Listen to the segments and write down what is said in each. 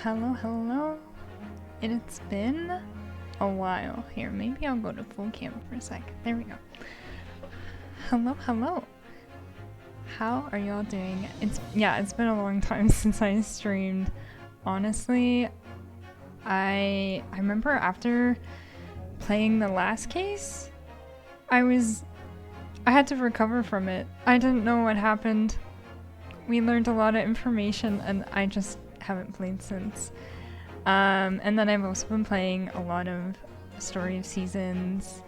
Hello, hello. It's been a while. Here, maybe I'll go to full cam for a sec. There we go. Hello, hello. How are y'all doing? It's been a long time since I streamed. Honestly, I remember after playing the last case, I had to recover from it. I didn't know what happened. We learned a lot of information and I just haven't played since. And then I've also been playing a lot of Story of Seasons,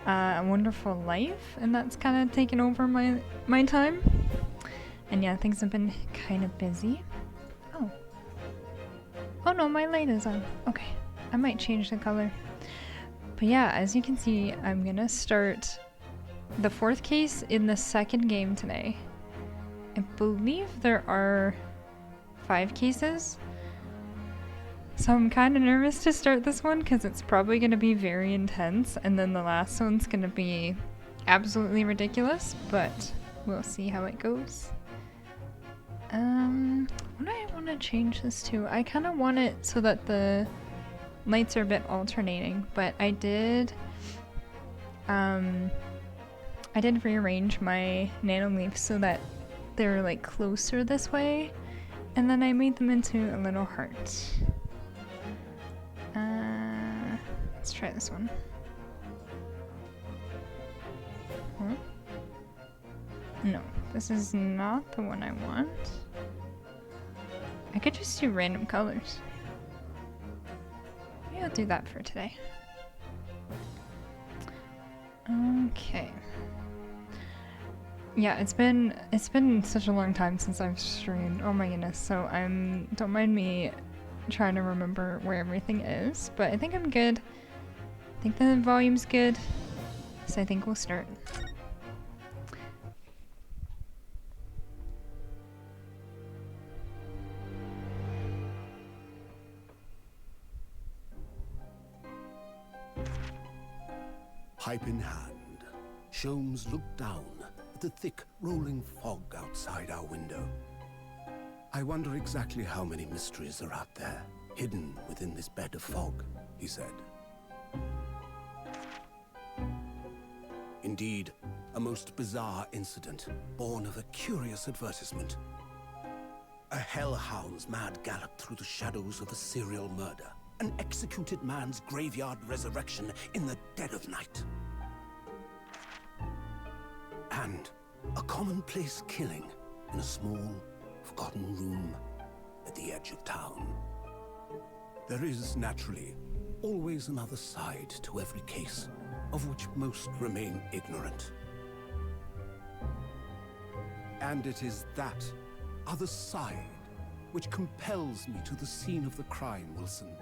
A Wonderful Life, and that's kind of taken over my time. And yeah, things have been kind of busy. Oh no, my light is on. Okay, I might change the color. But yeah, as you can see, I'm gonna start the 4th case in the 2nd game today. I believe there are 5 cases. So I'm kind of nervous to start this one because it's probably going to be very intense, and then the last one's going to be absolutely ridiculous, but we'll see how it goes. What do I want to change this to? I kind of want it so that the lights are a bit alternating, but I did rearrange my Nanoleaf so that they're like closer this way, and then I made them into a little heart. Let's try this one. Huh? No, this is not the one I want. I could just do random colors. Maybe I'll do that for today. Okay. Yeah, it's been such a long time since I've streamed. Oh my goodness. So don't mind me trying to remember where everything is, but I think I'm good. I think the volume's good, so I think we'll start. Pipe in hand, Sholmes looked down at the thick, rolling fog outside our window. I wonder exactly how many mysteries are out there, hidden within this bed of fog, he said. Indeed, a most bizarre incident, born of a curious advertisement. A hellhound's mad gallop through the shadows of a serial murder, an executed man's graveyard resurrection in the dead of night. And a commonplace killing in a small, forgotten room at the edge of town. There is, naturally, always another side to every case, of which most remain ignorant. And it is that other side which compels me to the scene of the crime, Wilson.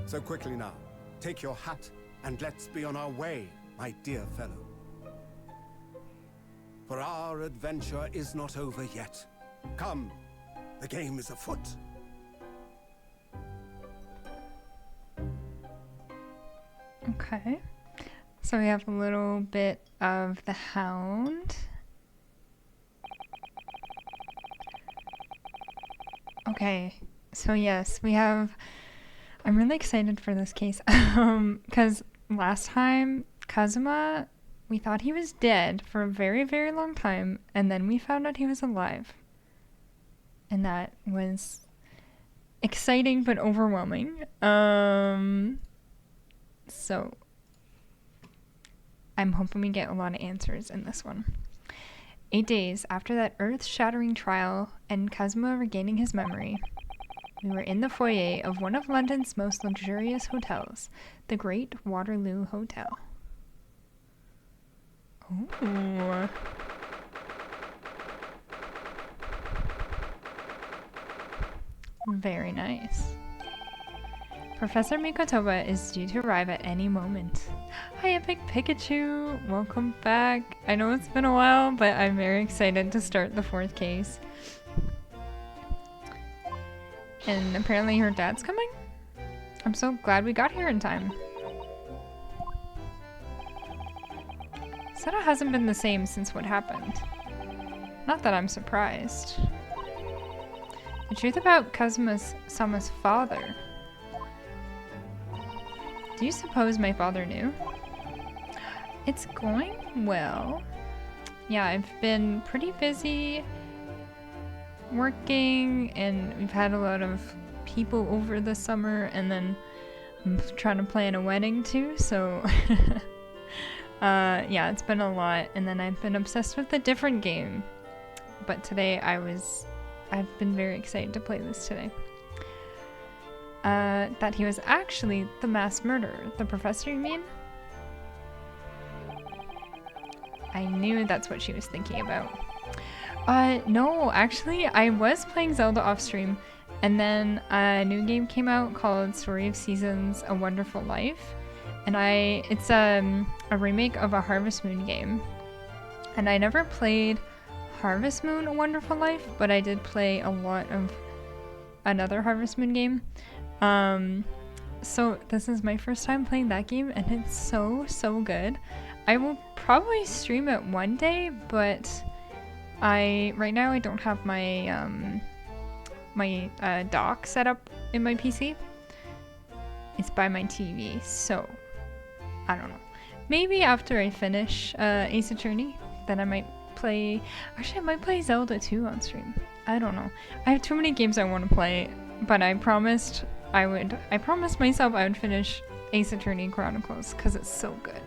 So quickly now, take your hat and let's be on our way, my dear fellow. For our adventure is not over yet. Come, the game is afoot. Okay. So we have a little bit of the Hound. Okay. So yes, we have... I'm really excited for this case. Because last time, Kazuma, we thought he was dead for a very, very long time, and then we found out he was alive. And that was exciting but overwhelming. So I'm hoping we get a lot of answers in this one. 8 days after that earth-shattering trial and Kazuma regaining his memory, we were in the foyer of one of London's most luxurious hotels, the Great Waterloo Hotel. Ooh. Very nice. Professor Mikotoba is due to arrive at any moment. Hi, Epic Pikachu! Welcome back. I know it's been a while, but I'm very excited to start the 4th case. And apparently her dad's coming? I'm so glad we got here in time. Seto hasn't been the same since what happened. Not that I'm surprised. The truth about Kazuma-sama's father. Do you suppose my father knew? It's going well. Yeah, I've been pretty busy working, and we've had a lot of people over the summer, and then I'm trying to plan a wedding too, so yeah, it's been a lot. And then I've been obsessed with a different game, but today I've been very excited to play this today. That he was actually the mass murderer. The professor, you mean? I knew that's what she was thinking about. No, actually, I was playing Zelda off stream, and then a new game came out called Story of Seasons: A Wonderful Life, and it's a remake of a Harvest Moon game. And I never played Harvest Moon: A Wonderful Life, but I did play a lot of another Harvest Moon game. So this is my first time playing that game, and it's so good. I will probably stream it one day, but right now I don't have my my dock set up in my PC. It's by my TV, so I don't know. Maybe after I finish Ace Attorney, then I might play. Actually, I might play Zelda 2 on stream. I don't know. I have too many games I want to play, but I promised myself I would finish Ace Attorney Chronicles because it's so good.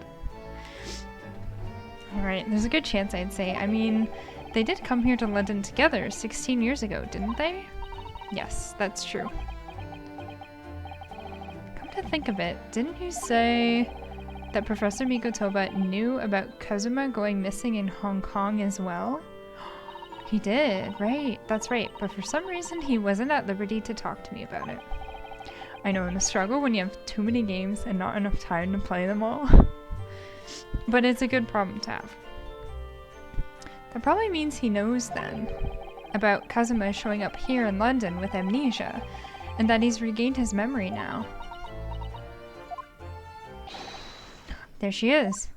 Alright, there's a good chance I'd say. I mean, they did come here to London together 16 years ago, didn't they? Yes, that's true. Come to think of it, didn't you say that Professor Mikotoba knew about Kazuma going missing in Hong Kong as well? He did, right, that's right. But for some reason, he wasn't at liberty to talk to me about it. I know, in the struggle when you have too many games and not enough time to play them all. But it's a good problem to have. That probably means he knows then about Kazuma showing up here in London with amnesia, and that he's regained his memory now. There she is.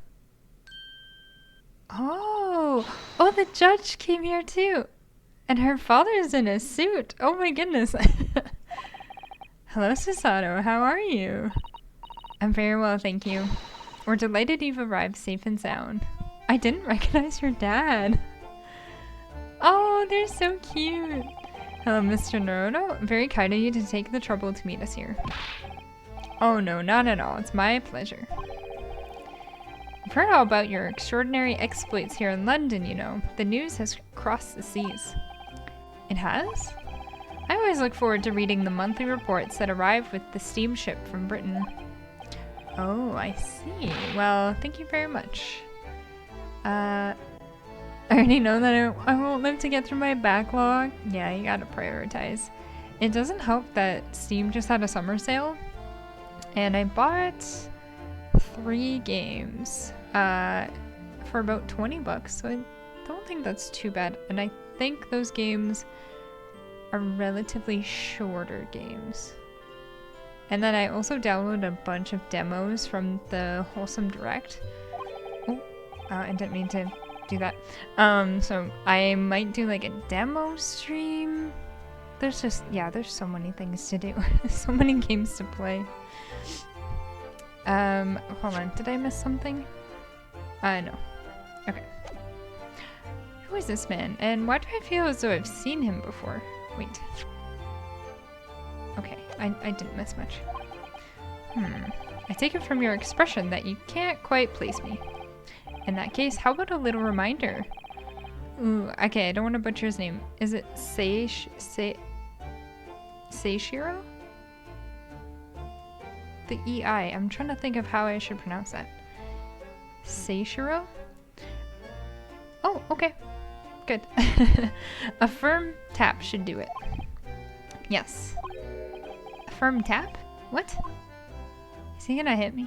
Oh, the judge came here too. And her father's in a suit. Oh my goodness. Hello, Susato. How are you? I'm very well, thank you. We're delighted you've arrived safe and sound. I didn't recognize your dad. Oh, they're so cute. Hello, Mr. Naruto. Very kind of you to take the trouble to meet us here. Oh no, not at all. It's my pleasure. I've heard all about your extraordinary exploits here in London, you know. The news has crossed the seas. It has? I always look forward to reading the monthly reports that arrive with the steamship from Britain. Oh, I see. Well, thank you very much. I already know that I won't live to get through my backlog. Yeah, you gotta prioritize. It doesn't help that Steam just had a summer sale, and I bought 3 games for about 20 bucks, so I don't think that's too bad. And I think those games are relatively shorter games. And then I also downloaded a bunch of demos from the Wholesome Direct. Oh, I didn't mean to do that. So I might do like a demo stream. There's so many things to do. So many games to play. Hold on, did I miss something? No. Okay. Who is this man? And why do I feel as though I've seen him before? Wait. Okay, I didn't miss much. I take it from your expression that you can't quite place me. In that case, how about a little reminder? Ooh, okay, I don't want to butcher his name. Is it Seishiro? The EI. I'm trying to think of how I should pronounce that. Seishiro? Oh, okay. Good. A firm tap should do it. Yes. A firm tap? What? Is he gonna hit me?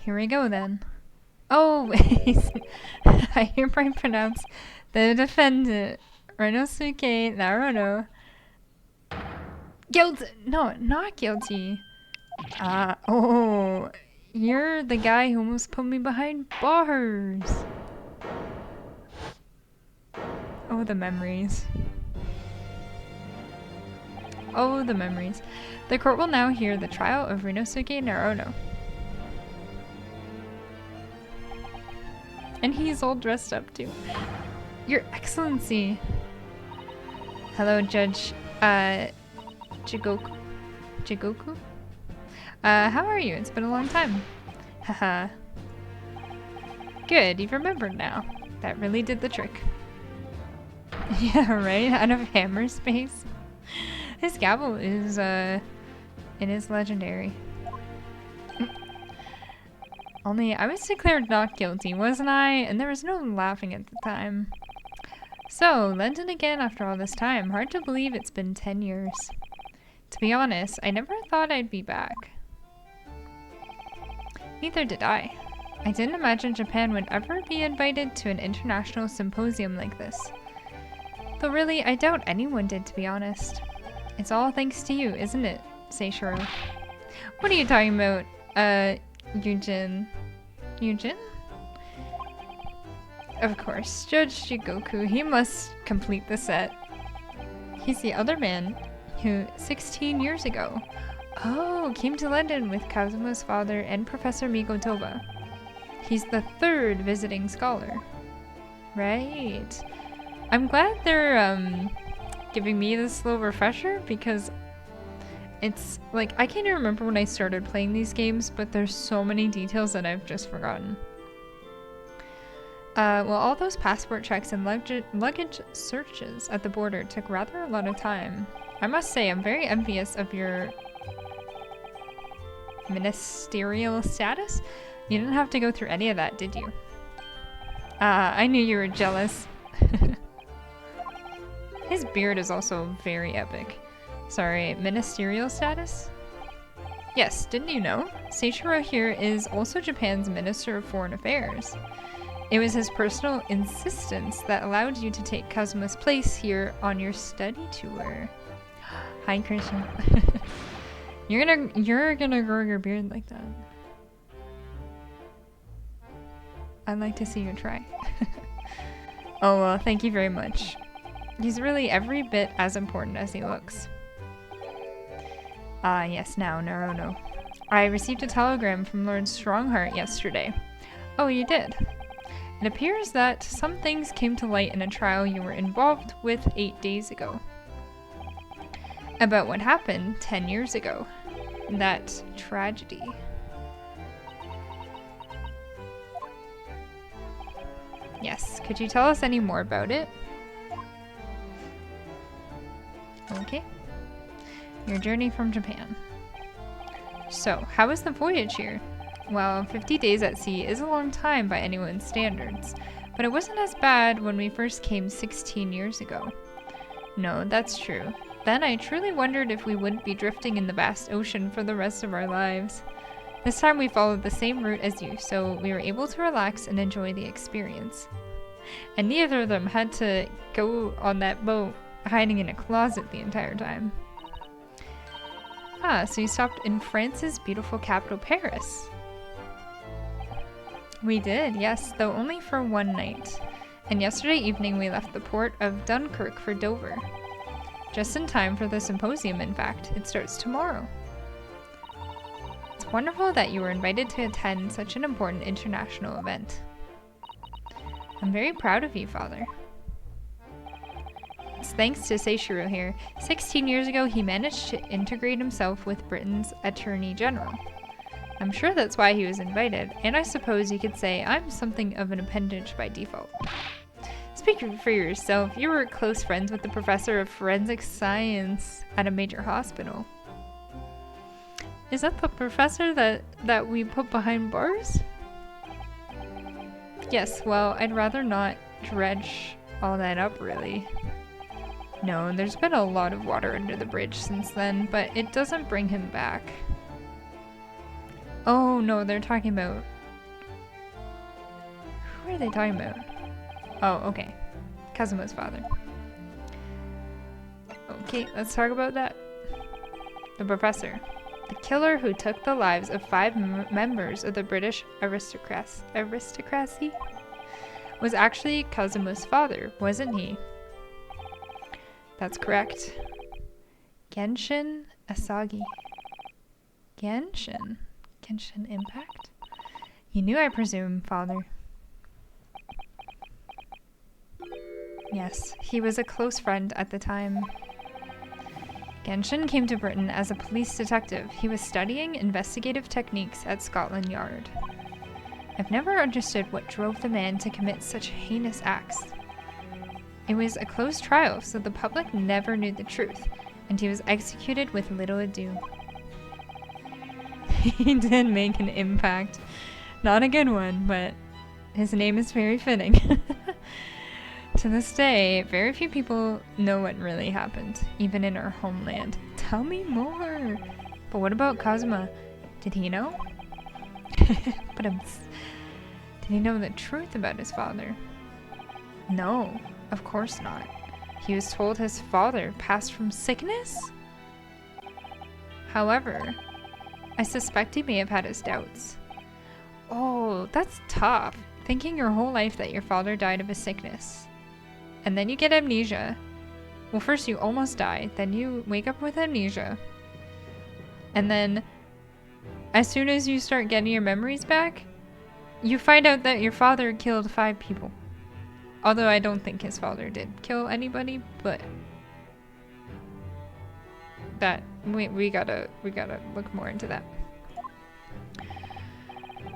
Here we go then. Oh, I hereby pronounce the defendant, Renosuke Naruto, guilty. No, not guilty. Oh, you're the guy who almost put me behind bars. Oh, the memories. Oh, the memories. The court will now hear the trial of Rinosuke Naruto. And he's all dressed up too. Your Excellency. Hello, Judge Jigoku. Jigoku? How are you? It's been a long time. Haha. Good, you've remembered now. That really did the trick. Yeah, right? Out of hammer space. His gavel is, it is legendary. Only I was declared not guilty, wasn't I? And there was no laughing at the time. So, London again after all this time. Hard to believe it's been 10 years. To be honest, I never thought I'd be back. Neither did I. I didn't imagine Japan would ever be invited to an international symposium like this. Though really, I doubt anyone did, to be honest. It's all thanks to you, isn't it, Seishiro? What are you talking about, Yujin? Yujin? Of course, Judge Jigoku, he must complete the set. He's the other man who, 16 years ago, came to London with Kazuma's father and Professor Mikotoba. He's the 3rd visiting scholar. Right. I'm glad they're giving me this slow refresher because it's like I can't even remember when I started playing these games, but there's so many details that I've just forgotten. Well, all those passport checks and luggage searches at the border took rather a lot of time. I must say, I'm very envious of your ministerial status. You didn't have to go through any of that, did you? I knew you were jealous. His beard is also very epic. Sorry, ministerial status? Yes, didn't you know? Seishiro here is also Japan's Minister of Foreign Affairs. It was his personal insistence that allowed you to take Kazuma's place here on your study tour. Hi, Christian. You're gonna grow your beard like that. I'd like to see you try. Oh well, thank you very much. He's really every bit as important as he looks. Ah, yes, now, Naruto. I received a telegram from Lord Strongheart yesterday. Oh, you did? It appears that some things came to light in a trial you were involved with 8 days ago. About what happened 10 years ago. That tragedy. Yes, could you tell us any more about it? Okay. Your journey from Japan. So, how was the voyage here? Well, 50 days at sea is a long time by anyone's standards, but it wasn't as bad when we first came 16 years ago. No, that's true. Then I truly wondered if we wouldn't be drifting in the vast ocean for the rest of our lives. This time we followed the same route as you, so we were able to relax and enjoy the experience. And neither of them had to go on that boat hiding in a closet the entire time. Ah, so you stopped in France's beautiful capital, Paris. We did, yes, though only for one night. And yesterday evening we left the port of Dunkirk for Dover. Just in time for the symposium, in fact. It starts tomorrow. It's wonderful that you were invited to attend such an important international event. I'm very proud of you, Father. It's thanks to Seishiro here. 16 years ago, he managed to integrate himself with Britain's Attorney General. I'm sure that's why he was invited, and I suppose you could say I'm something of an appendage by default. Speak for yourself, you were close friends with the professor of forensic science at a major hospital. Is that the professor that we put behind bars? Yes, well, I'd rather not dredge all that up, really. No, there's been a lot of water under the bridge since then, but it doesn't bring him back. Oh no, they're talking about... Who are they talking about? Oh, okay. Kazuma's father. Okay, let's talk about that. The professor. The killer who took the lives of 5 members of the British aristocracy was actually Kazuma's father, wasn't he? That's correct. Genshin Asagi. Genshin? Genshin Impact? You knew, I presume, father. Yes, he was a close friend at the time. Genshin came to Britain as a police detective. He was studying investigative techniques at Scotland Yard. I've never understood what drove the man to commit such heinous acts. It was a closed trial, so the public never knew the truth, and he was executed with little ado. He did make an impact. Not a good one, but his name is very fitting. To this day, very few people know what really happened, even in our homeland. Tell me more! But what about Kazuma? Did he know? But did he know the truth about his father? No, of course not. He was told his father passed from sickness? However, I suspect he may have had his doubts. Oh, that's tough. Thinking your whole life that your father died of a sickness. And then you get amnesia. Well, first you almost die, then you wake up with amnesia. And then, as soon as you start getting your memories back, you find out that your father killed 5 people. Although I don't think his father did kill anybody, but that we gotta look more into that.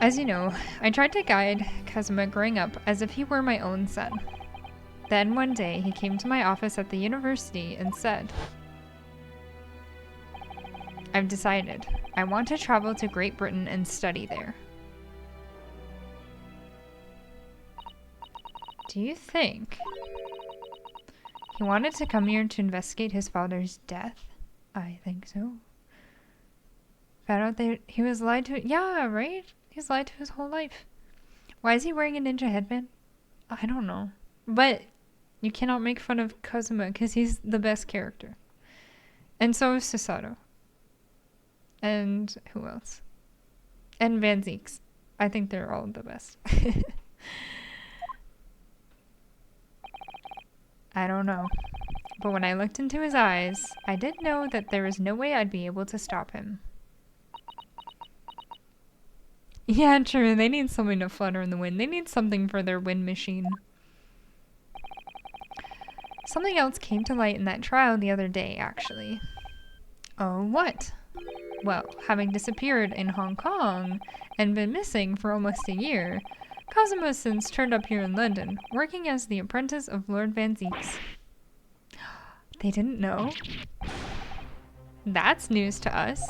As you know, I tried to guide Kazuma growing up as if he were my own son. Then one day he came to my office at the university and said, I've decided. I want to travel to Great Britain and study there. Do you think he wanted to come here to investigate his father's death? I think so. Found out that he was lied to. Yeah, right? He's lied to his whole life. Why is he wearing a ninja headband? I don't know. But you cannot make fun of Kazuma because he's the best character. And so is Susato. And who else? And Van Zieks. I think they're all the best. I don't know. But when I looked into his eyes, I did know that there was no way I'd be able to stop him. Yeah, true. They need something to flutter in the wind. They need something for their wind machine. Something else came to light in that trial the other day, actually. Oh, what? Well, having disappeared in Hong Kong and been missing for almost a year, Kazuma has since turned up here in London, working as the apprentice of Lord Van Zieks. They didn't know? That's news to us.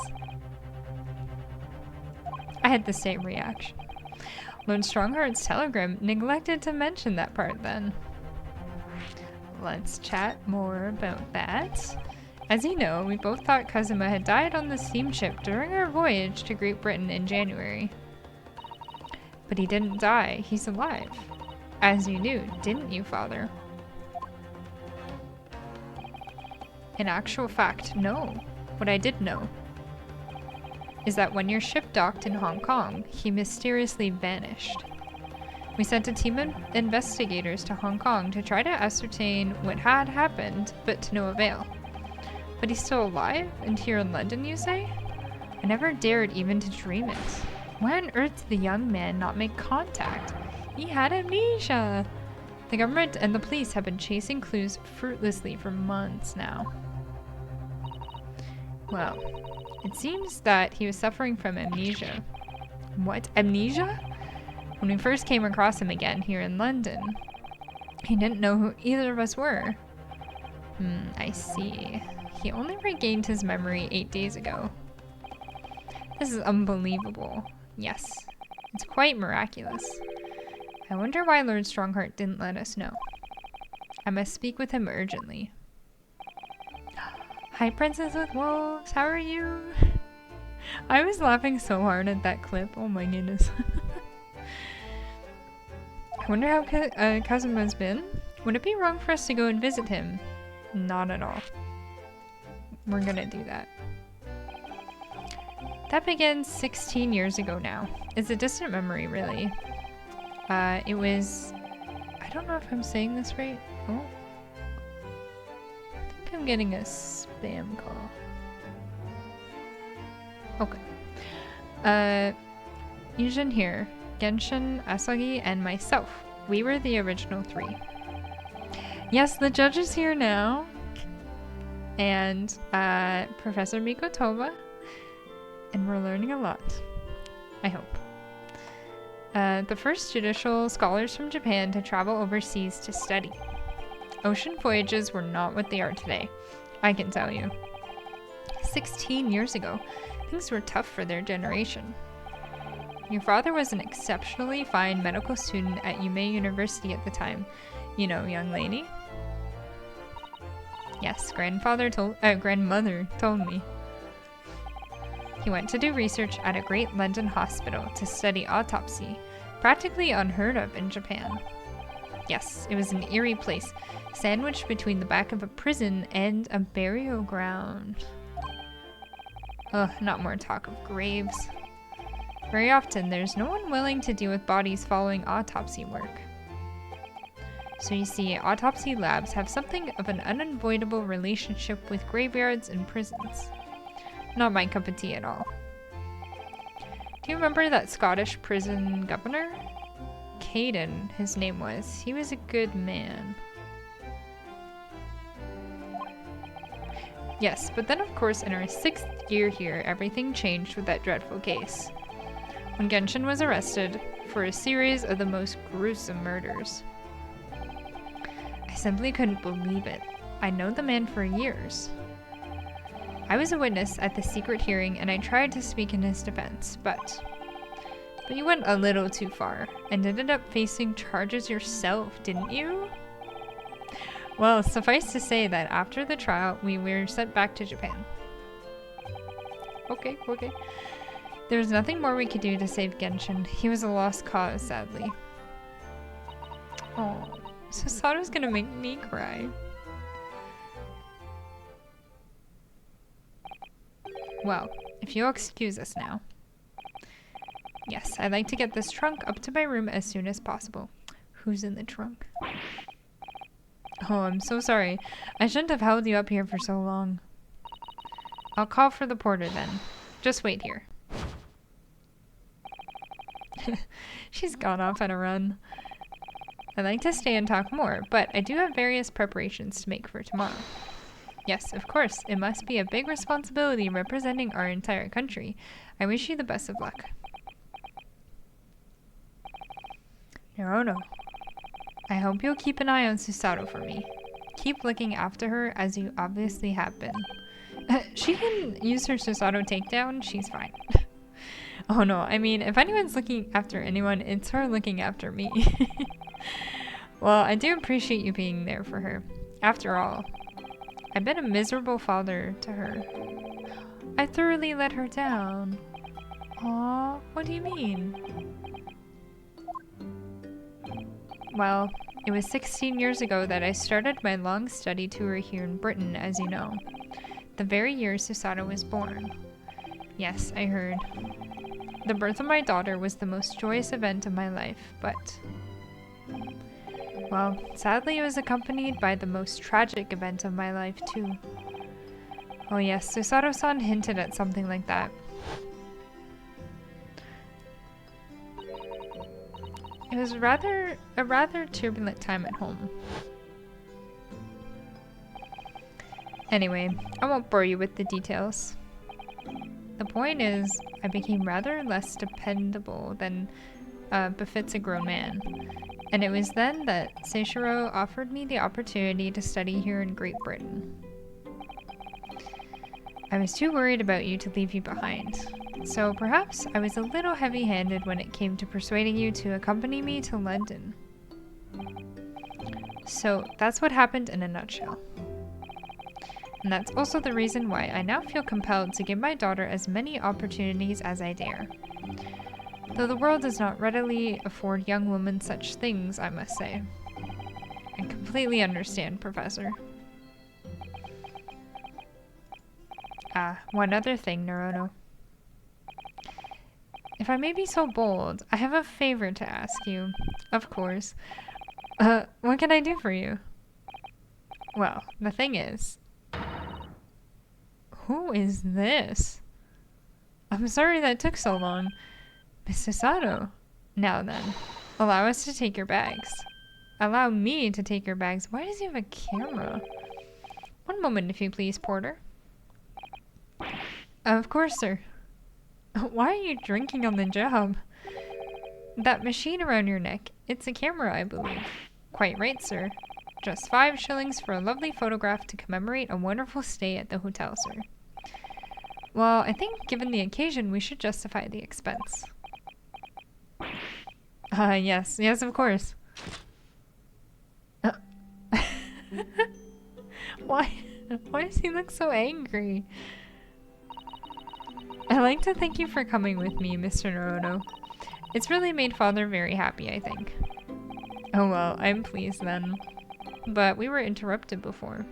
I had the same reaction. Lord Strongheart's telegram neglected to mention that part then. Let's chat more about that. As you know, we both thought Kazuma had died on the steamship during our voyage to Great Britain in January. But he didn't die. He's alive. As you knew, didn't you, Father? In actual fact, no. What I did know is that when your ship docked in Hong Kong, he mysteriously vanished. We sent a team of investigators to Hong Kong to try to ascertain what had happened, but to no avail. But he's still alive and here in London, you say? I never dared even to dream it. Why on earth did the young man not make contact? He had amnesia! The government and the police have been chasing clues fruitlessly for months now. Well, it seems that he was suffering from amnesia. What? Amnesia? When we first came across him again here in London, he didn't know who either of us were. I see. He only regained his memory 8 days ago. This is unbelievable. Yes, it's quite miraculous. I wonder why Lord Strongheart didn't let us know. I must speak with him urgently. Hi, Princess with Wolves. How are you? I was laughing so hard at that clip. Oh my goodness. I wonder how Kazuma's been. Would it be wrong for us to go and visit him? Not at all. We're gonna do that. That began 16 years ago now. It's a distant memory, really. It was... I don't know if I'm saying this right. Oh. I think I'm getting a spam call. Okay. Yujin here, Genshin, Asagi, and myself. We were the original 3. Yes, the judge is here now. And Professor Miko Toba. And we're learning a lot. I hope. The first judicial scholars from Japan to travel overseas to study. Ocean voyages were not what they are today, I can tell you. 16 years ago, things were tough for their generation. Your father was an exceptionally fine medical student at Yume University at the time. You know, young lady? Yes, grandmother told me. He went to do research at a great London hospital to study autopsy, practically unheard of in Japan. Yes, it was an eerie place, sandwiched between the back of a prison and a burial ground. Ugh, not more talk of graves. Very often, there's no one willing to deal with bodies following autopsy work. So you see, autopsy labs have something of an unavoidable relationship with graveyards and prisons. Not my cup of tea at all. Do you remember that Scottish prison governor? Caden, his name was. He was a good man. Yes, but then of course in our 6th year here, everything changed with that dreadful case. When Genshin was arrested for a series of the most gruesome murders. I simply couldn't believe it. I'd known the man for years. I was a witness at the secret hearing and I tried to speak in his defense, but you went a little too far and ended up facing charges yourself, didn't you? Well, suffice to say that after the trial, we were sent back to Japan. Okay. There was nothing more we could do to save Genshin. He was a lost cause, sadly. Oh, Susato's gonna make me cry. Well, if you'll excuse us now. Yes, I'd like to get this trunk up to my room as soon as possible. Who's in the trunk? Oh, I'm so sorry. I shouldn't have held you up here for so long. I'll call for the porter then. Just wait here. She's gone off on a run. I'd like to stay and talk more, but I do have various preparations to make for tomorrow. Yes, of course, it must be a big responsibility representing our entire country. I wish you the best of luck. Naruto, I hope you'll keep an eye on Susato for me. Keep looking after her as you obviously have been. She can use her Susato takedown, she's fine. Oh no, I mean, if anyone's looking after anyone, it's her looking after me. Well, I do appreciate you being there for her. After all, I've been a miserable father to her. I thoroughly let her down. Aw, what do you mean? Well, it was 16 years ago that I started my long study tour here in Britain, as you know. The very year Susato was born. Yes, I heard. The birth of my daughter was the most joyous event of my life, but... well, sadly it was accompanied by the most tragic event of my life, too. Oh yes, Susato-san hinted at something like that. It was a rather turbulent time at home. Anyway, I won't bore you with the details. The point is, I became rather less dependable than befits a grown man. And it was then that Seishiro offered me the opportunity to study here in Great Britain. I was too worried about you to leave you behind. So perhaps I was a little heavy-handed when it came to persuading you to accompany me to London. So that's what happened in a nutshell. And that's also the reason why I now feel compelled to give my daughter as many opportunities as I dare. Though the world does not readily afford young women such things, I must say. I completely understand, Professor. Ah, one other thing, Naruto. If I may be so bold, I have a favor to ask you. Of course. What can I do for you? Well, the thing is... Who is this? I'm sorry that took so long. Mr. Sato. Now then, allow us to take your bags. Allow me to take your bags. Why does he have a camera? One moment, if you please, porter. Of course, sir. Why are you drinking on the job? That machine around your neck. It's a camera, I believe. Quite right, sir. Just 5 shillings for a lovely photograph to commemorate a wonderful stay at the hotel, sir. Well, I think given the occasion, we should justify the expense. Yes. Yes, of course. Why does he look so angry? I'd like to thank you for coming with me, Mr. Naruto. It's really made Father very happy, I think. Oh well, I'm pleased then. But we were interrupted before.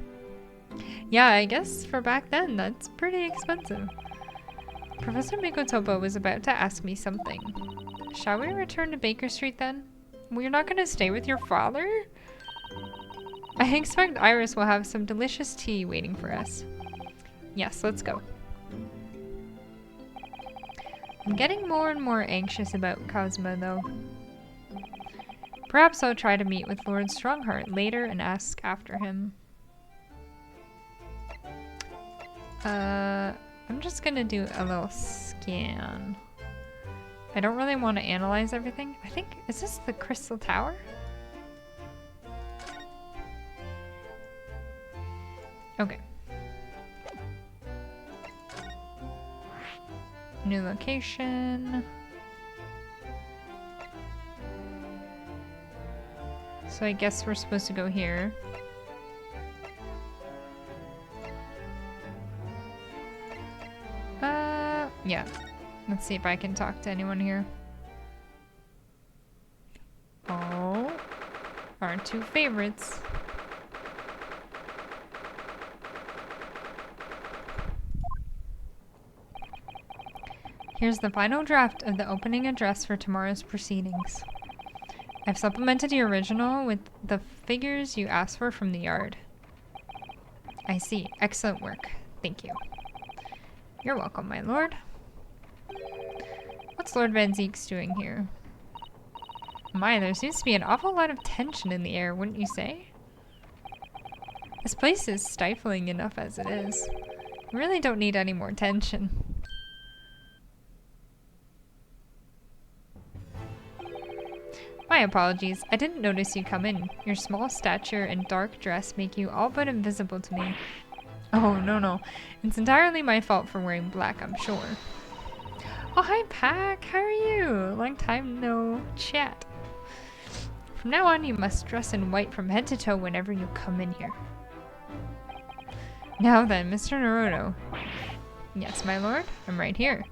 Yeah, I guess for back then, that's pretty expensive. Professor Mikotopa was about to ask me something. Shall we return to Baker Street then? We're not going to stay with your father? I expect Iris will have some delicious tea waiting for us. Yes, let's go. I'm getting more and more anxious about Kazuma though. Perhaps I'll try to meet with Lord Strongheart later and ask after him. I'm just gonna do a little scan. I don't really want to analyze everything. I think, is this the Crystal Tower? Okay. New location. So I guess we're supposed to go here. Yeah. Let's see if I can talk to anyone here. Oh. Our 2 favorites. Here's the final draft of the opening address for tomorrow's proceedings. I've supplemented the original with the figures you asked for from the yard. I see. Excellent work. Thank you. You're welcome, my lord. What's Lord Van Zeeks doing here? My, there seems to be an awful lot of tension in the air, wouldn't you say? This place is stifling enough as it is. We really don't need any more tension. My apologies. I didn't notice you come in. Your small stature and dark dress make you all but invisible to me. Oh, no. It's entirely my fault for wearing black, I'm sure. Oh, hi, Pack. How are you? Long time no chat. From now on, you must dress in white from head to toe whenever you come in here. Now then, Mr. Naruto. Yes, my lord. I'm right here.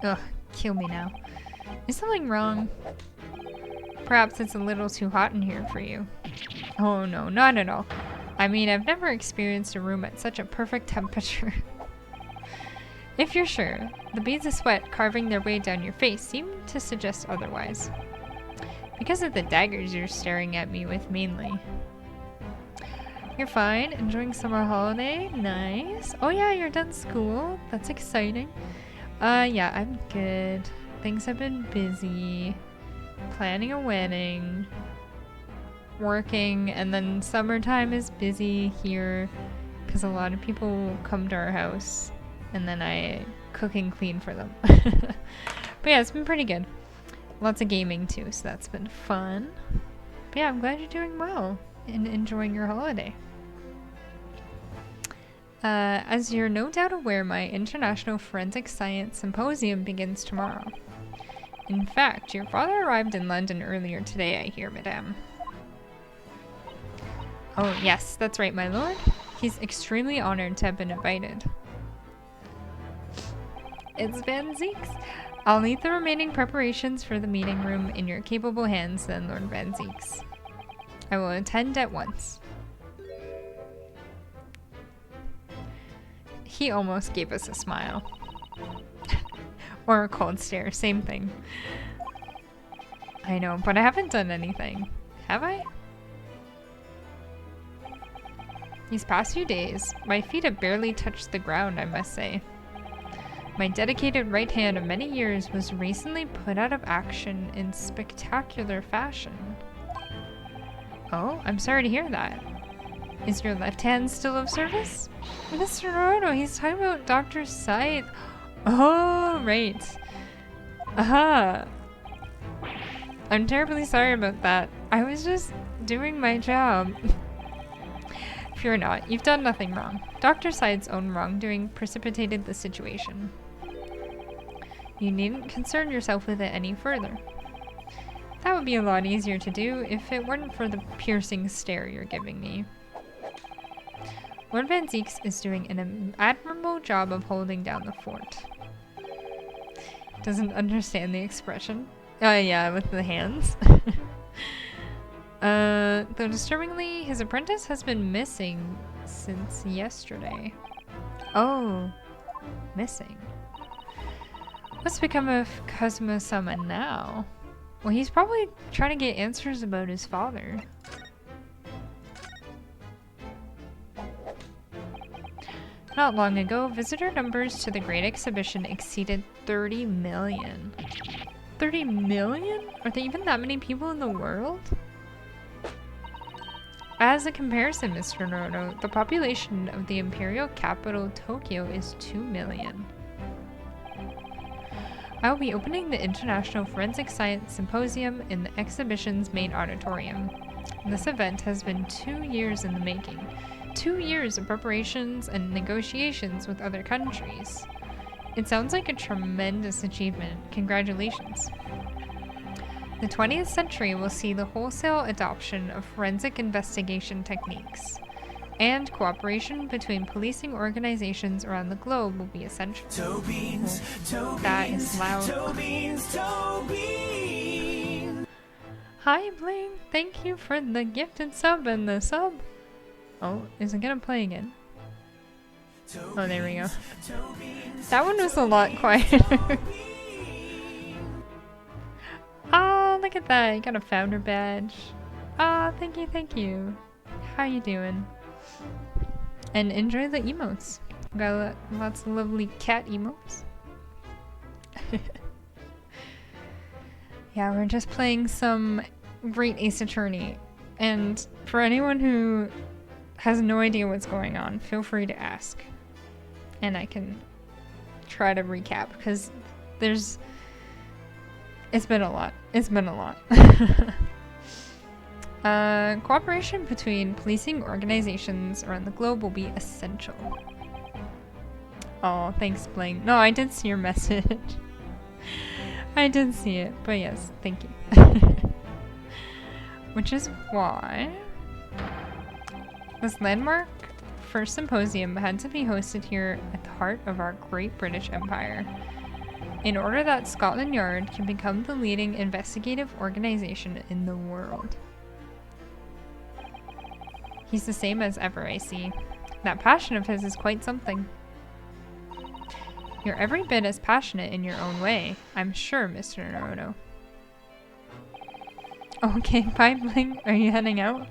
Ugh, kill me now. Is something wrong? Perhaps it's a little too hot in here for you. Oh no, not at all. I mean, I've never experienced a room at such a perfect temperature. If you're sure, the beads of sweat carving their way down your face seem to suggest otherwise. Because of the daggers you're staring at me with mainly. You're fine, enjoying summer holiday? Nice. Oh yeah, you're done school. That's exciting. Yeah, I'm good. Things have been busy. Planning a wedding. Working, and then summertime is busy here because a lot of people come to our house and then I cook and clean for them. But yeah, it's been pretty good. Lots of gaming too, so that's been fun. But yeah, I'm glad you're doing well and enjoying your holiday. As you're no doubt aware, my International Forensic Science Symposium begins tomorrow. In fact, your father arrived in London earlier today, I hear, madame. Oh, yes, that's right, my lord. He's extremely honored to have been invited. It's Van Zeeks. I'll leave the remaining preparations for the meeting room in your capable hands then, Lord Van Zeeks. I will attend at once. He almost gave us a smile. Or a cold stare, same thing. I know, but I haven't done anything. Have I? These past few days, my feet have barely touched the ground, I must say. My dedicated right hand of many years was recently put out of action in spectacular fashion. Oh, I'm sorry to hear that. Is your left hand still of service? Mr. Naruto, he's talking about Dr. Scythe. Oh, right. Aha. I'm terribly sorry about that. I was just doing my job. Fear not, you've done nothing wrong. Dr. Scythe's own wrongdoing precipitated the situation. You needn't concern yourself with it any further. That would be a lot easier to do if it weren't for the piercing stare you're giving me. Lord Van Zieks is doing an admirable job of holding down the fort. Doesn't understand the expression. Oh yeah, with the hands. Though disturbingly, his apprentice has been missing since yesterday. Oh, missing. What's become of Kazuma-sama now? Well, he's probably trying to get answers about his father. Not long ago, visitor numbers to the Great Exhibition exceeded 30 million. 30 million? Are there even that many people in the world? As a comparison, Mr. Naruto, the population of the imperial capital, Tokyo, is 2 million. I will be opening the International Forensic Science Symposium in the exhibition's main auditorium. This event has been 2 years in the making. 2 years of preparations and negotiations with other countries. It sounds like a tremendous achievement. Congratulations. The 20th century will see the wholesale adoption of forensic investigation techniques, and cooperation between policing organizations around the globe will be essential. That is loud. Hi Bling, thank you for the gifted sub and the sub. Oh, is it gonna play again? Oh, there we go. That one was a lot quieter. Oh, look at that. You got a founder badge. Oh, thank you, thank you. How you doing? And enjoy the emotes. Got lots of lovely cat emotes. Yeah, we're just playing some Great Ace Attorney. And for anyone who has no idea what's going on, feel free to ask. And I can try to recap, because it's been a lot. It's been a lot. Cooperation between policing organizations around the globe will be essential. Oh, thanks, Bling. No, I did see your message. I did see it, but yes, thank you. Which is why this landmark first symposium had to be hosted here at the heart of our great British Empire, in order that Scotland Yard can become the leading investigative organization in the world. He's the same as ever, I see. That passion of his is quite something. You're every bit as passionate in your own way, I'm sure, Mr. Naruto. Okay, bye Bling. Are you heading out?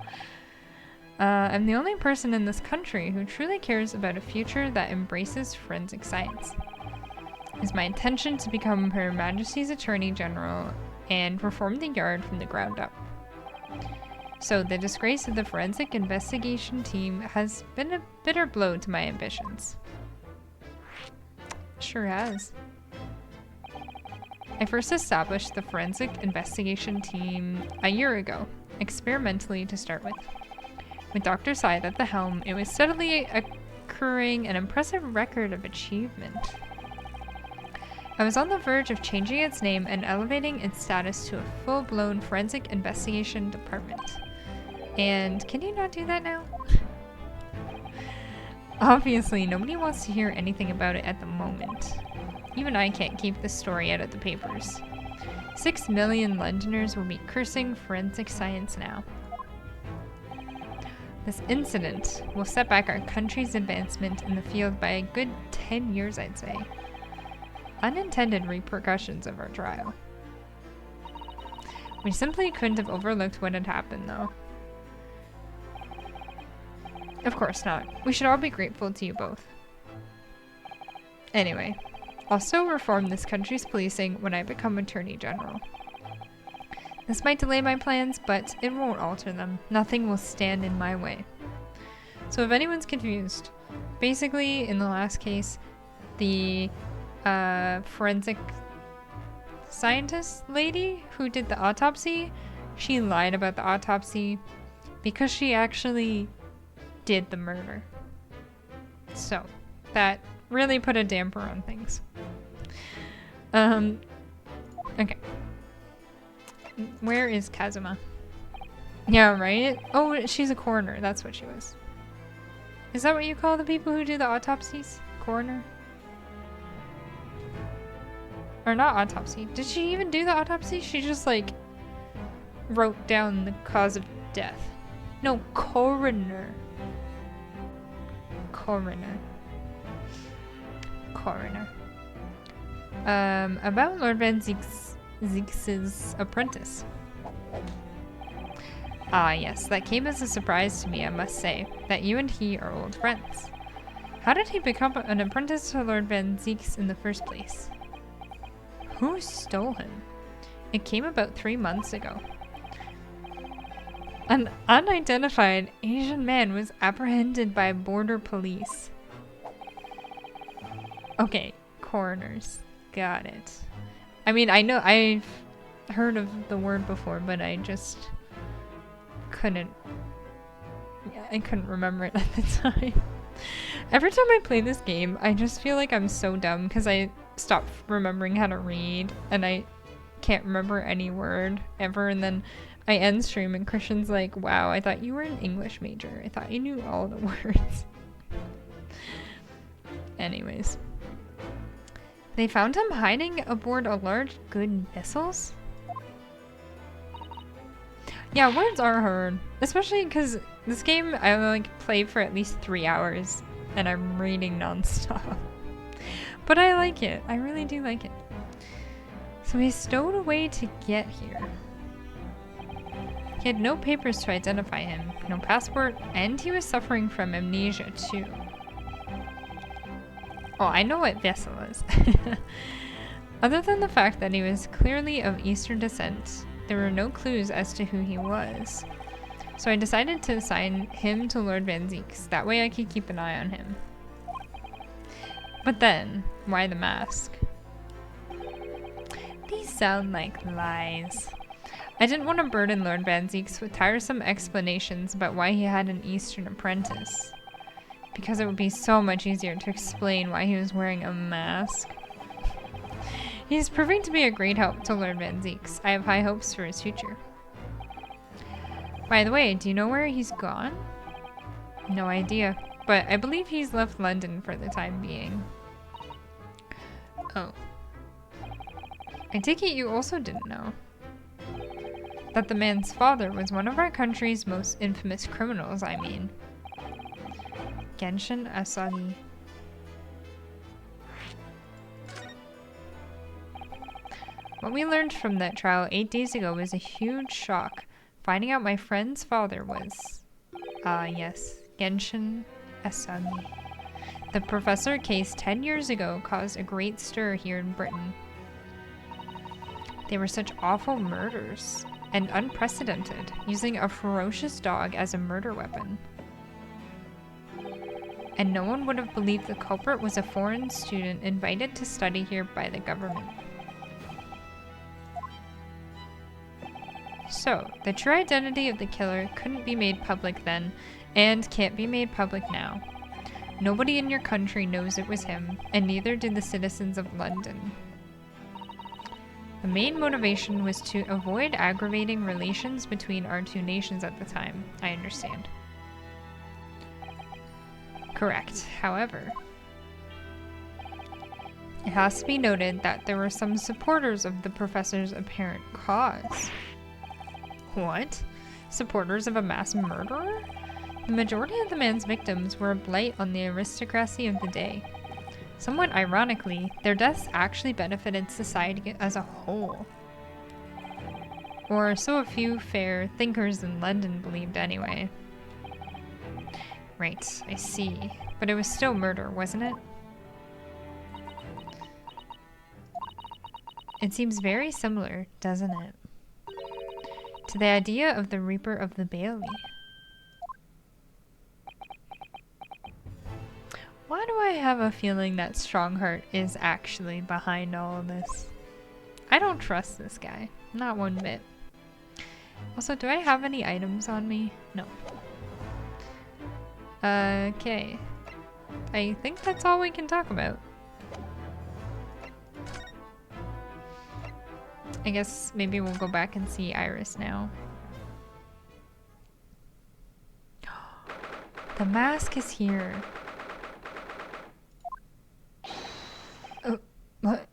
I'm the only person in this country who truly cares about a future that embraces forensic science. It's my intention to become Her Majesty's Attorney General and reform the Yard from the ground up. So the disgrace of the forensic investigation team has been a bitter blow to my ambitions. Sure has. I first established the forensic investigation team a year ago, experimentally to start with. With Dr. Scythe at the helm, it was steadily accruing an impressive record of achievement. I was on the verge of changing its name and elevating its status to a full-blown forensic investigation department. And can you not do that now? Obviously, nobody wants to hear anything about it at the moment. Even I can't keep the story out of the papers. 6 million Londoners will be cursing forensic science now. This incident will set back our country's advancement in the field by a good 10 years, I'd say. Unintended repercussions of our trial. We simply couldn't have overlooked what had happened, though. Of course not. We should all be grateful to you both. Anyway, I'll still reform this country's policing when I become Attorney General. This might delay my plans, but it won't alter them. Nothing will stand in my way. So if anyone's confused, basically in the last case, the forensic scientist lady who did the autopsy, she lied about the autopsy because she actually did the murder. So that really put a damper on things. Okay. Where is Kazuma? Yeah, right? Oh, she's a coroner. That's what she was. Is that what you call the people who do the autopsies? Coroner? Or not autopsy. Did she even do the autopsy? She just, like, wrote down the cause of death. No, coroner. Coroner. Coroner. About Lord Van Zieks' apprentice. Ah, yes, that came as a surprise to me, I must say, that you and he are old friends. How did he become an apprentice to Lord Van Zieks in the first place? Who stole him? It came about 3 months ago. An unidentified Asian man was apprehended by border police. Okay, coroners. Got it. I mean, I know I've heard of the word before, but I just couldn't remember it at the time. Every time I play this game, I just feel like I'm so dumb because I stopped remembering how to read and I can't remember any word ever, and then I end stream and Christian's like, wow, I thought you were an English major. I thought you knew all the words. Anyways. They found him hiding aboard a large good missiles? Yeah, words are hard. Especially because this game I only play for at least 3 hours and I'm reading non-stop. But I like it. I really do like it. So he stowed away to get here. He had no papers to identify him, no passport, and he was suffering from amnesia too. Oh, I know what vessel is. Other than the fact that he was clearly of Eastern descent, there were no clues as to who he was. So I decided to assign him to Lord Van Zieks. That way I could keep an eye on him. But then, why the mask? These sound like lies. I didn't want to burden Lord Van Zieks with tiresome explanations about why he had an Eastern apprentice. Because it would be so much easier to explain why he was wearing a mask. He's proving to be a great help to Lord Van Zieks. I have high hopes for his future. By the way, do you know where he's gone? No idea, but I believe he's left London for the time being. Oh. I take it you also didn't know that the man's father was one of our country's most infamous criminals, I mean. Genshin Asagi. What we learned from that trial 8 days ago was a huge shock. Finding out my friend's father was... yes, Genshin Asagi. The professor case 10 years ago caused a great stir here in Britain. They were such awful murders, and unprecedented, using a ferocious dog as a murder weapon. And no one would have believed the culprit was a foreign student invited to study here by the government. So, the true identity of the killer couldn't be made public then, and can't be made public now. Nobody in your country knows it was him, and neither did the citizens of London. The main motivation was to avoid aggravating relations between our two nations at the time, I understand. Correct. However, it has to be noted that there were some supporters of the professor's apparent cause. What? Supporters of a mass murderer? The majority of the man's victims were a blight on the aristocracy of the day. Somewhat ironically, their deaths actually benefited society as a whole. Or so a few fair thinkers in London believed anyway. Right, I see. But it was still murder, wasn't it? It seems very similar, doesn't it? To the idea of the Reaper of the Bailey. Why do I have a feeling that Strongheart is actually behind all of this? I don't trust this guy. Not one bit. Also, do I have any items on me? No. Okay. I think that's all we can talk about. I guess maybe we'll go back and see Iris now. The mask is here. Oh, what?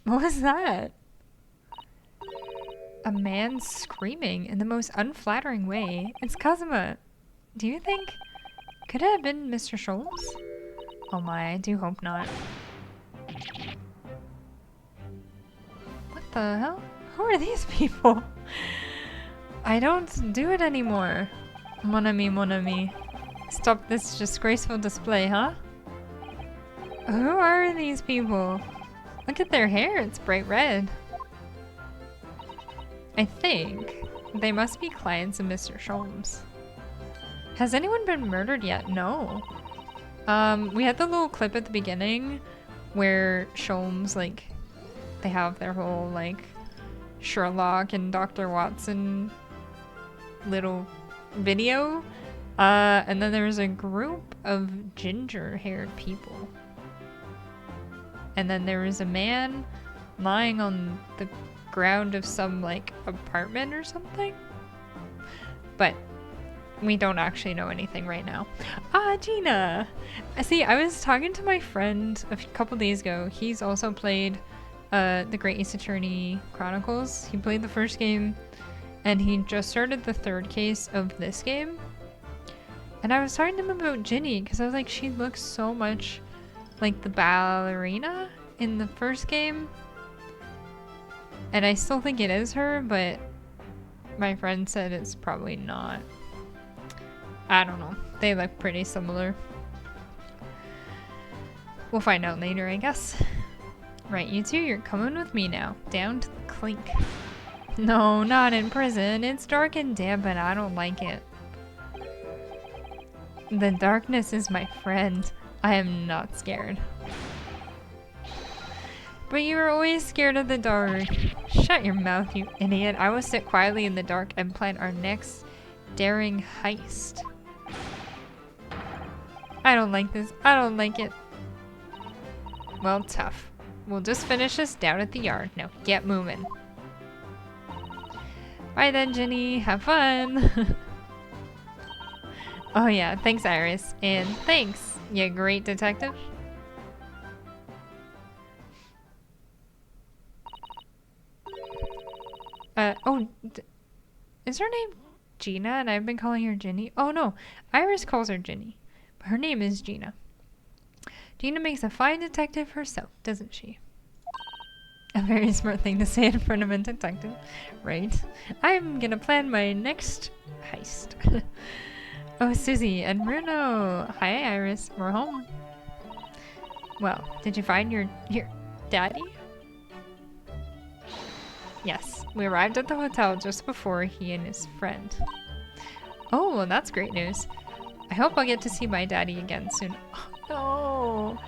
What was that? A man screaming in the most unflattering way. It's Kazuma. Do you think? Could it have been Mr. Sholmes? Oh my, I do hope not. What the hell? Who are these people? I don't do it anymore. Mon ami, mon ami. Stop this disgraceful display, huh? Who are these people? Look at their hair, it's bright red. I think they must be clients of Mr. Sholmes. Has anyone been murdered yet? No. We had the little clip at the beginning where Sholmes, like, they have their whole, like, Sherlock and Dr. Watson little video. And then there was a group of ginger-haired people. And then there was a man lying on the ground of some, like, apartment or something. But we don't actually know anything right now. Ah, Gina! See, I was talking to my friend a couple days ago. He's also played the Great Ace Attorney Chronicles. He played the first game, and he just started the third case of this game. And I was talking to him about Ginny, because I was like, she looks so much like the ballerina in the first game. And I still think it is her, but my friend said it's probably not. I don't know. They look pretty similar. We'll find out later, I guess. Right, you two, you're coming with me now. Down to the clink. No, not in prison. It's dark and damp and I don't like it. The darkness is my friend. I am not scared. But you were always scared of the dark. Shut your mouth, you idiot. I will sit quietly in the dark and plan our next daring heist. I don't like this. I don't like it. Well, tough. We'll just finish this down at the yard. Now, get moving. Bye then, Ginny. Have fun. Oh yeah, thanks, Iris. And thanks, you great detective. Is her name Gina and I've been calling her Ginny? Oh no, Iris calls her Ginny, but her name is Gina. Gina makes a fine detective herself, doesn't she? A very smart thing to say in front of a detective, right? I'm gonna plan my next heist. Oh, Susie and Bruno. Hi, Iris. We're home. Well, did you find your daddy? Yes, we arrived at the hotel just before he and his friend. Oh, well, that's great news. I hope I'll get to see my daddy again soon. Oh, no.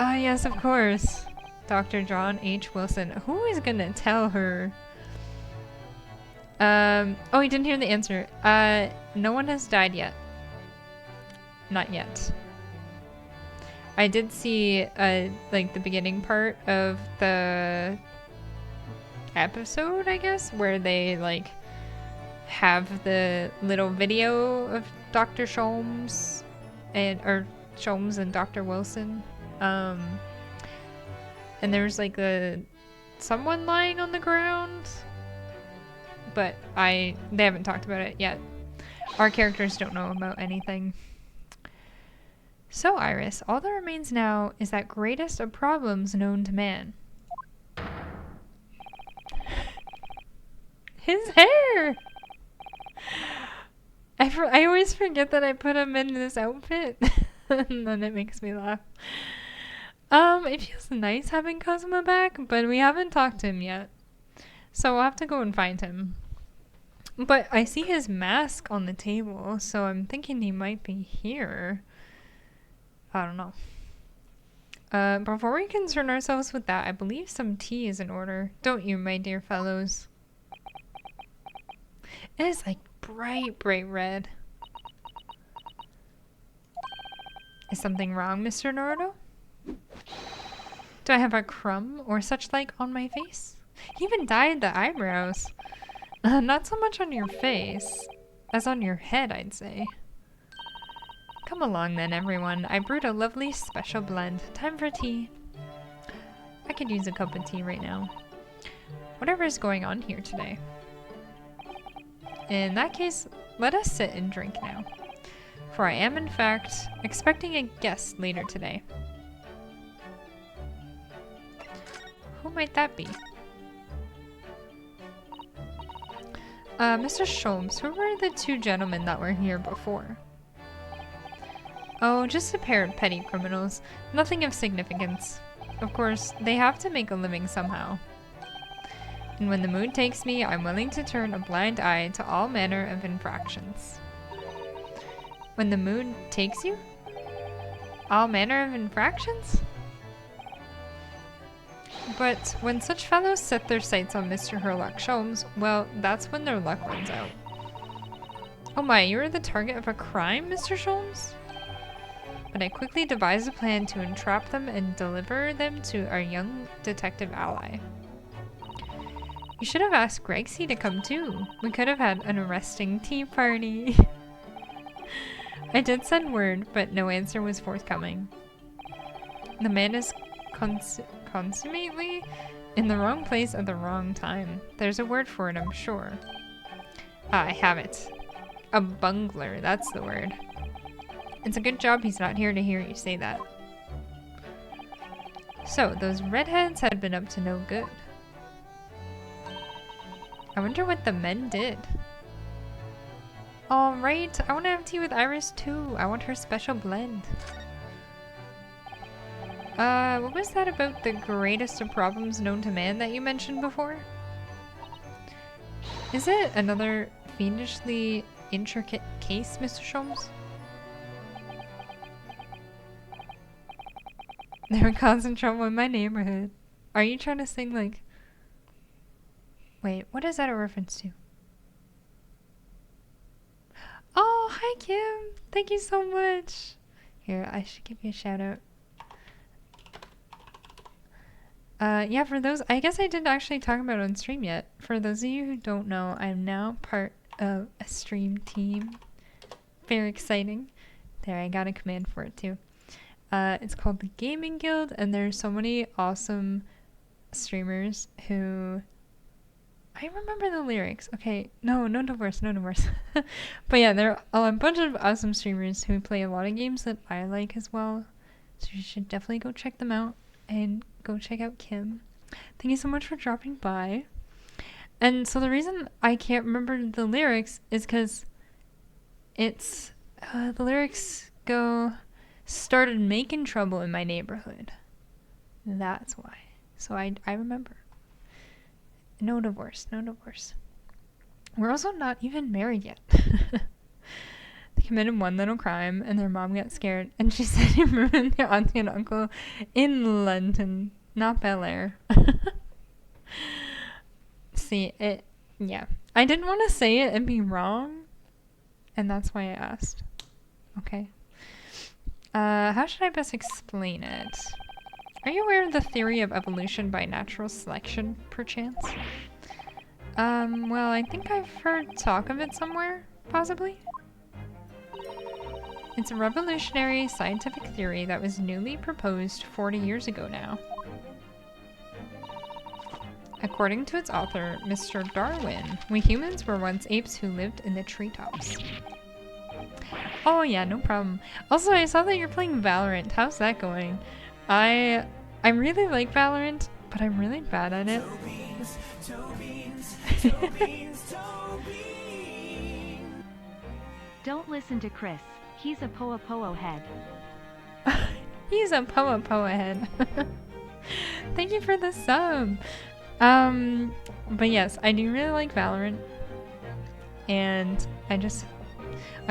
Ah, yes, of course. Dr. John H. Wilson. Who is gonna tell her? Oh, he didn't hear the answer. No one has died yet. Not yet. I did see, like, the beginning part of the episode, I guess, where they, like, have the little video of Dr. Sholmes or Sholmes and Dr. Wilson. And there's, like, someone lying on the ground. But they haven't talked about it yet. Our characters don't know about anything. So, Iris, all that remains now is that greatest of problems known to man. His hair! I always forget that I put him in this outfit. And then it makes me laugh. It feels nice having Kazuma back, but we haven't talked to him yet. So we'll have to go and find him. But I see his mask on the table, so I'm thinking he might be here. I don't know. Before we concern ourselves with that, I believe some tea is in order. Don't you, my dear fellows? It is like bright, bright red. Is something wrong, Mr. Naruto? Do I have a crumb or such like on my face? He even dyed the eyebrows. Not so much on your face, as on your head, I'd say. Come along then, everyone. I brewed a lovely special blend. Time for tea. I could use a cup of tea right now. Whatever is going on here today. In that case, let us sit and drink now. For I am, in fact, expecting a guest later today. Who might that be? Mr. Sholmes, who were the two gentlemen that were here before? Oh, just a pair of petty criminals. Nothing of significance. Of course, they have to make a living somehow. And when the mood takes me, I'm willing to turn a blind eye to all manner of infractions. When the mood takes you? All manner of infractions? But when such fellows set their sights on Mr. Herlock Sholmes, well, that's when their luck runs out. Oh my, you are the target of a crime, Mr. Sholmes? But I quickly devised a plan to entrap them and deliver them to our young detective ally. You should have asked Gregsy to come too. We could have had an arresting tea party. I did send word, but no answer was forthcoming. The man is consummately in the wrong place at the wrong time. There's a word for it, I'm sure. Ah, I have it. A bungler, that's the word. It's a good job he's not here to hear you say that. So, those redheads had been up to no good. I wonder what the men did. Alright, I want to have tea with Iris too. I want her special blend. What was that about the greatest of problems known to man that you mentioned before? Is it another fiendishly intricate case, Mr. Sholmes? They were causing trouble in my neighborhood. Are you trying to sing like... Wait, what is that a reference to? Oh, hi Kim! Thank you so much! Here, I should give you a shout out. Yeah, for those, I guess I didn't actually talk about it on stream yet. For those of you who don't know, I'm now part of a stream team. Very exciting. There, I got a command for it too. It's called the Gaming Guild, and there's so many awesome streamers who... I remember the lyrics. Okay, no divorce, no divorce. But yeah, there are a bunch of awesome streamers who play a lot of games that I like as well. So you should definitely go check them out. And go check out Kim. Thank you so much for dropping by. And so the reason I can't remember the lyrics is because it's the lyrics go started making trouble in my neighborhood. That's why. So I remember. No divorce, no divorce. We're also not even married yet. They committed one little crime and their mom got scared and she said he ruined their auntie and uncle in London, not Bel Air. See, yeah. I didn't want to say it and be wrong, and that's why I asked. Okay. How should I best explain it? Are you aware of the theory of evolution by natural selection, perchance? Well, I think I've heard talk of it somewhere, possibly. It's a revolutionary scientific theory that was newly proposed 40 years ago now. According to its author, Mr. Darwin, we humans were once apes who lived in the treetops. Oh yeah, no problem. Also, I saw that you're playing Valorant. How's that going? I really like Valorant, but I'm really bad at it. Don't listen to Chris. He's a Poa head. He's a Poa head. Thank you for the sub. But yes, I do really like Valorant. And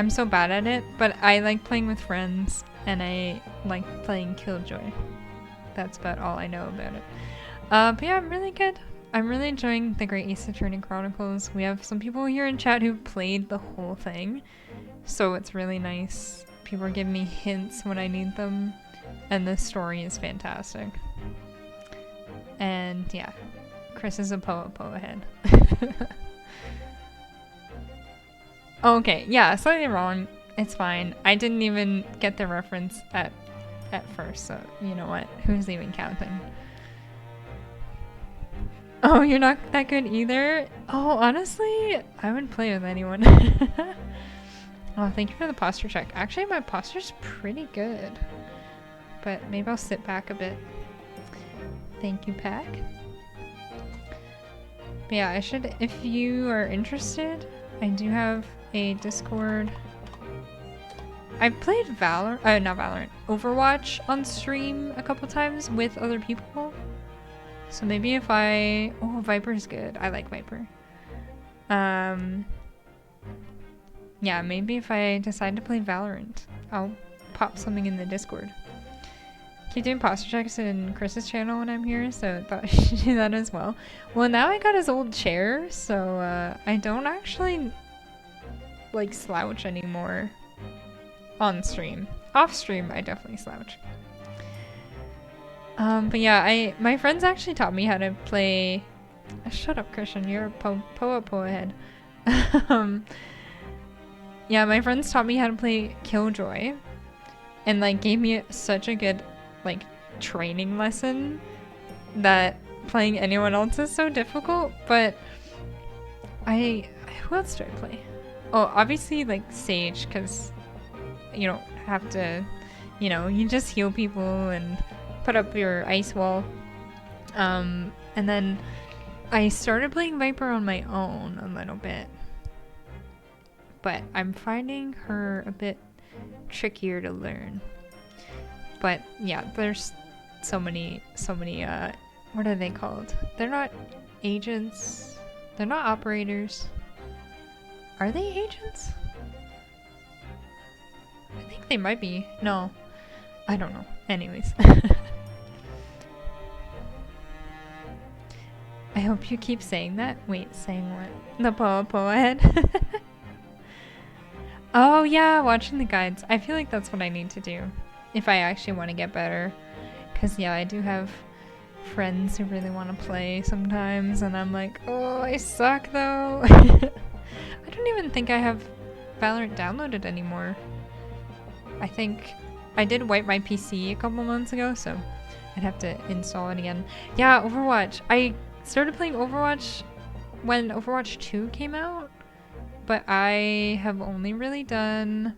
I'm so bad at it, but I like playing with friends and I like playing Killjoy. That's about all I know about it. But yeah, I'm really good. I'm really enjoying the Great Ace Attorney Chronicles. We have some people here in chat who played the whole thing, so it's really nice. People are giving me hints when I need them, and the story is fantastic. And yeah, Chris is a Poa head. Okay, yeah, slightly wrong. It's fine. I didn't even get the reference at first, so you know what? Who's even counting? Oh, you're not that good either? Oh, honestly, I would play with anyone. Oh, thank you for the posture check. Actually, my posture's pretty good. But maybe I'll sit back a bit. Thank you, Pack. But yeah, I should, if you are interested, I do have a Discord. I've played not Valorant, Overwatch on stream a couple times with other people. So maybe if oh, Viper's good. I like Viper. Yeah, maybe if I decide to play Valorant, I'll pop something in the Discord. Keep doing posture checks in Chris's channel when I'm here, so I thought I should do that as well. Well, now I got his old chair, so I don't actually like slouch anymore on stream. Off stream, I definitely slouch. But yeah, my friends actually taught me how to play. Shut up, Christian. You're a Poa head. Yeah, my friends taught me how to play Killjoy, and like gave me such a good like training lesson that playing anyone else is so difficult. But who else do I play? Oh, obviously like Sage, because you don't have to, you just heal people and put up your ice wall. And then I started playing Viper on my own a little bit, but I'm finding her a bit trickier to learn. But yeah, there's so many, what are they called? They're not agents. They're not operators. Are they agents? I think they might be. No, I don't know. Anyways. I hope you keep saying that. Wait, saying what? The Poa head? Oh yeah, watching the guides. I feel like that's what I need to do if I actually want to get better. Because yeah, I do have friends who really want to play sometimes, and I'm like, oh, I suck though. I don't even think I have Valorant downloaded anymore. I think I did wipe my PC a couple months ago, so I'd have to install it again. Yeah, Overwatch. I started playing Overwatch when Overwatch 2 came out, but I have only really done,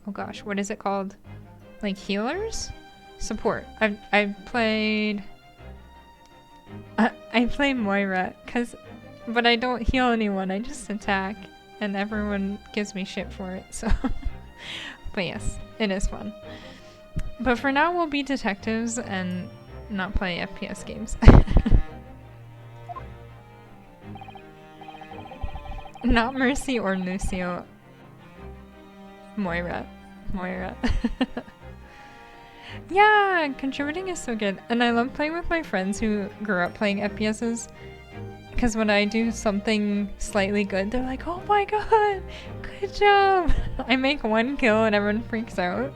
oh gosh, what is it called? Like healers? Support. I play Moira, but I don't heal anyone, I just attack, and everyone gives me shit for it, so. But yes, it is fun. But for now, we'll be detectives and not play FPS games. Not Mercy or Lucio. Moira. Yeah, contributing is so good. And I love playing with my friends who grew up playing FPSs. Because when I do something slightly good, they're like, oh my god, good job. I make one kill and everyone freaks out.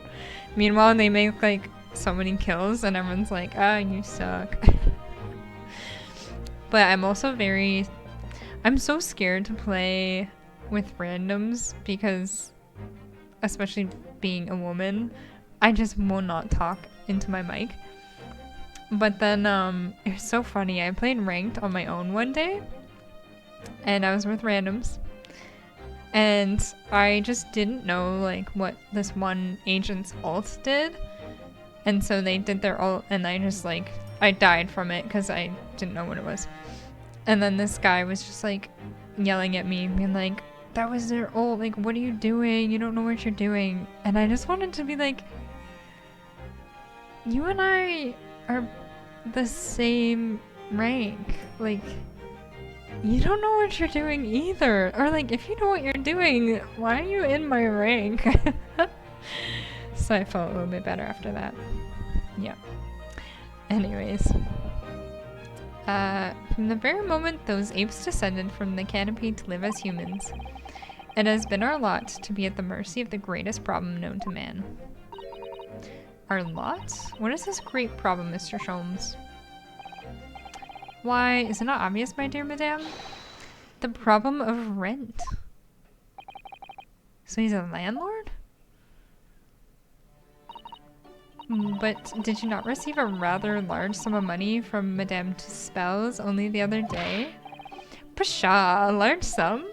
Meanwhile, they make like so many kills and everyone's like, ah, you suck. But I'm also I'm so scared to play with randoms because, especially being a woman, I just will not talk into my mic. But then it was so funny. I played ranked on my own one day and I was with randoms and I just didn't know like what this one agent's ult did, and so they did their ult and I died from it because I didn't know what it was. And then this guy was just like yelling at me being like, that was their ult. Like, what are you doing? You don't know what you're doing. And I just wanted to be like, you and I are the same rank. Like, you don't know what you're doing either. Or like, if you know what you're doing, why are you in my rank? So I felt a little bit better after that. Yeah. Anyways. From the very moment those apes descended from the canopy to live as humans, it has been our lot to be at the mercy of the greatest problem known to man. Our lot? What is this great problem, Mr. Sholmes? Why, is it not obvious, my dear madame? The problem of rent. So he's a landlord? But did you not receive a rather large sum of money from Madame Tuspel's only the other day? Pshaw, a large sum?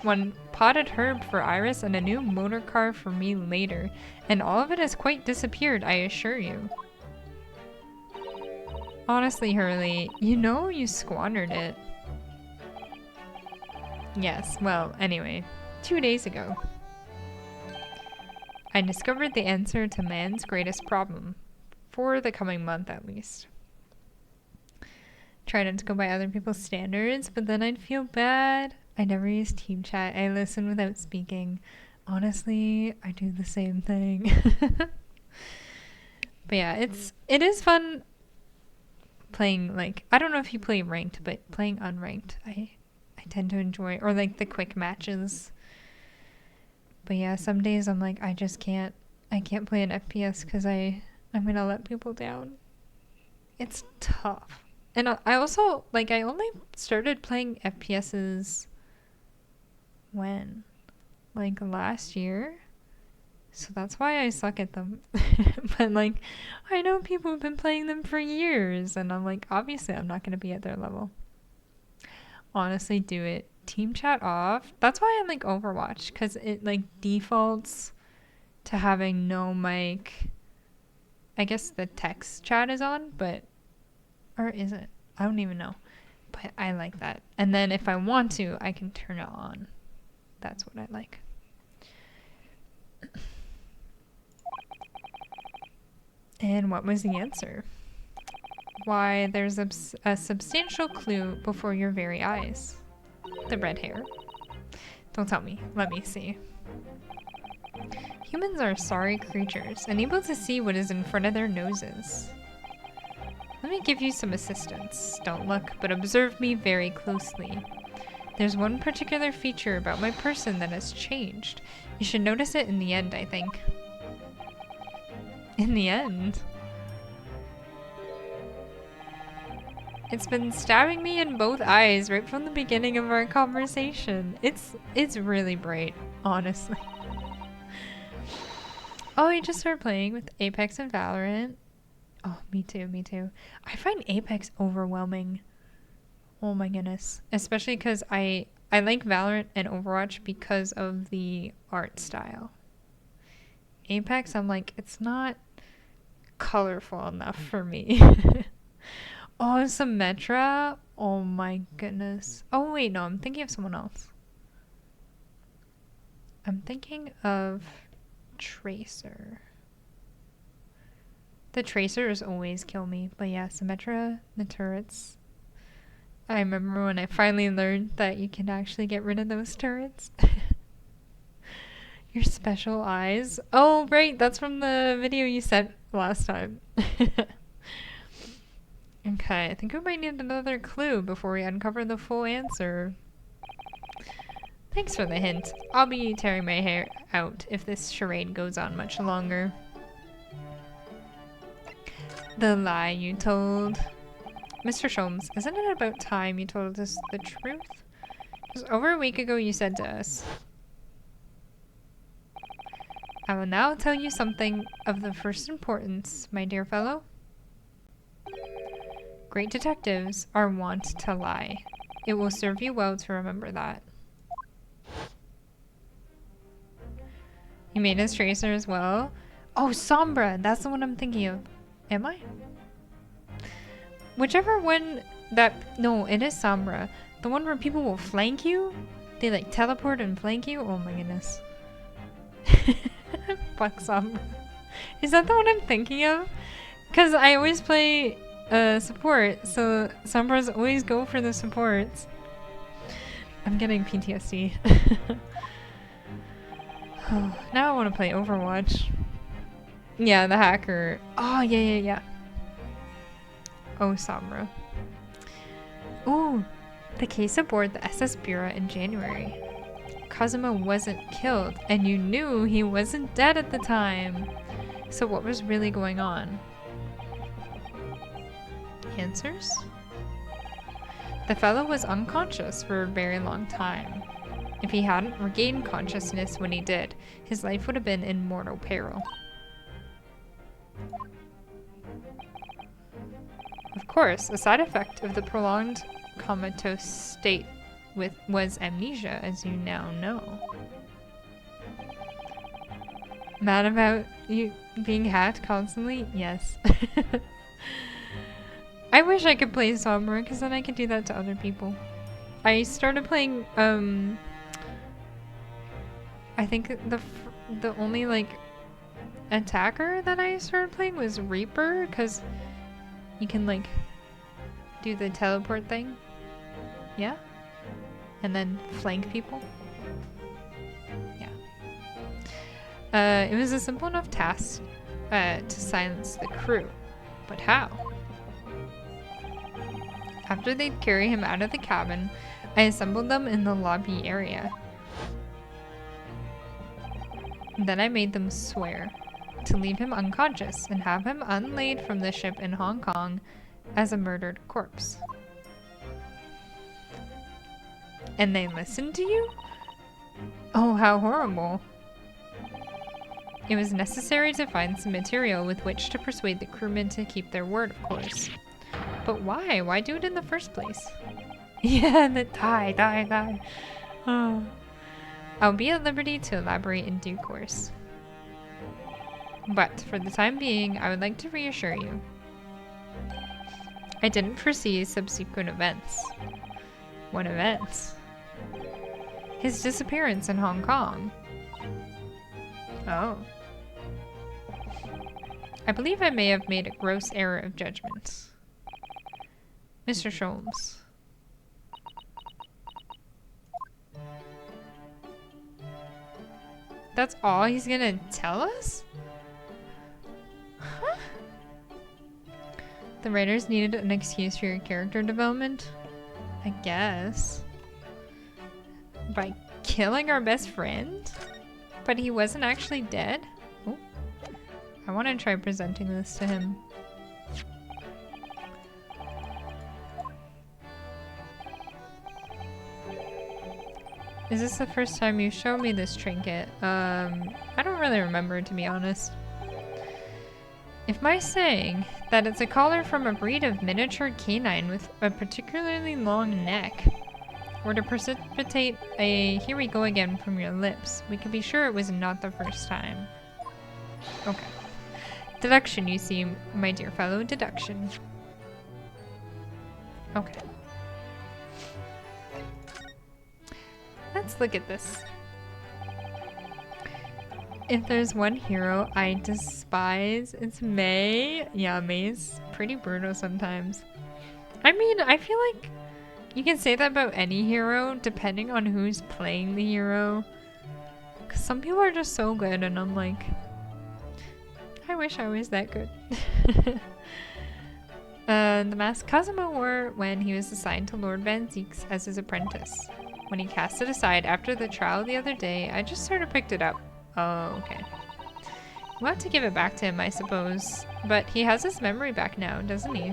One potted herb for Iris and a new motor car for me later, and all of it has quite disappeared, I assure you. Honestly, Hurley, you know you squandered it. Yes, well, anyway, 2 days ago. I discovered the answer to man's greatest problem. For the coming month, at least. Try not to go by other people's standards, but then I'd feel bad. I never use team chat. I listen without speaking. Honestly, I do the same thing. But yeah, it is fun playing, like, I don't know if you play ranked, but playing unranked, I tend to enjoy, or like the quick matches. But yeah, some days I'm like, I can't play an FPS because I'm gonna let people down. It's tough. And I also, like, I only started playing FPSs when? Like last year? So that's why I suck at them. But like, I know people have been playing them for years, and I'm like, obviously I'm not gonna be at their level. Honestly, do it. Team chat off. That's why I like Overwatch, because it like defaults to having no mic. I guess the text chat is on, but or is it? I don't even know. But I like that. And then if I want to, I can turn it on. That's what I like. And what was the answer? Why, there's a substantial clue before your very eyes. The red hair. Don't tell me. Let me see. Humans are sorry creatures, unable to see what is in front of their noses. Let me give you some assistance. Don't look, but observe me very closely. There's one particular feature about my person that has changed. You should notice it in the end, I think. In the end? It's been stabbing me in both eyes right from the beginning of our conversation. It's really bright, honestly. Oh, I just started playing with Apex and Valorant. Oh, me too, me too. I find Apex overwhelming. Oh my goodness. Especially because I like Valorant and Overwatch because of the art style. Apex, I'm like, it's not colorful enough for me. Oh, Symmetra? Oh my goodness. Oh wait, no, I'm thinking of someone else. I'm thinking of Tracer. The Tracers always kill me, but yeah, Symmetra, the turrets. I remember when I finally learned that you can actually get rid of those turrets. Your special eyes. Oh, right, that's from the video you sent last time. Okay, I think we might need another clue before we uncover the full answer. Thanks for the hint. I'll be tearing my hair out if this charade goes on much longer. The lie you told. Mr. Sholmes, isn't it about time you told us the truth? Just over a week ago you said to us. I will now tell you something of the first importance, my dear fellow. Great detectives are wont to lie. It will serve you well to remember that. You made us Tracer as well? Oh, Sombra! That's the one I'm thinking of. Am I? Whichever one that... No, it is Sombra. The one where people will flank you? They like teleport and flank you? Oh my goodness. Fuck Sombra. Is that the one I'm thinking of? Because I always play support, so Sombras always go for the supports. I'm getting PTSD. Now I want to play Overwatch. Yeah, the hacker. Oh, yeah. Oh, Sombra. Ooh, the case aboard the SS Bureau in January. Kazuma wasn't killed, and you knew he wasn't dead at the time. So what was really going on? Answers? The fellow was unconscious for a very long time. If he hadn't regained consciousness when he did, his life would have been in mortal peril. Of course, a side effect of the prolonged comatose state was amnesia, as you now know. Mad about you being hacked constantly? Yes. I wish I could play Sombra, because then I could do that to other people. I started playing, I think the only, like, attacker that I started playing was Reaper, because you can, like, do the teleport thing. Yeah? And then flank people. Yeah. It was a simple enough task to silence the crew. But how? After they'd carry him out of the cabin, I assembled them in the lobby area. Then I made them swear to leave him unconscious and have him unlaid from the ship in Hong Kong as a murdered corpse. And they listened to you? Oh, how horrible. It was necessary to find some material with which to persuade the crewmen to keep their word, of course. But why? Why do it in the first place? Yeah, die. Oh. I'll be at liberty to elaborate in due course. But for the time being, I would like to reassure you. I didn't foresee subsequent events. What events? His disappearance in Hong Kong. Oh. I believe I may have made a gross error of judgment. Mr. Sholmes. That's all he's gonna tell us? Huh? The writers needed an excuse for your character development? I guess. By killing our best friend? But he wasn't actually dead? Oh. I want to try presenting this to him. Is this the first time you showed me this trinket? I don't really remember, to be honest. If my saying that it's a collar from a breed of miniature canine with a particularly long neck were to precipitate a "here we go again" from your lips, we can be sure it was not the first time. Okay. Deduction, you see, my dear fellow, deduction. Okay. Let's look at this. If there's one hero I despise, it's Mei. Yeah, Mei's pretty brutal sometimes. I mean, I feel like you can say that about any hero, depending on who's playing the hero. Because some people are just so good, and I'm like, I wish I was that good. The mask Kazuma wore when he was assigned to Lord Van Zieks as his apprentice. When he cast it aside after the trial the other day, I just sort of picked it up. Oh, okay. We'll have to give it back to him, I suppose. But he has his memory back now, doesn't he?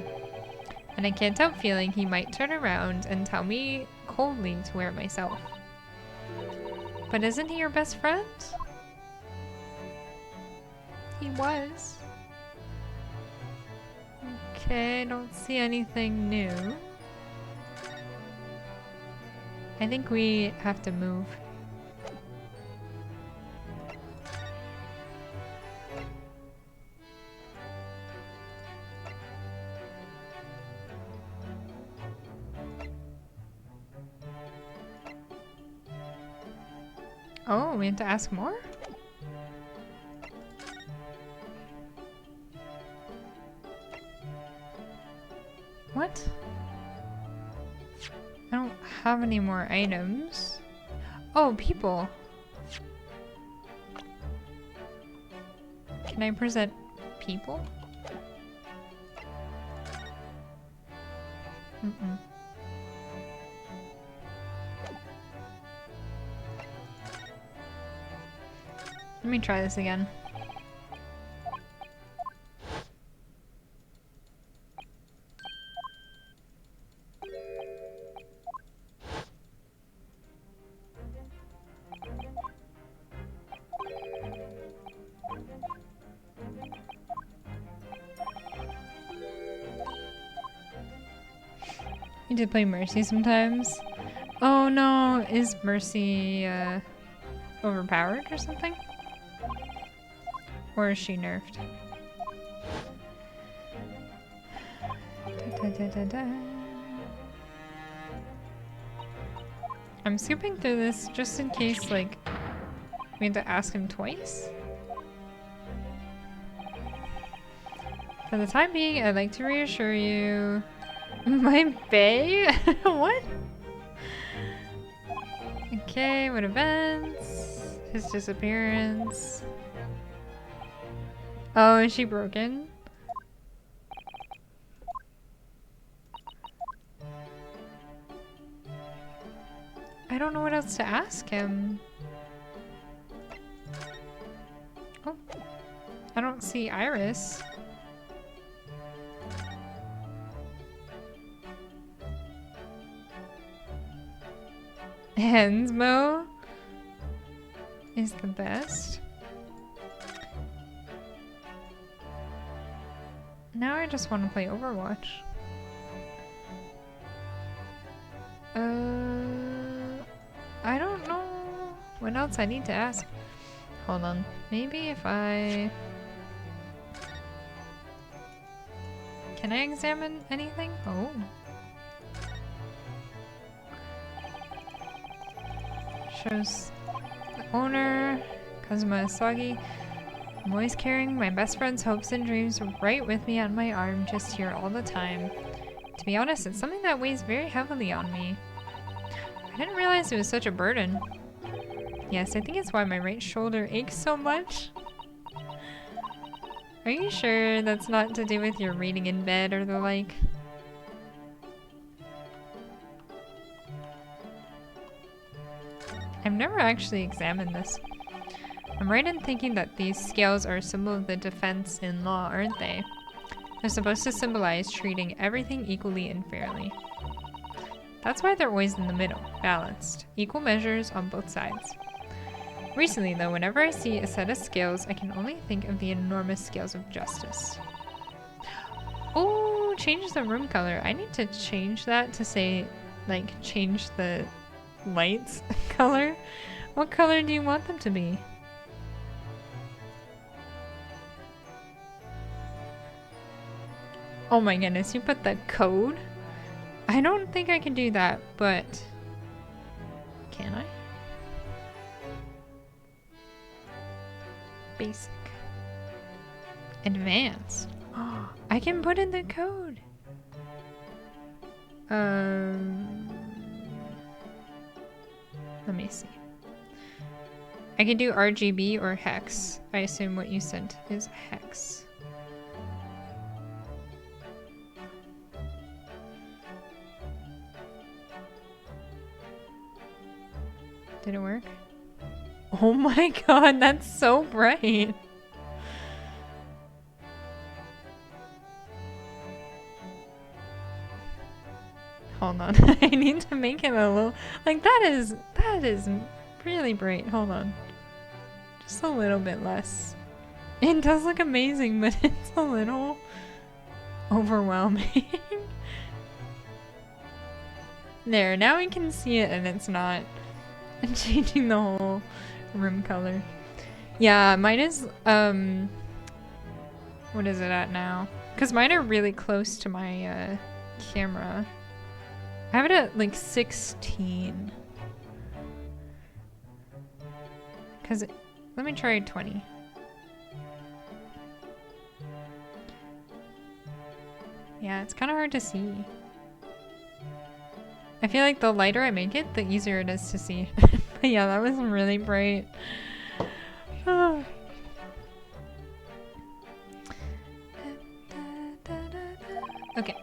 And I can't help feeling he might turn around and tell me coldly to wear it myself. But isn't he your best friend? He was. Okay, I don't see anything new. I think we have to move. Oh, we have to ask more? What? I don't have any more items. Oh, people. Can I present people? Mm-mm. Let me try this again. You did play Mercy sometimes. Oh no, is Mercy overpowered or something? Or is she nerfed? Da, da, da, da. I'm skipping through this just in case, like, we have to ask him twice. For the time being, I'd like to reassure you. My bae? What? Okay, what events? His disappearance. Oh, is she broken? I don't know what else to ask him. Oh, I don't see Iris. Hensmo is the best. Now I just want to play Overwatch. I don't know what else I need to ask. Hold on. Maybe if I... Can I examine anything? Oh. Shows the owner, Kazuma Asagi. I'm always carrying my best friend's hopes and dreams right with me on my arm, just here all the time. To be honest, it's something that weighs very heavily on me. I didn't realize it was such a burden. Yes, I think it's why my right shoulder aches so much. Are you sure that's not to do with your reading in bed or the like? I've never actually examined this. I'm right in thinking that these scales are a symbol of the defense in law, aren't they? They're supposed to symbolize treating everything equally and fairly. That's why they're always in the middle, balanced. Equal measures on both sides. Recently though, whenever I see a set of scales, I can only think of the enormous scales of justice. Oh, change the room color. I need to change that to say, like, change the lights color. What color do you want them to be? Oh my goodness, you put the code? I don't think I can do that, but can I? Basic. Advanced. I can put in the code. Let me see. I can do RGB or hex. I assume what you sent is hex. Did it work? Oh my god, that's so bright. Hold on. I need to make it a little like that is really bright. Hold on. Just a little bit less. It does look amazing, but it's a little overwhelming. There, now we can see it and it's not changing the whole room color. Yeah, mine is what is it at now? Because mine are really close to my camera. I have it at like 16. Because let me try 20. Yeah, it's kind of hard to see. I feel like the lighter I make it, the easier it is to see. But yeah, that was really bright. Okay.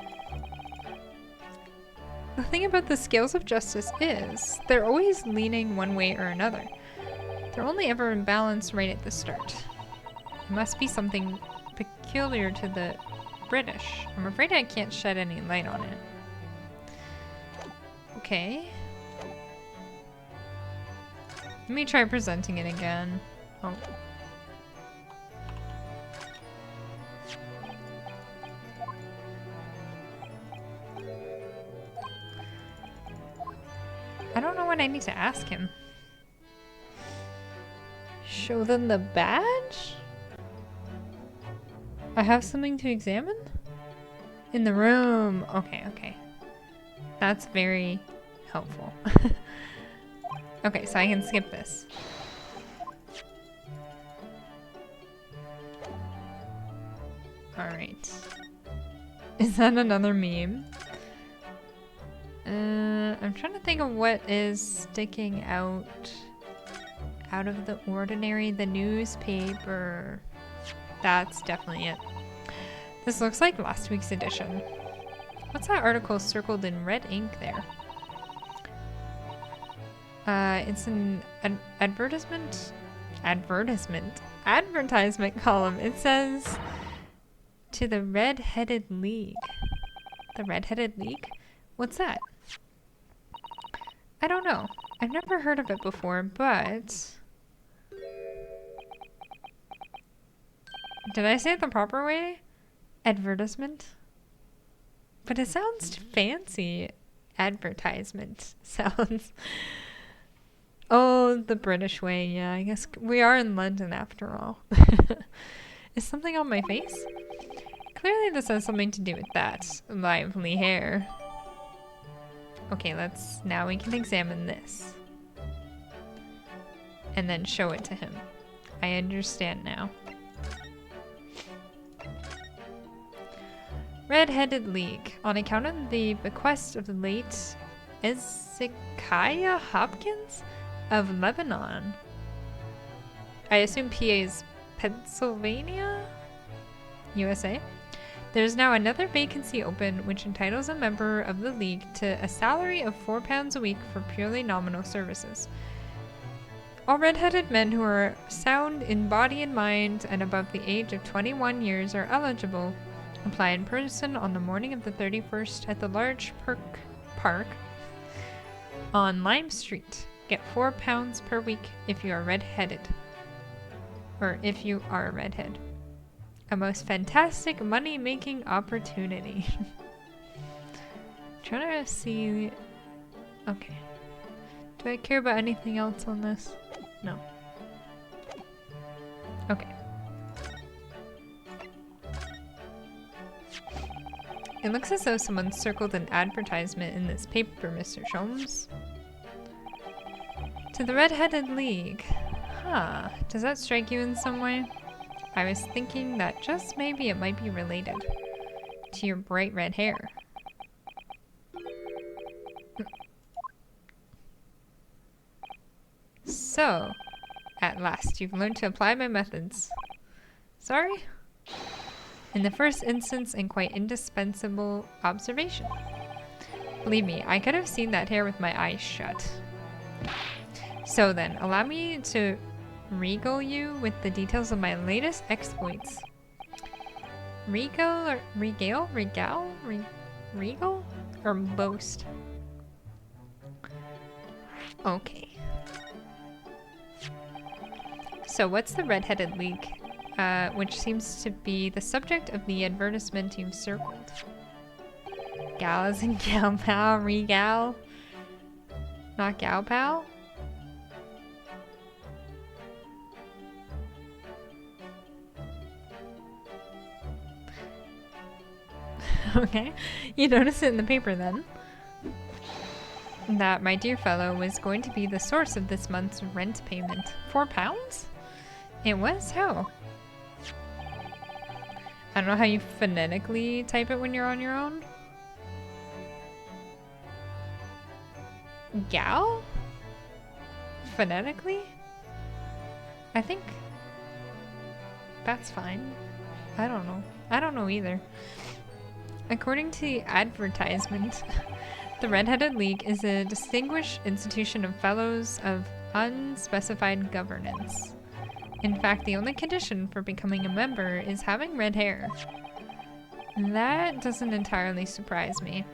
The thing about the scales of justice is they're always leaning one way or another. They're only ever in balance right at the start. It must be something peculiar to the British. I'm afraid I can't shed any light on it. Okay. Let me try presenting it again. Oh. I don't know what I need to ask him. Show them the badge? I have something to examine? In the room. Okay, okay. That's very helpful. Okay, so I can skip this. Alright. Is that another meme? I'm trying to think of what is sticking out of the ordinary. The newspaper. That's definitely it. This looks like last week's edition. What's that article circled in red ink there? It's an advertisement column. It says to the Red-Headed League. The Red-Headed League? What's that? I don't know. I've never heard of it before, but... Did I say it the proper way? Advertisement? But it sounds fancy. Advertisement sounds... Oh, the British way. Yeah, I guess we are in London after all. Is something on my face? Clearly this has something to do with that lively hair. Okay, now we can examine this. And then show it to him. I understand now. Red-Headed League. On account of the bequest of the late Ezekiah Hopkins of Lebanon. I assume PA is Pennsylvania? USA? There's now another vacancy open which entitles a member of the League to a salary of £4 a week for purely nominal services. All red-headed men who are sound in body and mind and above the age of 21 years are eligible. Apply in person on the morning of the 31st at the large park on Lime Street. Get £4 per week if you are red-headed. Or if you are a redhead. A most fantastic money-making opportunity. Trying to see... Okay. Do I care about anything else on this? No. Okay. It looks as though someone circled an advertisement in this paper, Mr. Sholmes. To the Red-Headed League. Huh. Does that strike you in some way? I was thinking that just maybe it might be related to your bright red hair. So, at last, you've learned to apply my methods. Sorry? In the first instance, and quite indispensable observation. Believe me, I could have seen that hair with my eyes shut. So then, allow me to regale you with the details of my latest exploits. Regale? Regal? Or boast? Okay. So what's the Red-Headed League? Which seems to be the subject of the advertisement you've circled. Galas and gal pal, regal? Not gal pal? Okay, you notice it in the paper then. that my dear fellow was going to be the source of this month's rent payment. £4? It was? How? I don't know how you phonetically type it when you're on your own. Gal? Phonetically? I think that's fine. I don't know. I don't know either. According to the advertisement, the Red-Headed League is a distinguished institution of fellows of unspecified governance. In fact, the only condition for becoming a member is having red hair. That doesn't entirely surprise me.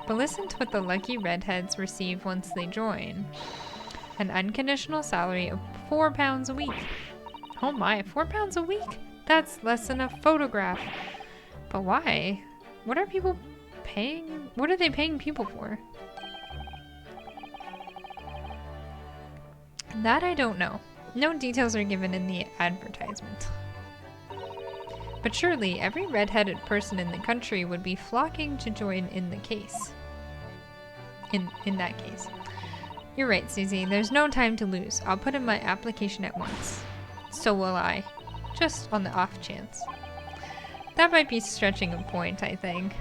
But listen to what the lucky redheads receive once they join. An unconditional salary of £4 a week. Oh my, £4 a week? That's less than a photograph. But why? What are people paying? What are they paying people for? That I don't know. No details are given in the advertisement. But surely every red-headed person in the country would be flocking to join in the case. In that case. You're right, Susie. There's no time to lose. I'll put in my application at once. So will I. Just on the off chance. That might be stretching a point, I think.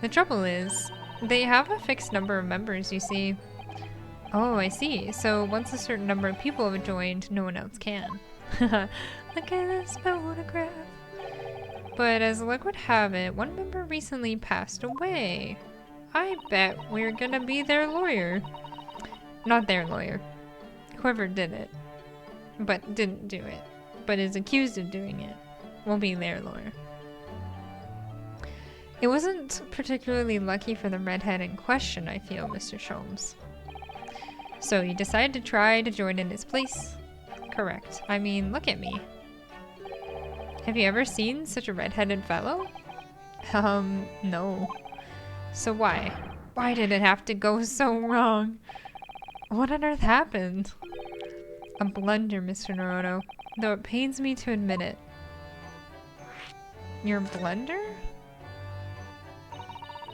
The trouble is, they have a fixed number of members, you see. Oh, I see. So once a certain number of people have joined, no one else can. Look at this photograph. But as luck would have it, one member recently passed away. I bet we're gonna be their lawyer. Not their lawyer. Whoever did it. But didn't do it. But is accused of doing it. Will be their lawyer. It wasn't particularly lucky for the redhead in question, I feel, Mr. Sholmes. So you decided to try to join in his place? Correct. I mean, look at me. Have you ever seen such a red-headed fellow? No. So why? Why did it have to go so wrong? What on earth happened? A blunder, Mr. Naruto, though it pains me to admit it. Your blunder?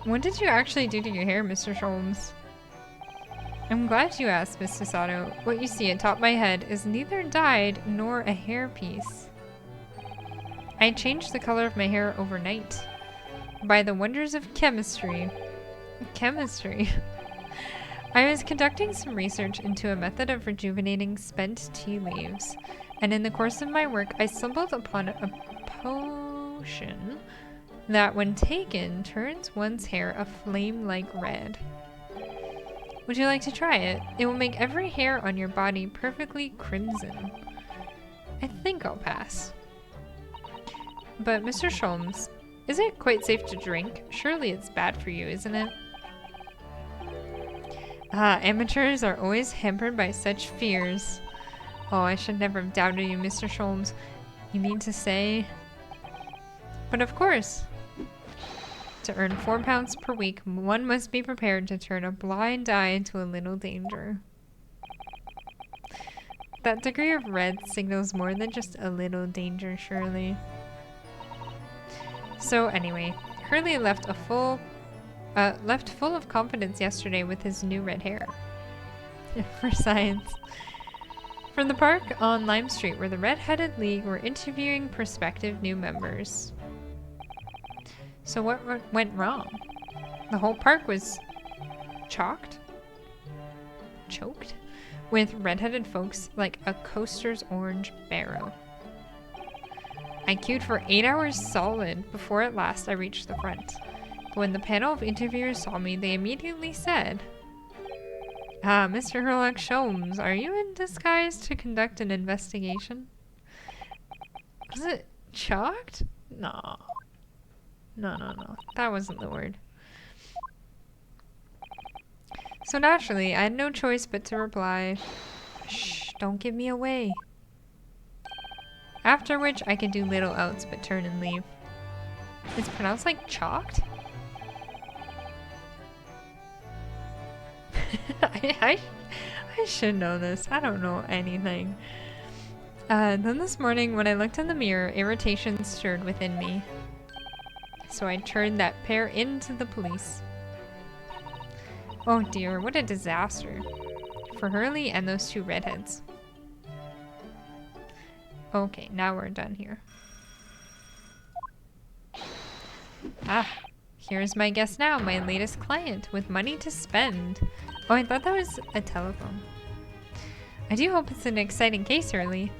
What did you actually do to your hair, Mr. Sholmes? I'm glad you asked, Miss Sasato. What you see atop my head is neither dyed nor a hairpiece. I changed the color of my hair overnight. By the wonders of chemistry. Chemistry? I was conducting some research into a method of rejuvenating spent tea leaves, and in the course of my work I stumbled upon a potion that, when taken, turns one's hair a flame-like red. Would you like to try it? It will make every hair on your body perfectly crimson. I think I'll pass. But Mr. Sholmes, is it quite safe to drink? Surely it's bad for you, isn't it? Ah, amateurs are always hampered by such fears. Oh, I should never have doubted you, Mr. Sholmes. You mean to say... But of course. To earn £4 per week, one must be prepared to turn a blind eye into a little danger. That degree of red signals more than just a little danger, surely. So anyway, Hurley left full of confidence yesterday with his new red hair. For science. From the park on Lime Street, where the Red-Headed League were interviewing prospective new members. So what went wrong? The whole park was choked with red-headed folks like a coaster's orange barrow. I queued for 8 hours solid before at last I reached the front. But when the panel of interviewers saw me, they immediately said, "Ah, Mr. Sherlock Sholmes, are you in disguise to conduct an investigation?" Was it chalked? No. No. That wasn't the word. So naturally, I had no choice but to reply, "Shh, don't give me away." After which, I could do little else but turn and leave. It's pronounced like chalked? I should know this. I don't know anything. Then this morning, when I looked in the mirror, irritation stirred within me. So I turned that pair into the police. Oh dear, what a disaster. For Hurley and those two redheads. Okay, now we're done here. Ah, here's my guest now, my latest client with money to spend. Oh, I thought that was a telephone. I do hope it's an exciting case, Hurley.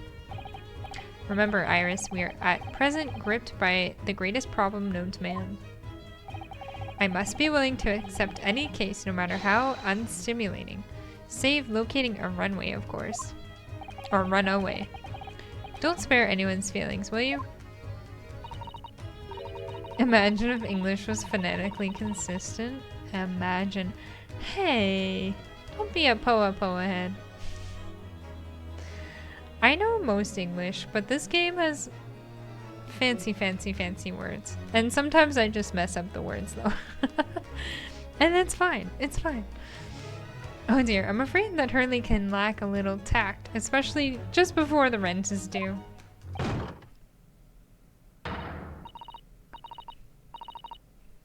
Remember, Iris, we are at present gripped by the greatest problem known to man. I must be willing to accept any case, no matter how unstimulating. Save locating a runway, of course. Or runaway. Don't spare anyone's feelings, will you? Imagine if English was phonetically consistent. Imagine. Hey, don't be a poa head. I know most English, but this game has fancy words. And sometimes I just mess up the words though. And it's fine. It's fine. Oh dear, I'm afraid that Hurley can lack a little tact, especially just before the rent is due.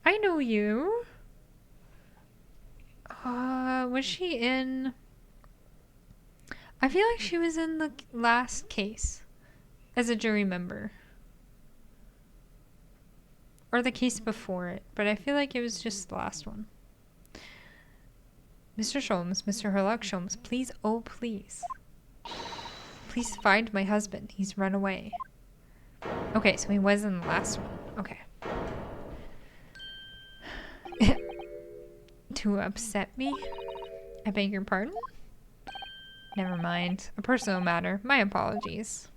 I know you. Was she in... I feel like she was in the last case as a jury member. Or the case before it, but I feel like it was just the last one. Mr. Sholmes, Mr. Herlock Sholmes, please, oh please. Please find my husband. He's run away. Okay, so he was in the last one. Okay. To upset me? I beg your pardon? Never mind. A personal matter. My apologies.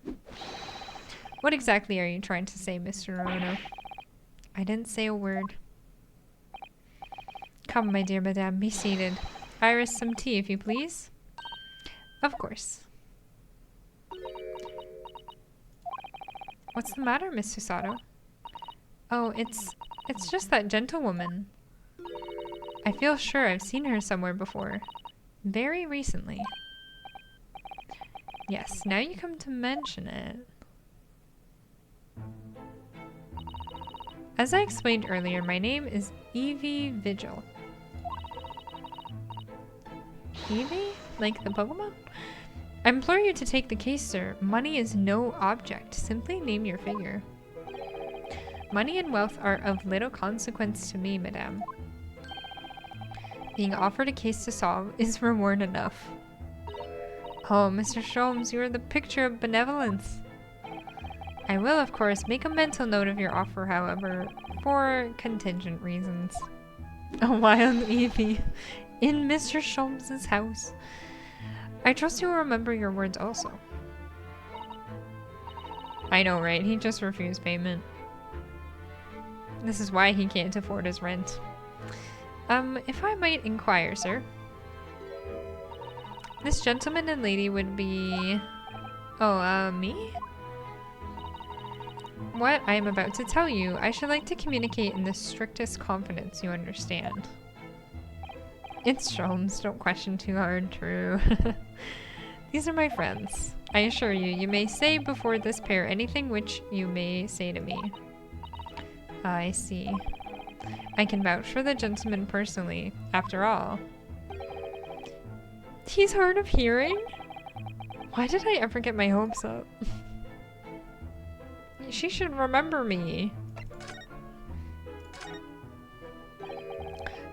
What exactly are you trying to say, Mr. Rono? I didn't say a word. Come, my dear madame, be seated. Iris, some tea, if you please. Of course. What's the matter, Miss Susato? Oh, it's just that gentlewoman. I feel sure I've seen her somewhere before. Very recently. Yes, now you come to mention it. As I explained earlier, my name is Evie Vigil. Evie? Like the Pokemon? I implore you to take the case, sir. Money is no object. Simply name your figure. Money and wealth are of little consequence to me, madame. Being offered a case to solve is reward enough. Oh, Mr. Sholmes, you are the picture of benevolence. I will, of course, make a mental note of your offer, however, for contingent reasons. A wild Evie in Mr. Sholmes' house. I trust you will remember your words also. I know, right? He just refused payment. This is why he can't afford his rent. If I might inquire, sir. This gentleman and lady would be... Oh, me? What I am about to tell you, I should like to communicate in the strictest confidence, you understand. It's Sholmes, don't question too hard, true. These are my friends. I assure you, you may say before this pair anything which you may say to me. I see. I can vouch for the gentleman personally, after all. He's hard of hearing? Why did I ever get my hopes up? She should remember me.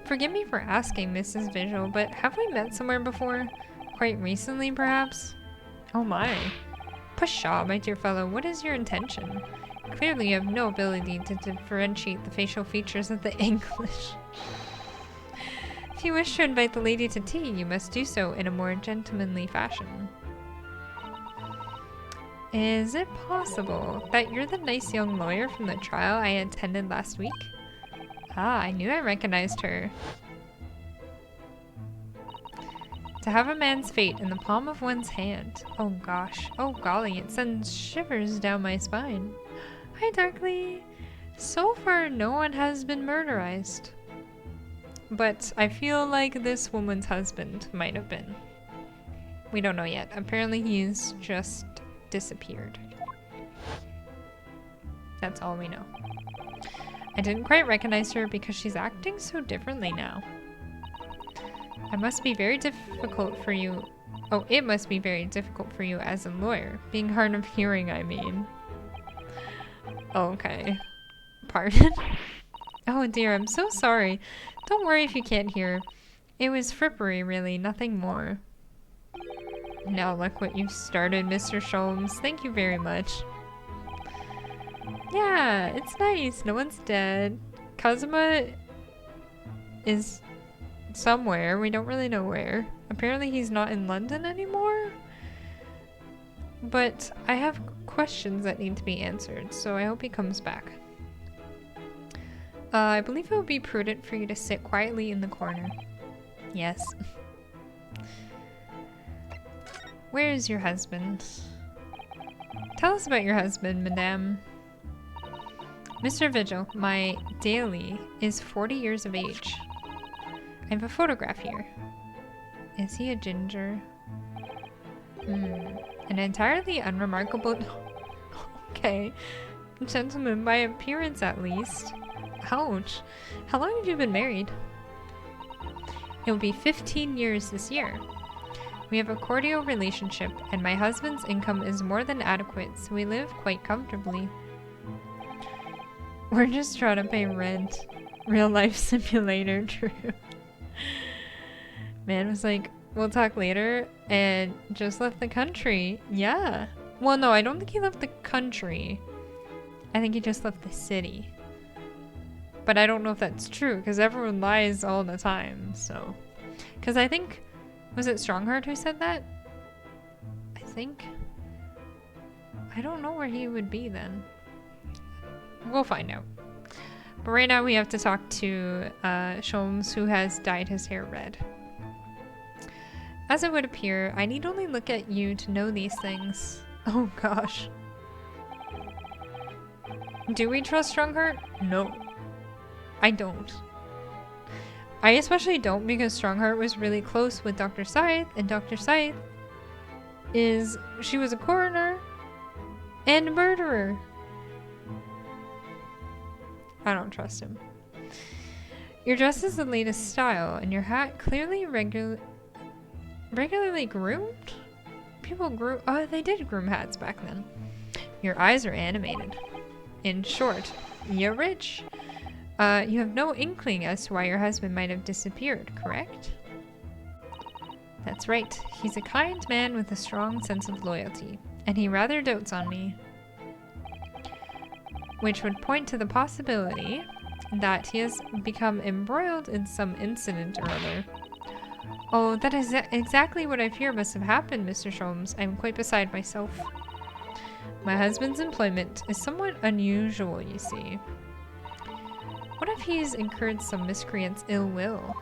Forgive me for asking, Mrs. Vigil, but have we met somewhere before? Quite recently, perhaps? Oh my. Pshaw, my dear fellow, what is your intention? Clearly you have no ability to differentiate the facial features of the English. If you wish to invite the lady to tea, you must do so in a more gentlemanly fashion. Is it possible that you're the nice young lawyer from the trial I attended last week? Ah, I knew I recognized her. To have a man's fate in the palm of one's hand. Oh gosh, oh golly, it sends shivers down my spine. Hi, Darkly. So far, no one has been murderized. But I feel like this woman's husband might have been. We don't know yet. Apparently he's just disappeared. That's all we know. I didn't quite recognize her because she's acting so differently now. I must be very difficult for you. Oh, it must be very difficult for you as a lawyer. Being hard of hearing, I mean. Okay. Pardon? Oh dear, I'm so sorry. Don't worry if you can't hear. It was frippery, really, nothing more. Now look what you've started, Mr. Sholmes. Thank you very much. Yeah, it's nice. No one's dead. Kazuma is somewhere. We don't really know where. Apparently he's not in London anymore. But I have questions that need to be answered, so I hope he comes back. I believe it would be prudent for you to sit quietly in the corner. Yes. Where is your husband? Tell us about your husband, madame. Mr. Vigil, my daily, is 40 years of age. I have a photograph here. Is he a ginger? An entirely unremarkable... Okay. Gentleman by appearance, at least. Ouch. How long have you been married? It will be 15 years this year. We have a cordial relationship, and my husband's income is more than adequate, so we live quite comfortably. We're just trying to pay rent. Real life simulator, true. Man was like, we'll talk later, and just left the country. Yeah. Well, no, I don't think he left the country. I think he just left the city. But I don't know if that's true, because everyone lies all the time, so. Because I think, was it Strongheart who said that? I think. I don't know where he would be then. We'll find out. But right now we have to talk to Sholmes, who has dyed his hair red. As it would appear, I need only look at you to know these things. Oh gosh. Do we trust Strongheart? No. I don't. I especially don't because Strongheart was really close with Dr. Scythe, and Dr. Scythe she was a coroner and a murderer. I don't trust him. Your dress is the latest style, and your hat clearly regularly groomed? People grew. Oh, they did groom hats back then. Your eyes are animated. In short, you're rich. You have no inkling as to why your husband might have disappeared, correct? That's right. He's a kind man with a strong sense of loyalty, and he rather dotes on me. Which would point to the possibility that he has become embroiled in some incident or other. Oh, that is exactly what I fear must have happened, Mr. Sholmes. I'm quite beside myself. My husband's employment is somewhat unusual, you see. What if he's incurred some miscreant's ill will?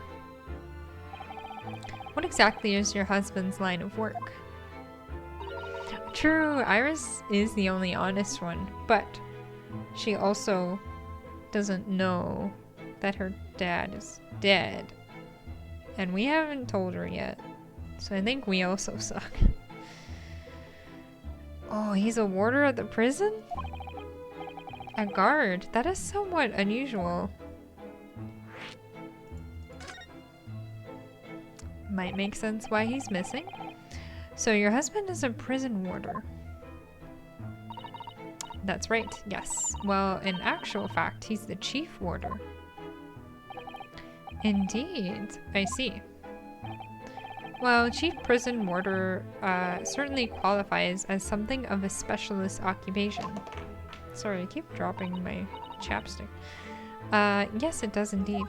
What exactly is your husband's line of work? True, Iris is the only honest one, but she also doesn't know that her dad is dead. And we haven't told her yet. So I think we also suck. Oh, he's a warder at the prison? A guard? That is somewhat unusual. Might make sense why he's missing. So your husband is a prison warder. That's right, yes. Well, in actual fact, he's the chief warder. Indeed, I see. Well, chief prison warder certainly qualifies as something of a specialist occupation. Sorry, I keep dropping my chapstick. Yes, it does indeed.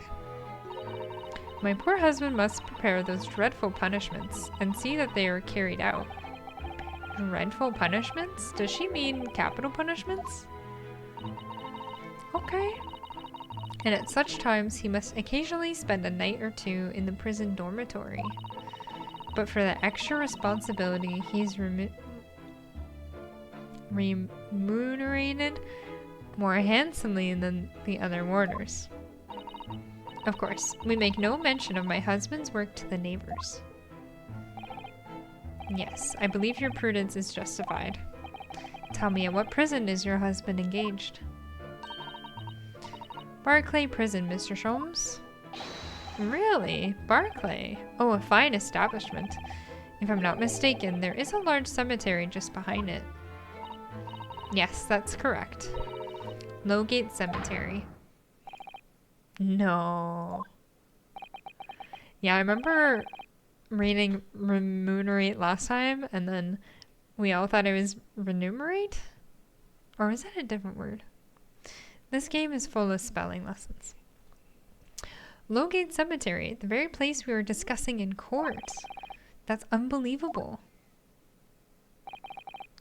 My poor husband must prepare those dreadful punishments and see that they are carried out. Dreadful punishments? Does she mean capital punishments? Okay. And at such times, he must occasionally spend a night or two in the prison dormitory. But for the extra responsibility, he's remunerated more handsomely than the other warders. Of course, we make no mention of my husband's work to the neighbors. Yes, I believe your prudence is justified. Tell me, at what prison is your husband engaged? Barclay Prison, Mr. Sholmes. Really? Barclay? Oh, a fine establishment. If I'm not mistaken, there is a large cemetery just behind it. Yes, that's correct. Lowgate Cemetery. No. Yeah, I remember reading remunerate last time, and then we all thought it was remunerate? Or was that a different word? This game is full of spelling lessons. Lowgate Cemetery, the very place we were discussing in court. That's unbelievable.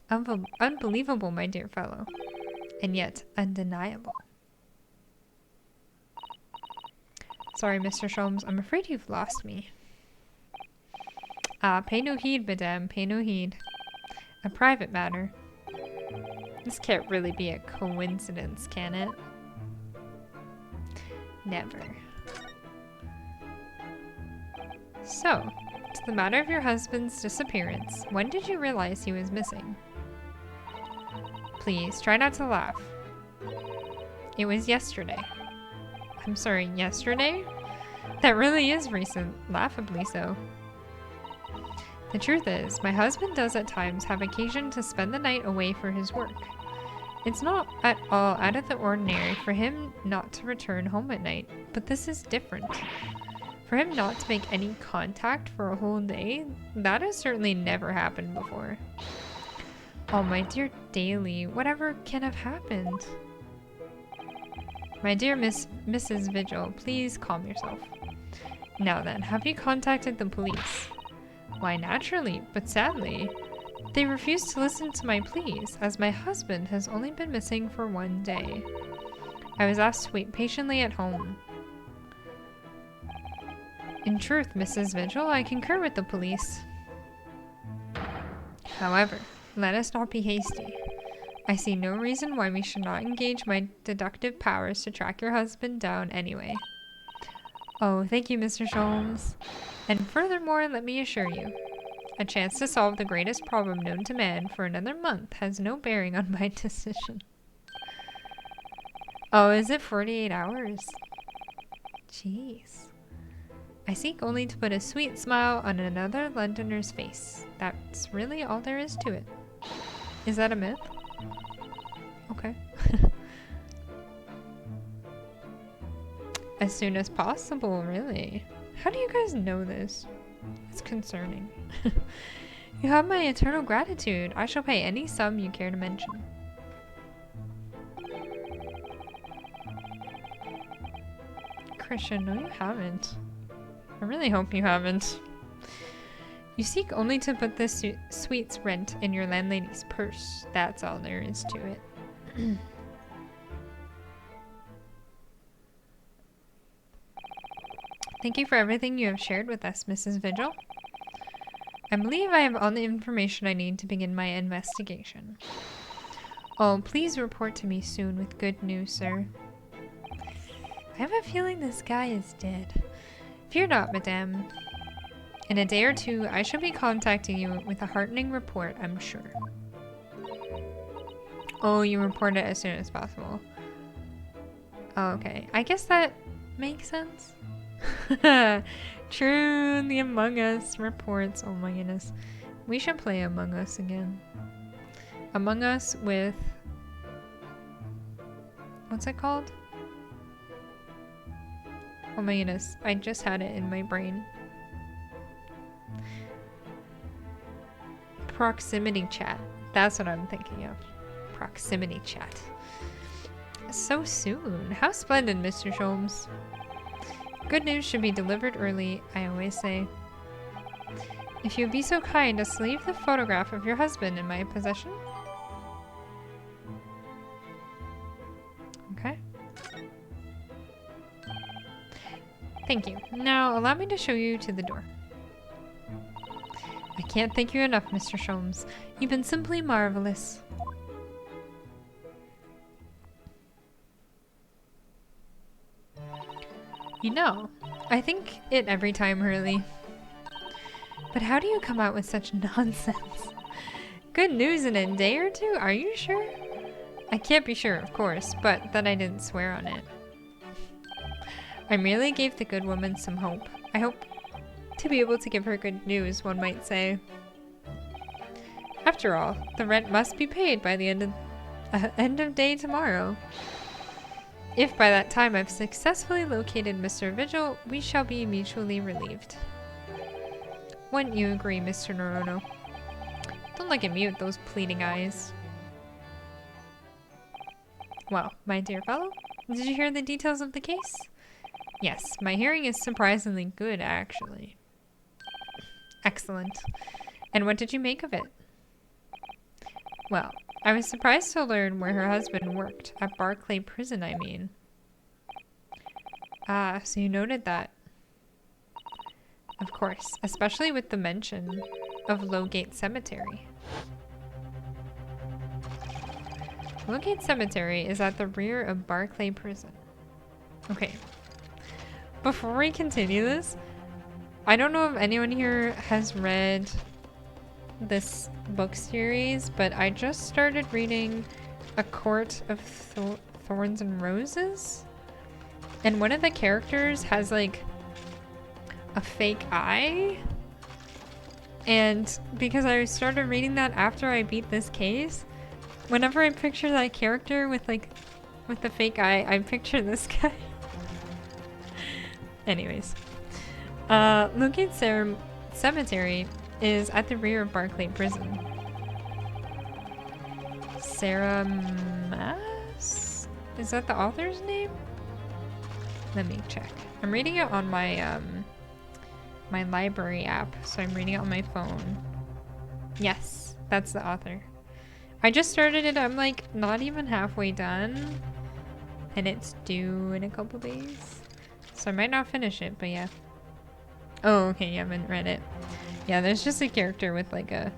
Unbelievable, my dear fellow. And yet, undeniable. Sorry, Mr. Sholmes, I'm afraid you've lost me. Ah, pay no heed, madame, pay no heed. A private matter. This can't really be a coincidence, can it? Never. So, to the matter of your husband's disappearance, when did you realize he was missing? Please, try not to laugh. It was yesterday. I'm sorry, yesterday? That really is recent, laughably so. The truth is, my husband does at times have occasion to spend the night away for his work. It's not at all out of the ordinary for him not to return home at night, but this is different. For him not to make any contact for a whole day, that has certainly never happened before. Oh, my dear Daly, whatever can have happened? My dear Mrs. Vigil, please calm yourself. Now then, have you contacted the police? Why, naturally, but sadly, they refuse to listen to my pleas, as my husband has only been missing for 1 day. I was asked to wait patiently at home. In truth, Mrs. Vigil, I concur with the police. However, let us not be hasty. I see no reason why we should not engage my deductive powers to track your husband down anyway. Oh, thank you, Mr. Sholmes. And furthermore, let me assure you, a chance to solve the greatest problem known to man for another month has no bearing on my decision. Oh, is it 48 hours? Jeez. I seek only to put a sweet smile on another Londoner's face. That's really all there is to it. Is that a myth? Okay. As soon as possible, really. How do you guys know this? It's concerning. You have my eternal gratitude. I shall pay any sum you care to mention. Christian, no you haven't. I really hope you haven't. You seek only to put this suite's rent in your landlady's purse. That's all there is to it. Thank you for everything you have shared with us, Mrs. Vigil. I believe I have all the information I need to begin my investigation. Oh, please report to me soon with good news, sir. I have a feeling this guy is dead. Fear not, madame. In a day or two, I shall be contacting you with a heartening report, I'm sure. Oh, you report it as soon as possible. Oh, okay. I guess that makes sense. True, the Among Us reports. Oh my goodness. We should play Among Us again. Among Us with... what's it called? Oh my goodness. I just had it in my brain. Proximity chat. That's what I'm thinking of. Proximity chat. So soon. How splendid, Mr. Sholmes. Good news should be delivered early, I always say. If you would be so kind as to leave the photograph of your husband in my possession. Okay. Thank you. Now, allow me to show you to the door. I can't thank you enough, Mr. Sholmes. You've been simply marvelous. You know, I think it every time, really. But how do you come out with such nonsense? Good news in a day or two? Are you sure? I can't be sure, of course, but that I didn't swear on it. I merely gave the good woman some hope. I hope to be able to give her good news, one might say. After all, the rent must be paid by the end of day tomorrow. If by that time I've successfully located Mr. Vigil, we shall be mutually relieved. Wouldn't you agree, Mr. Norono? Don't look at me with those pleading eyes. Well, my dear fellow, did you hear the details of the case? Yes, my hearing is surprisingly good, actually. Excellent. And what did you make of it? Well, I was surprised to learn where her husband worked. At Barclay Prison, I mean. Ah, so you noted that. Of course, especially with the mention of Lowgate Cemetery. Lowgate Cemetery is at the rear of Barclay Prison. Okay. Before we continue this, I don't know if anyone here has read this book series, but I just started reading A Court of Thorns and Roses, and one of the characters has like a fake eye, and because I started reading that after I beat this case, whenever I picture that character with the fake eye, I picture this guy. Anyways, Lowgate Cemetery is at the rear of Barclay Prison. Sarah Maas? Is that the author's name? Let me check. I'm reading it on my my library app, so I'm reading it on my phone. Yes, that's the author. I just started it. I'm like not even halfway done, and it's due in a couple days, so I might not finish it, but yeah. Oh, okay, you haven't read it. Yeah, there's just a character with like a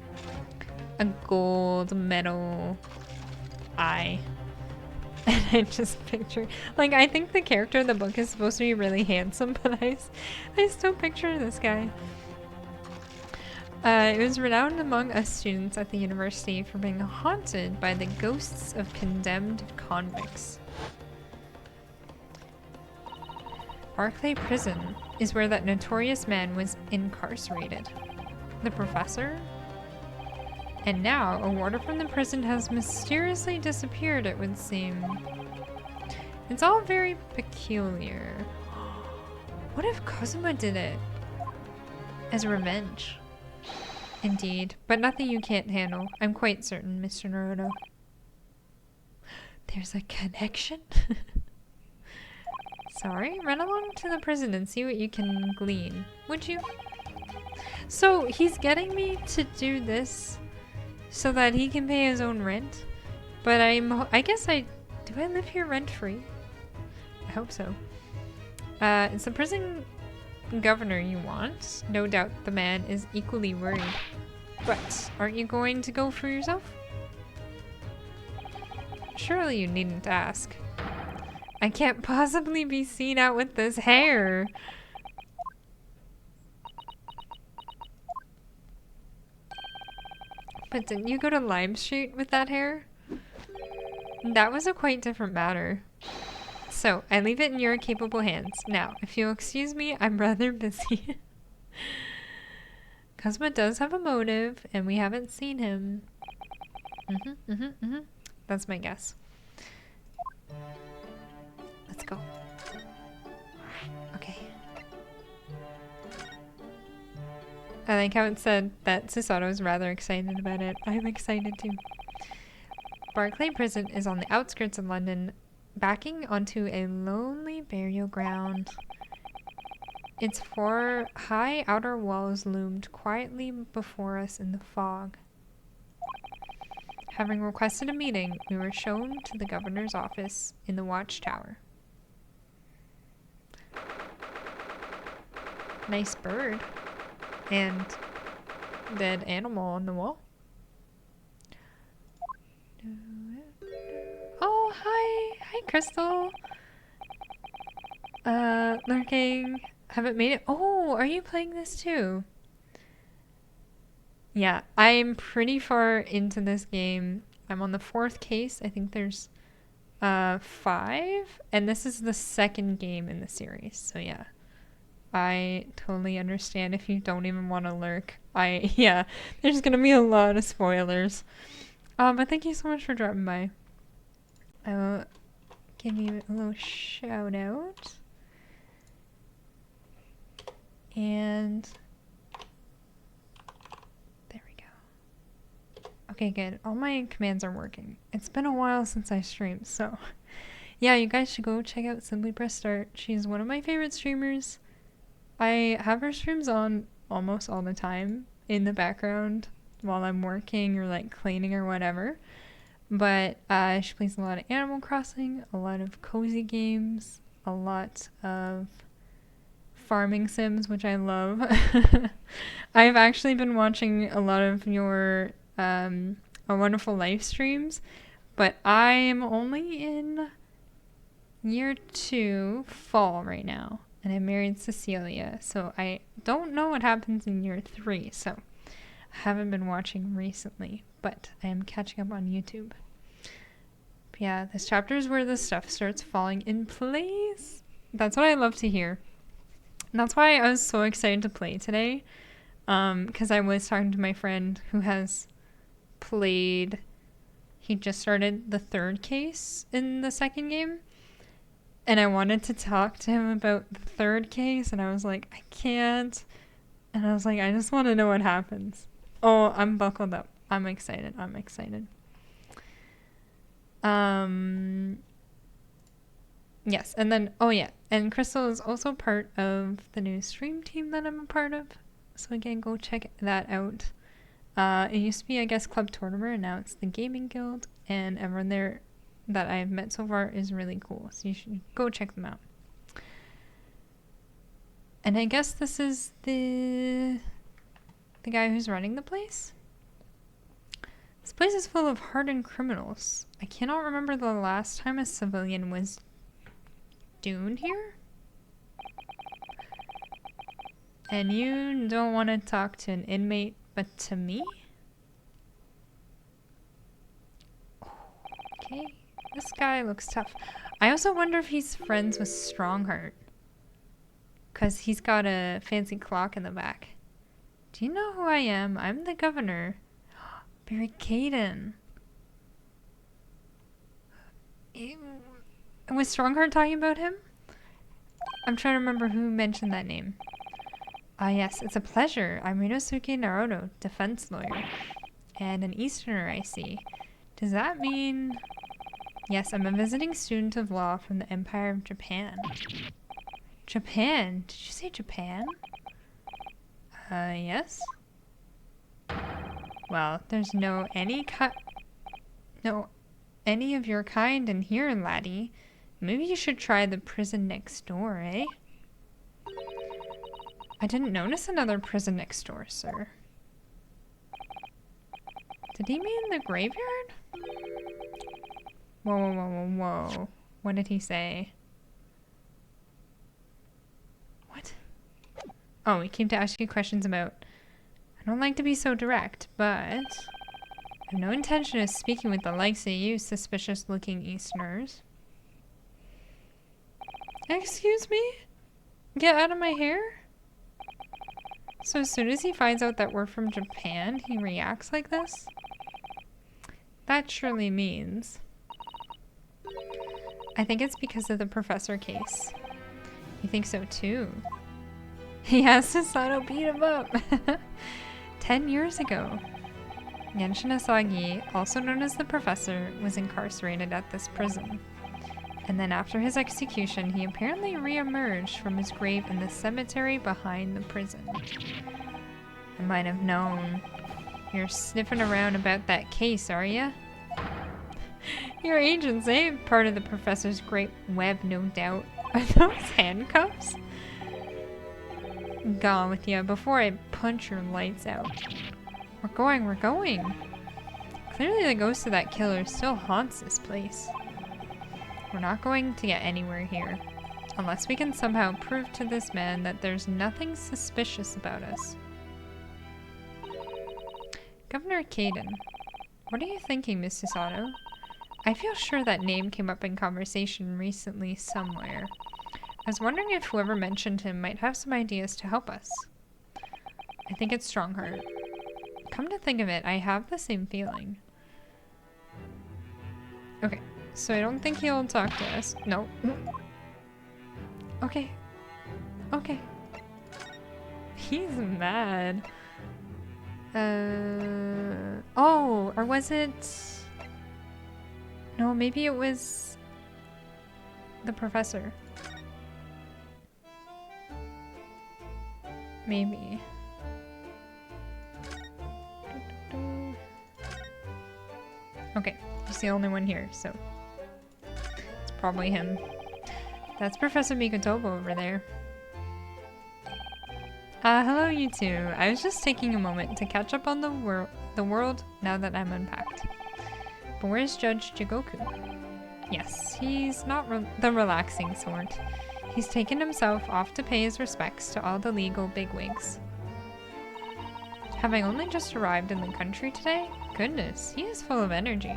gold metal eye. And I just picture, like, I think the character in the book is supposed to be really handsome, but I still picture this guy. It was renowned among us students at the university for being haunted by the ghosts of condemned convicts. Barclay Prison is where that notorious man was incarcerated. The professor? And now, a warder from the prison has mysteriously disappeared, it would seem. It's all very peculiar. What if Kazuma did it? As revenge? Indeed, but nothing you can't handle. I'm quite certain, Mr. Naruto. There's a connection? Sorry, run along to the prison and see what you can glean, would you? So, he's getting me to do this so that he can pay his own rent? But I guess do I live here rent-free? I hope so. It's the prison governor you want. No doubt the man is equally worried. But, aren't you going to go for yourself? Surely you needn't ask. I can't possibly be seen out with this hair. But didn't you go to Lime Street with that hair? That was a quite different matter. So, I leave it in your capable hands. Now, if you'll excuse me, I'm rather busy. Kazuma does have a motive, and we haven't seen him. That's my guess. Let's go. Okay. I like how it said that Susato is rather excited about it. I'm excited too. Barclay Prison is on the outskirts of London, backing onto a lonely burial ground. Its four high outer walls loomed quietly before us in the fog. Having requested a meeting, we were shown to the governor's office in the watchtower. Nice bird. And dead animal on the wall. Oh, hi! Hi, Crystal! Lurking. Haven't made it. Oh, are you playing this too? Yeah, I'm pretty far into this game. I'm on the 4th case. I think there's 5, and this is the second game in the series. So yeah, I totally understand if you don't even want to lurk. Yeah, there's gonna be a lot of spoilers. But thank you so much for dropping by. I will give you a little shout out. And there we go. Okay, good. All my commands are working. It's been a while since I streamed, so yeah, you guys should go check out Simply Press Start. She's one of my favorite streamers. I have her streams on almost all the time in the background while I'm working or like cleaning or whatever. But she plays a lot of Animal Crossing, a lot of cozy games, a lot of farming sims, which I love. I've actually been watching a lot of your A Wonderful Life streams, but I'm only in year 2 fall right now, and I married Cecilia, so I don't know what happens in year 3, so I haven't been watching recently, but I am catching up on YouTube. But yeah, this chapter is where the stuff starts falling in place. That's what I love to hear. And that's why I was so excited to play today, because I was talking to my friend who has played, he just started the 3rd case in the 2nd game, and I wanted to talk to him about the 3rd case, and I was like, I can't, and I was like, I just want to know what happens. Oh, I'm buckled up. I'm excited. Yes, and then, oh yeah, and Crystal is also part of the new stream team that I'm a part of. So again, go check that out. It used to be, I guess, Club Tortimer, and now it's the Gaming Guild, and everyone there that I've met so far is really cool. So you should go check them out. And I guess this is the guy who's running the place. This place is full of hardened criminals. I cannot remember the last time a civilian was doomed here. And you don't want to talk to an inmate, but to me? Okay, this guy looks tough. I also wonder if he's friends with Strongheart, because he's got a fancy clock in the back. Do you know who I am? I'm the governor. Barry Caden. Was Strongheart talking about him? I'm trying to remember who mentioned that name. Ah, yes, it's a pleasure. I'm Rinosuke Naruto, defense lawyer. And an Easterner, I see. Does that mean... Yes, I'm a visiting student of law from the Empire of Japan. Japan? Did you say Japan? Yes? Well, there's any of your kind in here, laddie. Maybe you should try the prison next door, eh? I didn't notice another prison next door, sir. Did he mean the graveyard? Whoa, whoa, whoa, whoa, whoa. What did he say? What? Oh, he came to ask you questions about... I don't like to be so direct, but... I have no intention of speaking with the likes of you suspicious-looking Easterners. Excuse me? Get out of my hair? So as soon as he finds out that we're from Japan, he reacts like this? That surely means... I think it's because of the professor case. You think so too? He has Susanoo beat him up! 10 years ago. Genshin Asagi, also known as the Professor, was incarcerated at this prison. And then after his execution, he apparently re-emerged from his grave in the cemetery behind the prison. I might have known. You're sniffing around about that case, are ya? Your agents, eh? Part of the Professor's great web, no doubt. Are those handcuffs? Gone with ya before I punch your lights out. We're going. Clearly the ghost of that killer still haunts this place. We're not going to get anywhere here, unless we can somehow prove to this man that there's nothing suspicious about us. Governor Caden, what are you thinking, Miss Susanoo? I feel sure that name came up in conversation recently somewhere. I was wondering if whoever mentioned him might have some ideas to help us. I think it's Strongheart. Come to think of it, I have the same feeling. Okay, so I don't think he'll talk to us. No. Okay. Okay. He's mad. Oh, or was it... No, maybe it was the professor. Maybe. Okay, he's the only one here, so it's probably him. That's Professor Mikotoba over there. Hello you two. I was just taking a moment to catch up on the world now that I'm unpacked. But where's Judge Jigoku? Yes, he's not the relaxing sort. He's taken himself off to pay his respects to all the legal bigwigs. Having only just arrived in the country today? Goodness, he is full of energy.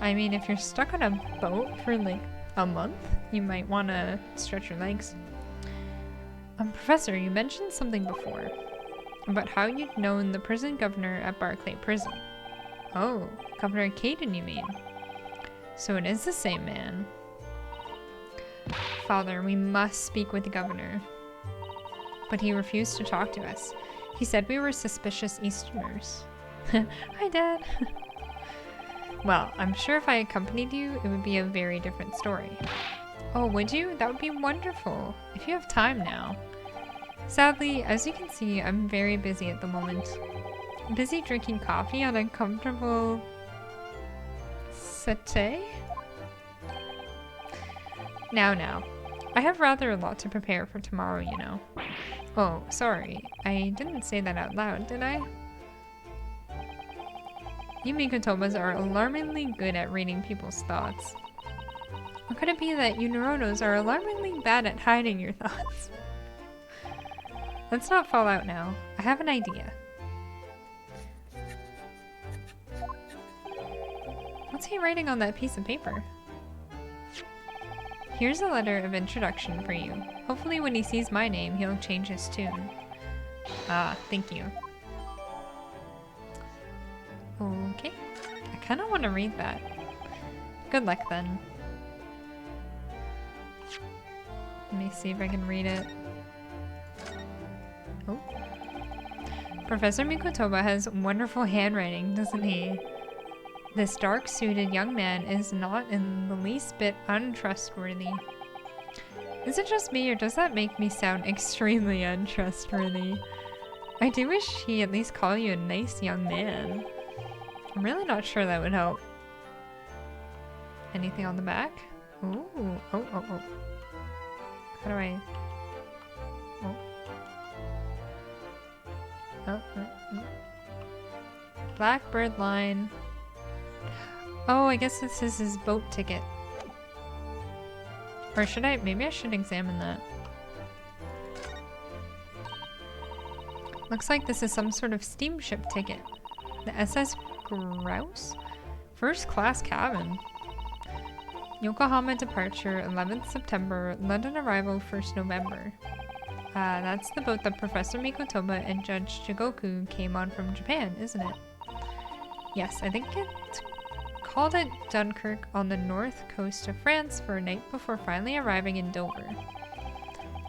I mean, if you're stuck on a boat for like a month, you might want to stretch your legs. Professor, you mentioned something before about how you'd known the prison governor at Barclay Prison. Oh, Governor Caden, you mean? So it is the same man. Father, we must speak with the governor. But he refused to talk to us. He said we were suspicious Easterners. Hi, Dad. Well, I'm sure if I accompanied you, it would be a very different story. Oh, would you? That would be wonderful. If you have time now. Sadly, as you can see, I'm very busy at the moment. Busy drinking coffee on a comfortable settee? Now. I have rather a lot to prepare for tomorrow, you know. Oh, sorry. I didn't say that out loud, did I? You Mikotobas are alarmingly good at reading people's thoughts. Or could it be that you Neuronos are alarmingly bad at hiding your thoughts? Let's not fall out now. I have an idea. What's he writing on that piece of paper? Here's a letter of introduction for you. Hopefully when he sees my name, he'll change his tune. Ah, thank you. Okay. I kind of want to read that. Good luck then. Let me see if I can read it. Oh. Professor Mikotoba has wonderful handwriting, doesn't he? This dark-suited young man is not in the least bit untrustworthy. Is it just me, or does that make me sound extremely untrustworthy? I do wish he at least call you a nice young man. I'm really not sure that would help. Anything on the back? Ooh, oh. How do I... Oh. Blackbird line. Oh, I guess this is his boat ticket. Or should I? Maybe I should examine that. Looks like this is some sort of steamship ticket. The SS Grouse? First class cabin. Yokohama departure 11th September, London arrival 1st November. That's the boat that Professor Mikotoba and Judge Jigoku came on from Japan, isn't it? Yes, I think it called at Dunkirk on the north coast of France for a night before finally arriving in Dover.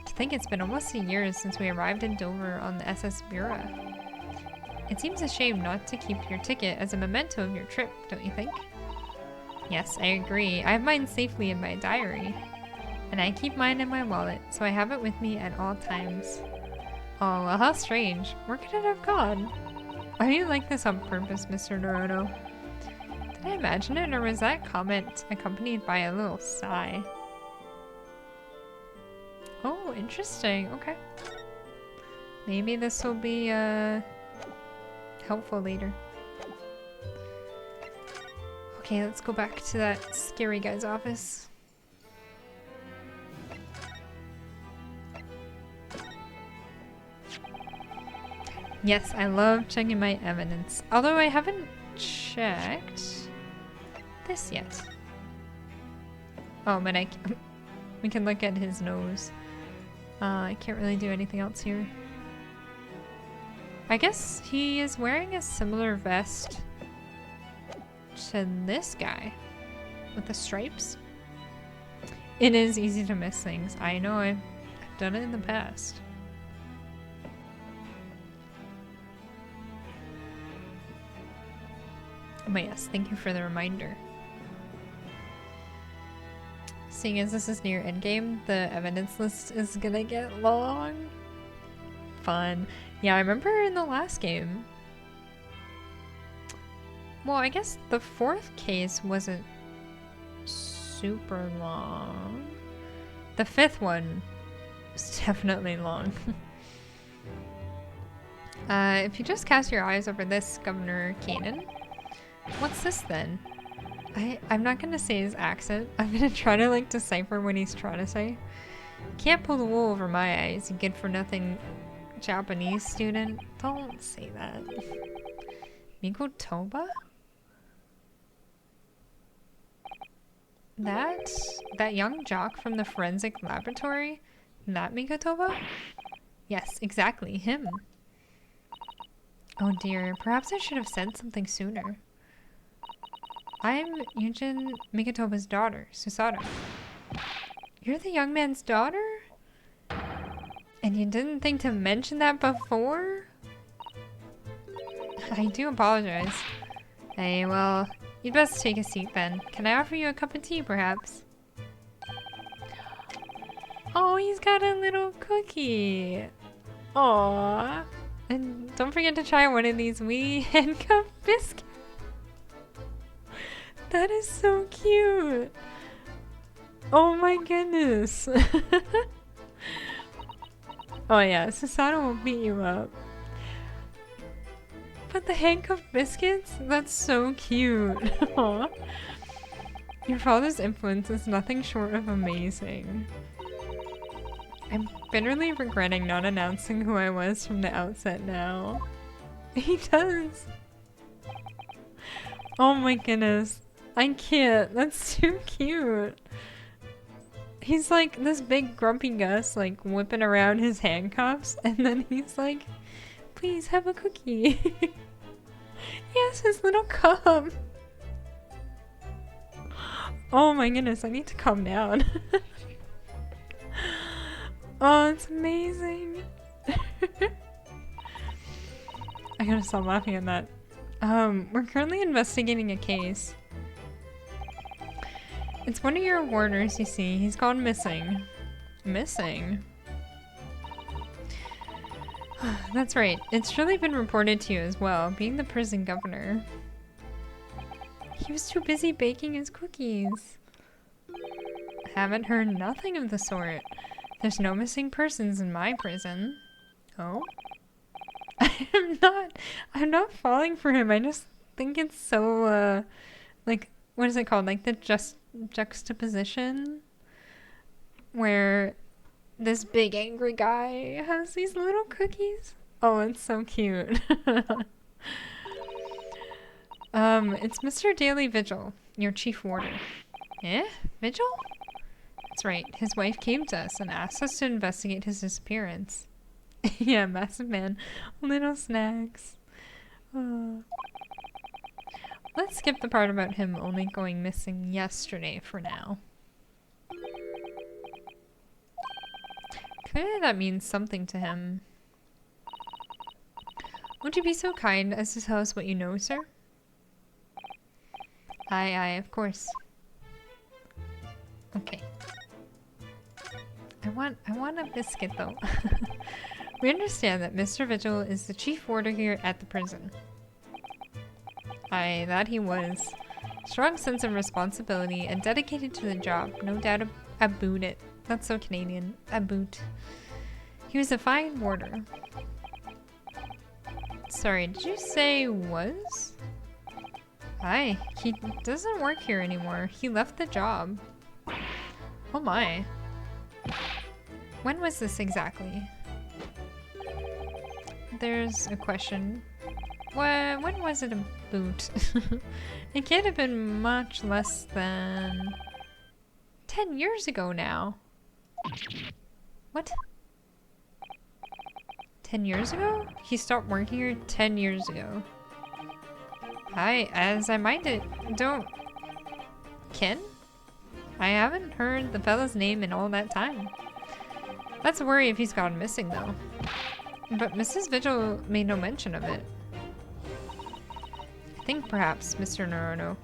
To think it's been almost a year since we arrived in Dover on the SS Bura. It seems a shame not to keep your ticket as a memento of your trip, don't you think? Yes, I agree. I have mine safely in my diary. And I keep mine in my wallet, so I have it with me at all times. Oh, well, how strange. Where could it have gone? Why do you like this on purpose, Mr. Naruto? Did I imagine it, or was that comment accompanied by a little sigh? Oh, interesting. Okay. Maybe this will be helpful later. Okay, let's go back to that scary guy's office. Yes, I love checking my evidence. Although I haven't checked this yet. Oh, but we can look at his nose. I can't really do anything else here. I guess he is wearing a similar vest to this guy with the stripes. It is easy to miss things. I know I've done it in the past. But yes, thank you for the reminder. Seeing as this is near endgame, the evidence list is gonna get long. Fun. Yeah, I remember in the last game. Well, I guess the fourth case wasn't super long. The fifth one was definitely long. If you just cast your eyes over this, Governor Kanan. What's this then? I'm not gonna say his accent. I'm gonna try to like decipher what he's trying to say. Can't pull the wool over my eyes, you good for nothing Japanese student. Don't say that. Mikotoba? That young jock from the forensic laboratory? That Mikotoba? Yes, exactly, him. Oh dear, perhaps I should have said something sooner. I'm Yujin Mikotoba's daughter, Susato. You're the young man's daughter? And you didn't think to mention that before? I do apologize. Hey, well, you'd best take a seat then. Can I offer you a cup of tea, perhaps? Oh, he's got a little cookie. Aww. And don't forget to try one of these wee handcuff biscuits. That is so cute. Oh my goodness. Oh yeah, Susato will beat you up. But the handcuffed biscuits? That's so cute. Aww. Your father's influence is nothing short of amazing. I'm bitterly regretting not announcing who I was from the outset now. He does. Oh my goodness. I can't. That's too cute. He's like this big grumpy Gus, like whipping around his handcuffs, and then he's like, please have a cookie. Yes, his little cup. Oh my goodness, I need to calm down. Oh, it's amazing. I gotta stop laughing at that. We're currently investigating a case. It's one of your warders, you see. He's gone missing. Missing? That's right. It's really been reported to you as well, being the prison governor. He was too busy baking his cookies. Haven't heard nothing of the sort. There's no missing persons in my prison. Oh? I'm not falling for him. I just think it's so, like, what is it called? Like the juxtaposition? Where this big angry guy has these little cookies. Oh, it's so cute. It's Mr. Daily Vigil, your chief warder. Eh? Vigil? That's right. His wife came to us and asked us to investigate his disappearance. Yeah, massive man. Little snacks. Let's skip the part about him only going missing yesterday for now. Clearly that means something to him. Would you be so kind as to tell us what you know, sir? Aye, of course. Okay. I want a biscuit though. We understand that Mr. Vigil is the chief warder here at the prison. Aye, that he was. Strong sense of responsibility and dedicated to the job, no doubt about it. That's so Canadian. About. He was a fine warder. Sorry, did you say was? Aye, he doesn't work here anymore. He left the job. Oh my. When was this exactly? There's a question. when was it a boot? It can't have been much less than 10 years ago now. What? 10 years ago? He stopped working here 10 years ago. As I mind it, don't... Ken? I haven't heard the fella's name in all that time. That's a worry if he's gone missing, though. But Mrs. Vigil made no mention of it. I think perhaps, Mr. Naruto,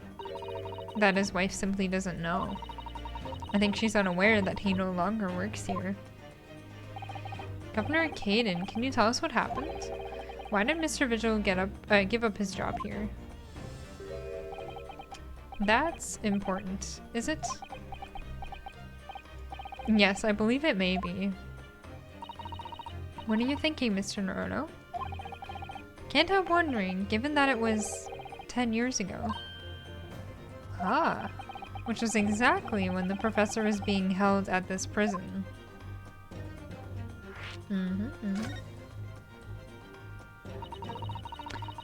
that his wife simply doesn't know. I think she's unaware that he no longer works here. Governor Caden, can you tell us what happened? Why did Mr. Vigil give up his job here? That's important, is it? Yes, I believe it may be. What are you thinking, Mr. Naruto? Can't help wondering, given that it was 10 years ago. Ah, which was exactly when the professor was being held at this prison.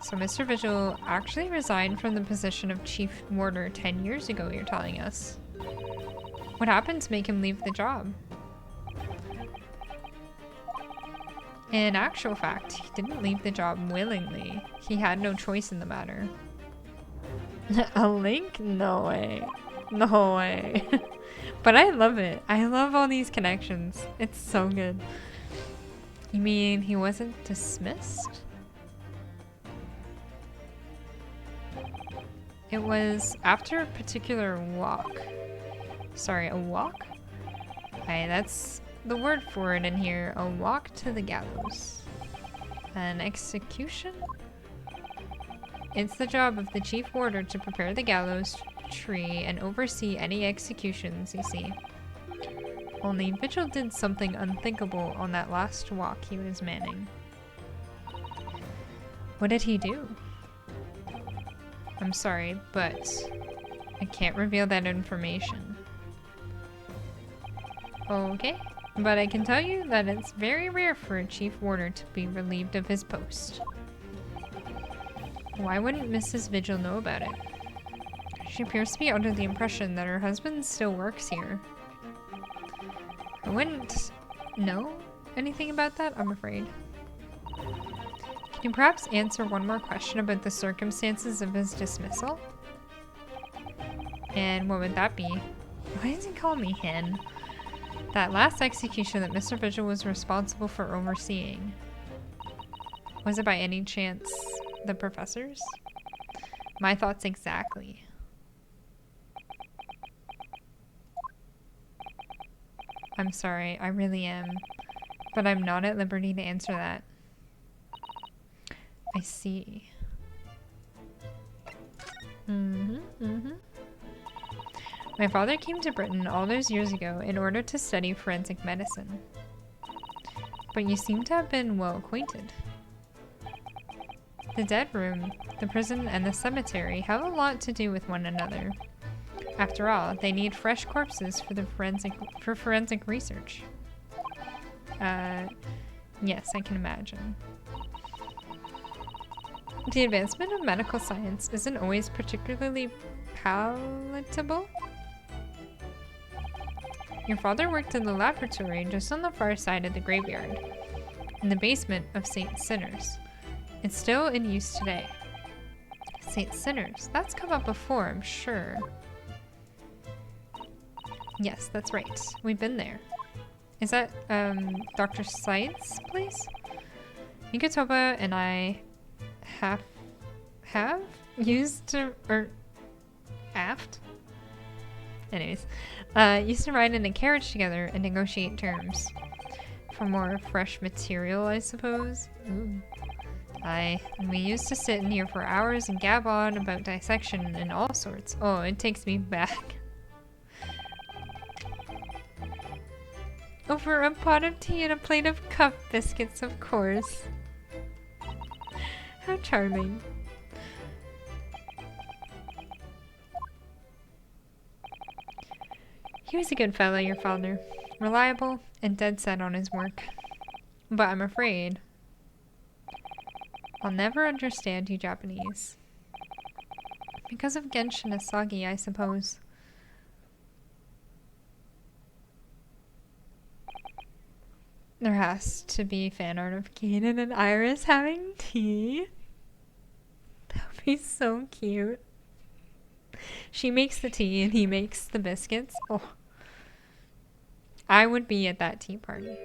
So Mr. Vigil actually resigned from the position of chief warder 10 years ago, you're telling us. What happened to make him leave the job? In actual fact, he didn't leave the job willingly. He had no choice in the matter. A link? No way. No way. But I love it. I love all these connections. It's so good. You mean he wasn't dismissed? It was after a particular walk. Sorry, a walk? Okay, that's the word for it in here. A walk to the gallows. An execution? It's the job of the chief warder to prepare the gallows tree and oversee any executions you see. Only Vigil did something unthinkable on that last walk he was manning. What did he do? I'm sorry, but I can't reveal that information. Okay, but I can tell you that it's very rare for a chief warder to be relieved of his post. Why wouldn't Mrs. Vigil know about it? She appears to be under the impression that her husband still works here. I wouldn't know anything about that, I'm afraid. Can you perhaps answer one more question about the circumstances of his dismissal? And what would that be? Why does he call me Hen? That last execution that Mr. Vigil was responsible for overseeing. Was it by any chance the professor's? My thoughts exactly. I'm sorry, I really am. But I'm not at liberty to answer that. I see. My father came to Britain all those years ago in order to study forensic medicine. But you seem to have been well acquainted. The dead room, the prison, and the cemetery have a lot to do with one another. After all, they need fresh corpses for forensic research. Yes, I can imagine. The advancement of medical science isn't always particularly palatable. Your father worked in the laboratory just on the far side of the graveyard, in the basement of St. Sinners. It's still in use today. St. Sinners, that's come up before, I'm sure. Yes, that's right. We've been there. Is that, Dr. Science place? Mikotoba and I have used to, or aft? Anyways, used to ride in a carriage together and negotiate terms. For more fresh material, I suppose. Ooh. We used to sit in here for hours and gab on about dissection and all sorts. Oh, it takes me back. Over a pot of tea and a plate of cup biscuits, of course. How charming. He was a good fellow, your father. Reliable and dead set on his work. But I'm afraid... I'll never understand you Japanese. Because of Genshin Asagi, I suppose. There has to be fan art of Kaden and Iris having tea. That would be so cute. She makes the tea and he makes the biscuits. Oh. I would be at that tea party.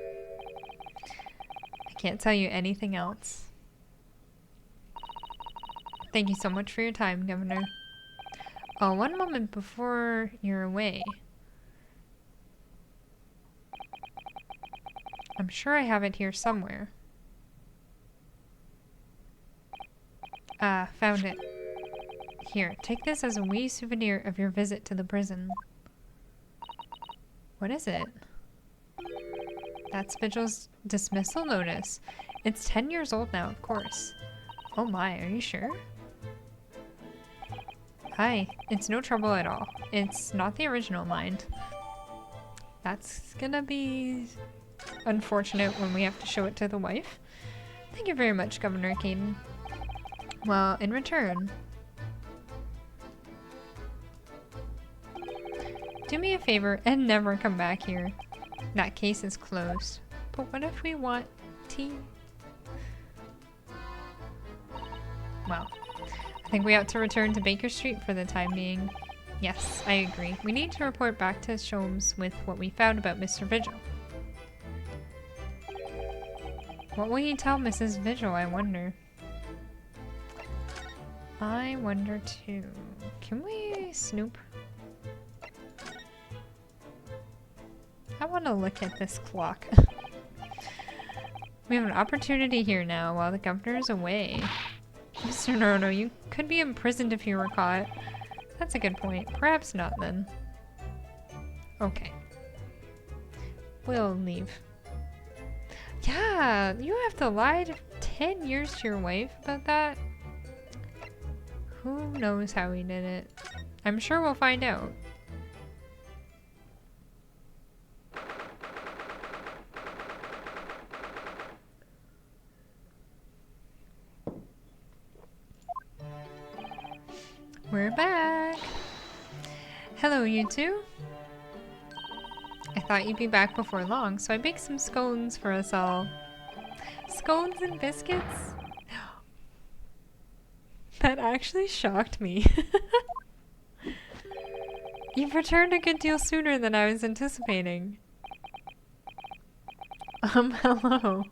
I can't tell you anything else. Thank you so much for your time, Governor. Oh, one moment before you're away. I'm sure I have it here somewhere. Ah, found it. Here, take this as a wee souvenir of your visit to the prison. What is it? That's Vigil's dismissal notice. It's 10 years old now, of course. Oh my, are you sure? Hi, it's no trouble at all. It's not the original, mind. That's gonna be unfortunate when we have to show it to the wife. Thank you very much, Governor Kaden. Well, in return, do me a favor and never come back here. That case is closed. But what if we want tea? Well, I think we ought to return to Baker Street for the time being. Yes, I agree. We need to report back to Sholmes with what we found about Mr. Vigil. What will he tell Mrs. Vigil, I wonder? I wonder too. Can we snoop? I want to look at this clock. We have an opportunity here now while the governor is away. Mr. Naruto, you could be imprisoned if you were caught. That's a good point. Perhaps not then. Okay. We'll leave. Yeah, you have to lie to 10 years to your wife about that. Who knows how he did it? I'm sure we'll find out. We're back! Hello, you two. I thought you'd be back before long, so I baked some scones for us all. Scones and biscuits? That actually shocked me. You've returned a good deal sooner than I was anticipating. Hello.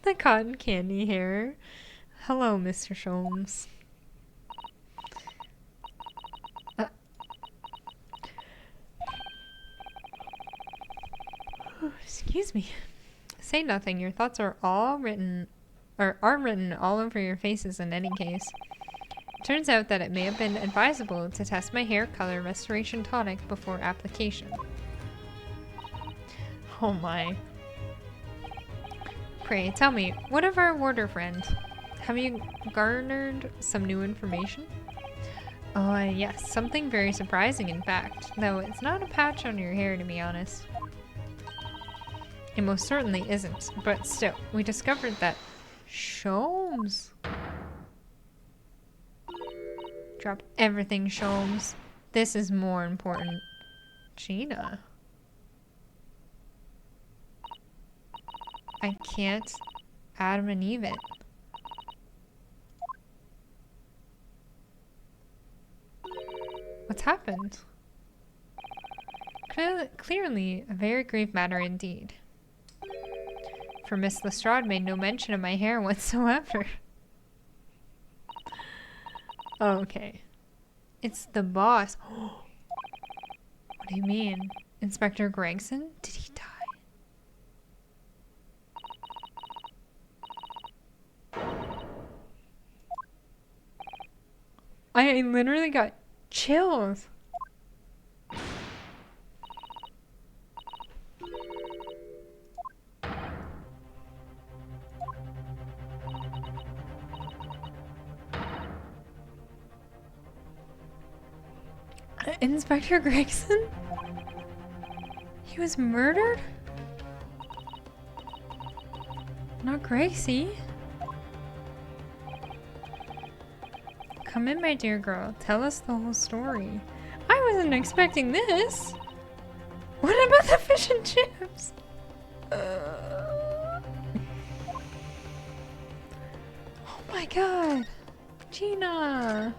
The cotton candy hair. Hello, Mr. Sholmes. Excuse me. Say nothing. Your thoughts are all written, or are written all over your faces in any case. Turns out that it may have been advisable to test my hair color restoration tonic before application. Oh my. Pray, tell me, what of our warder friend? Have you garnered some new information? Oh, yes, something very surprising in fact, though it's not a patch on your hair to be honest. It most certainly isn't, but still, we discovered that Sholmes. Drop everything, Sholmes. This is more important. Gina. I can't Adam and Eve it. What's happened? Clearly, a very grave matter indeed. For Miss Lestrade made no mention of my hair whatsoever. Okay. It's the boss. What do you mean? Inspector Gregson? Did he die? I literally got chills. Inspector Gregson? He was murdered? Not Gracie. Come in, my dear girl. Tell us the whole story. I wasn't expecting this. What about the fish and chips? Oh my god. Gina.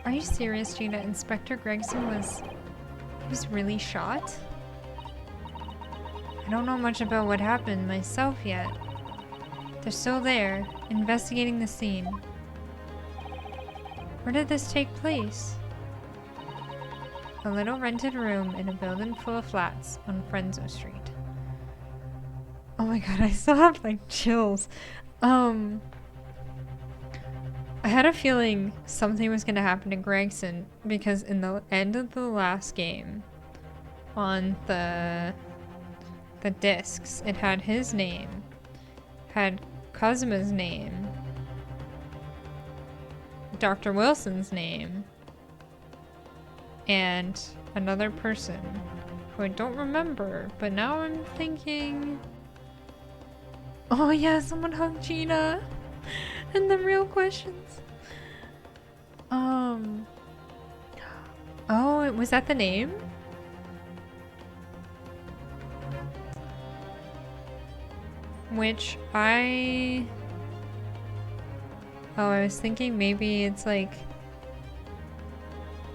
Are you serious, Gina? Inspector Gregson was really shot? I don't know much about what happened myself yet. They're still there, investigating the scene. Where did this take place? A little rented room in a building full of flats on Frenzo Street. Oh my god, I still have like chills. I had a feeling something was gonna happen to Gregson because in the end of the last game, on the discs, it had his name, had Kazuma's name, Dr. Wilson's name, and another person who I don't remember, but now I'm thinking, oh yeah, someone hugged Gina. And the real questions. Oh, was that the name? Which I was thinking maybe it's like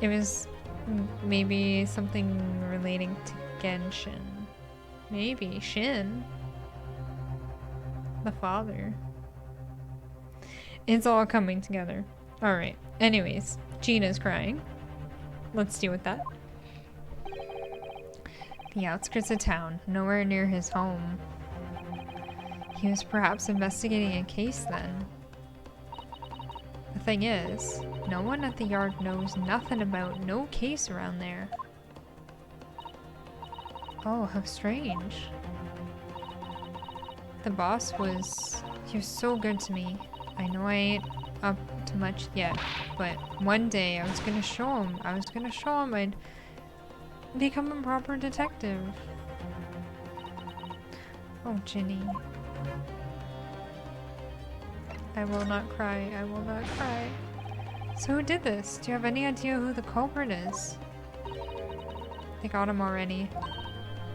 it was maybe something relating to Genshin. Maybe Shin, the father. It's all coming together. Alright. Anyways, Gina's crying. Let's deal with that. The outskirts of town, nowhere near his home. He was perhaps investigating a case then. The thing is, no one at the yard knows nothing about no case around there. Oh, how strange. The boss he was so good to me. I know I ain't up to much yet, but one day I was gonna show him. I'd become a proper detective. Oh, Ginny. I will not cry. I will not cry. So who did this? Do you have any idea who the culprit is? They got him already.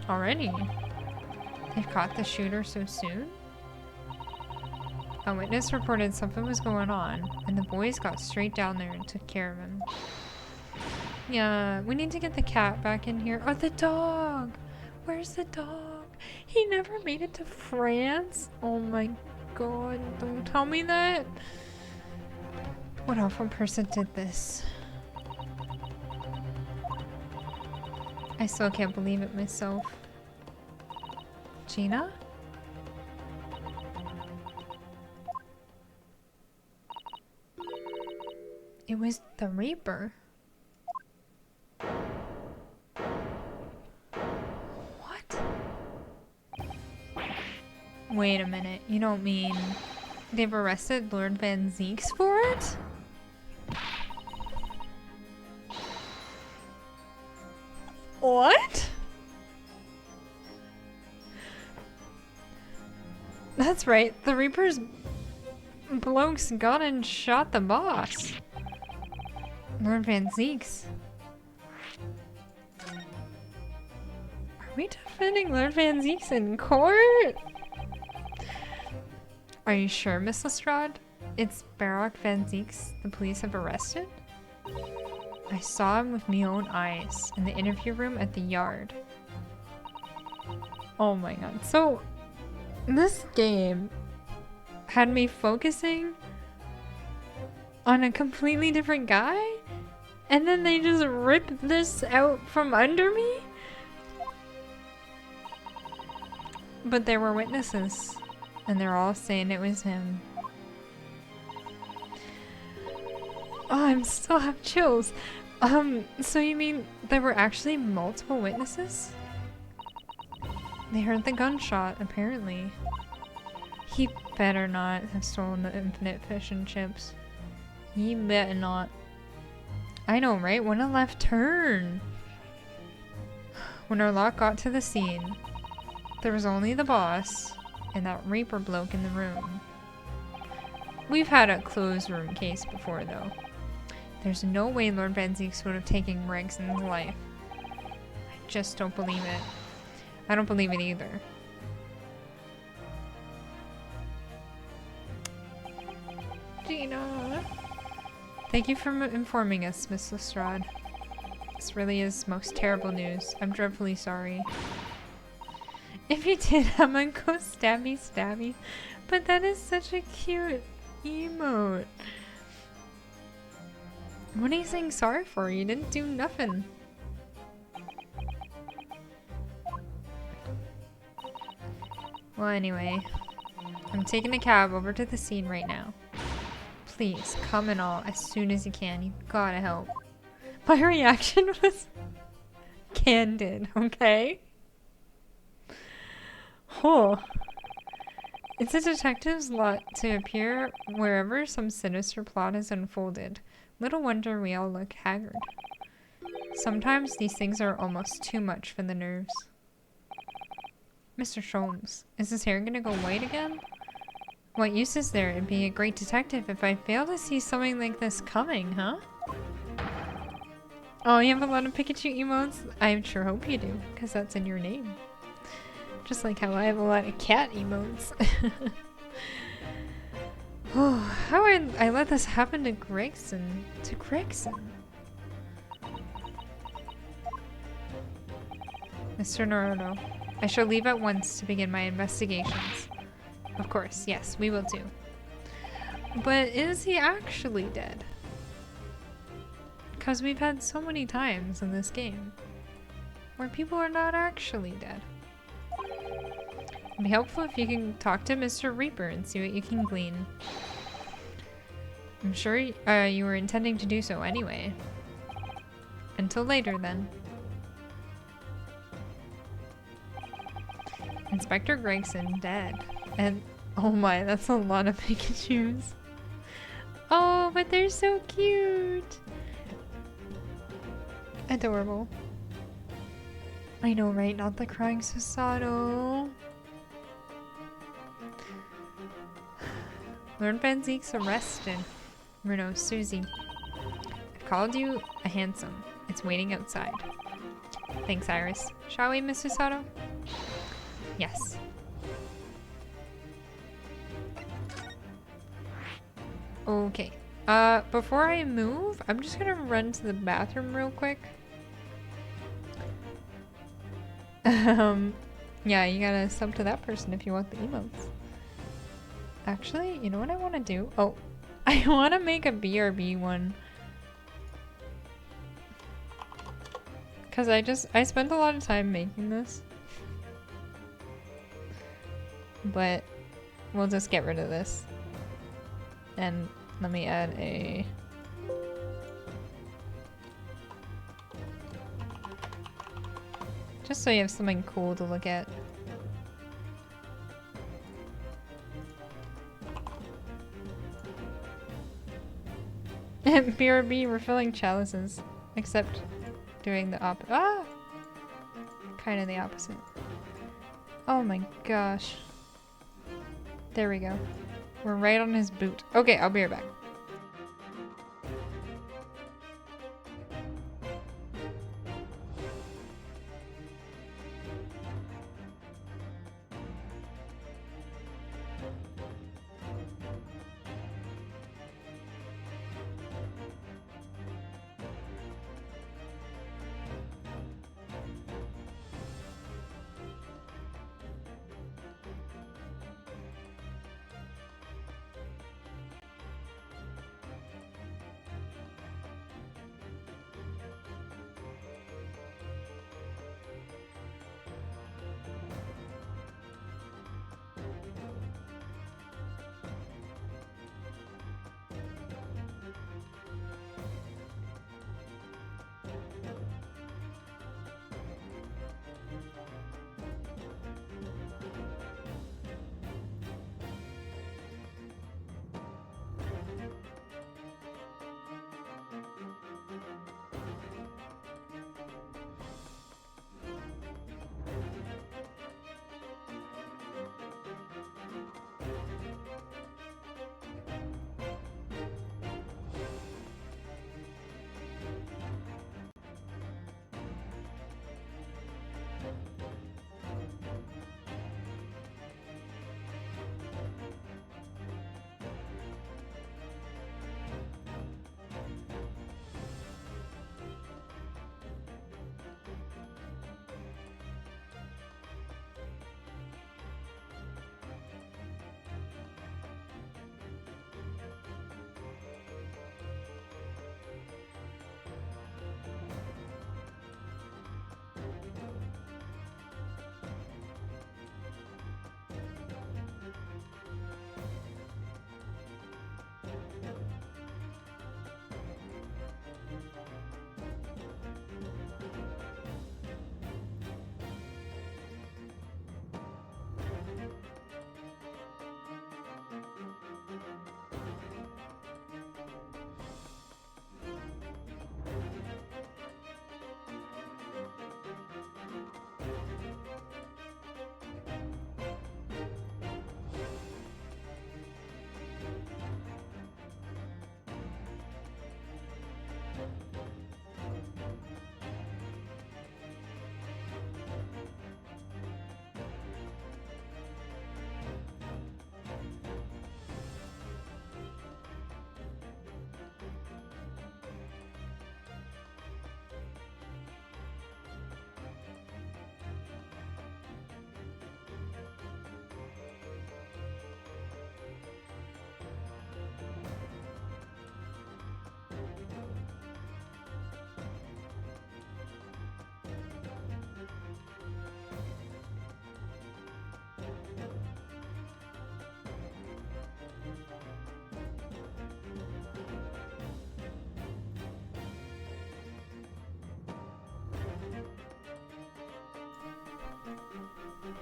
Already? They've caught the shooter so soon? A witness reported something was going on, and the boys got straight down there and took care of him. Yeah, we need to get the cat back in here. Oh, the dog! Where's the dog? He never made it to France? Oh my god, don't tell me that! What awful person did this? I still can't believe it myself. Gina? It was the Reaper. What? Wait a minute, you don't mean they've arrested Lord Van Zieks for it? What? That's right, the Reaper's blokes got and shot the boss. Lord Van Zieks. Are we defending Lord Van Zieks in court? Are you sure, Miss Lestrade? It's Baroque Van Zieks the police have arrested? I saw him with my own eyes in the interview room at the yard. Oh my god. So, this game had me focusing on a completely different guy? And then they just rip this out from under me? But there were witnesses, and they're all saying it was him. Oh, I still have chills. So you mean there were actually multiple witnesses? They heard the gunshot, apparently. He better not have stolen the infinite fish and chips. He better not. I know, right? What a left turn. When our lot got to the scene, there was only the boss and that Reaper bloke in the room. We've had a closed room case before, though. There's no way Lord Van Zieks would have taken Gregson's life. I just don't believe it. I don't believe it either. Gina! Thank you for informing us, Miss Lestrade. This really is most terrible news. I'm dreadfully sorry. If you did, I'm gonna go stabby stabby. But that is such a cute emote. What are you saying sorry for? You didn't do nothing. Well, anyway. I'm taking a cab over to the scene right now. Please, come and all as soon as you can. You gotta help. My reaction was candid, okay? Oh. It's a detective's lot to appear wherever some sinister plot is unfolded. Little wonder we all look haggard. Sometimes these things are almost too much for the nerves. Mr. Sholmes, is his hair gonna go white again? What use is there in being a great detective if I fail to see something like this coming, huh? Oh, you have a lot of Pikachu emotes? I sure hope you do, because that's in your name. Just like how I have a lot of cat emotes. Oh, how I let this happen to Gregson? To Gregson? Mr. Naruto, I shall leave at once to begin my investigations. Of course, yes, we will do. But is he actually dead? Because we've had so many times in this game where people are not actually dead. It'd be helpful if you can talk to Mr. Reaper and see what you can glean. I'm sure you were intending to do so anyway. Until later, then. Inspector Gregson dead. And oh my, that's a lot of Pikachus. Oh, but they're so cute. Adorable. I know, right? Not the crying Susato. Lord Van Zieks arrested. Bruno, Susie. I've called you a handsome. It's waiting outside. Thanks, Iris. Shall we, Miss Susato? Yes. Okay. Before I move, I'm just gonna run to the bathroom real quick. Yeah, you gotta sub to that person if you want the emotes. Actually, you know what I want to do? Oh, I want to make a BRB one. Because I spent a lot of time making this. But we'll just get rid of this. And let me add a... Just so you have something cool to look at. BRB refilling chalices. Except doing the kind of the opposite. Oh my gosh. There we go. We're right on his boot. Okay, I'll be right back.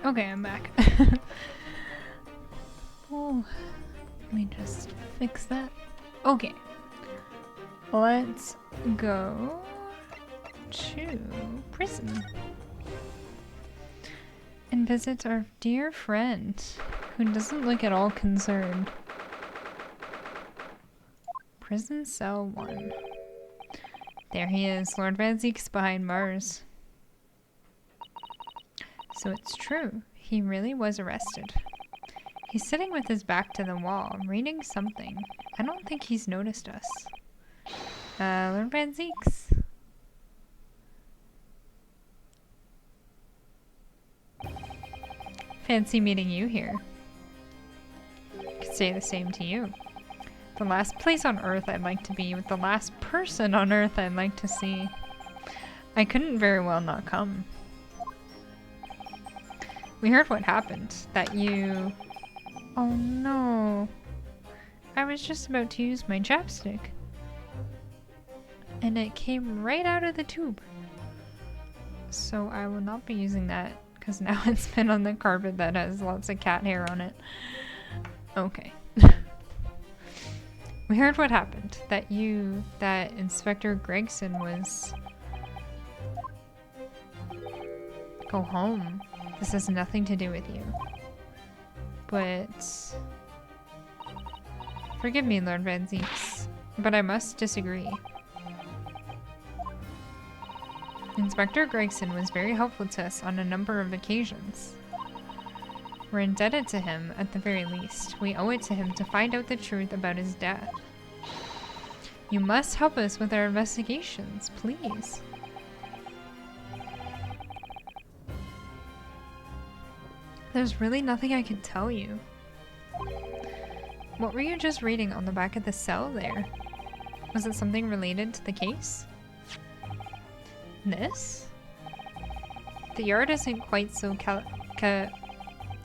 Okay, I'm back. Oh, let me just fix that. Okay. Let's go to prison and visit our dear friend who doesn't look at all concerned. Prison cell 1. There he is, Lord Van Ziek's behind bars. So it's true, he really was arrested. He's sitting with his back to the wall, reading something. I don't think he's noticed us. Lord Van Zieks. Fancy meeting you here. Could say the same to you. The last place on Earth I'd like to be with the last person on Earth I'd like to see. I couldn't very well not come. We heard what happened, that you... Oh no. I was just about to use my chapstick. And it came right out of the tube. So I will not be using that, because now it's been on the carpet that has lots of cat hair on it. Okay. We heard what happened, that Inspector Gregson was... Go home. This has nothing to do with you. But... Forgive me, Lord Van Zieks, but I must disagree. Inspector Gregson was very helpful to us on a number of occasions. We're indebted to him, at the very least. We owe it to him to find out the truth about his death. You must help us with our investigations, please. There's really nothing I can tell you. What were you just reading on the back of the cell there? Was it something related to the case? This? The yard isn't quite so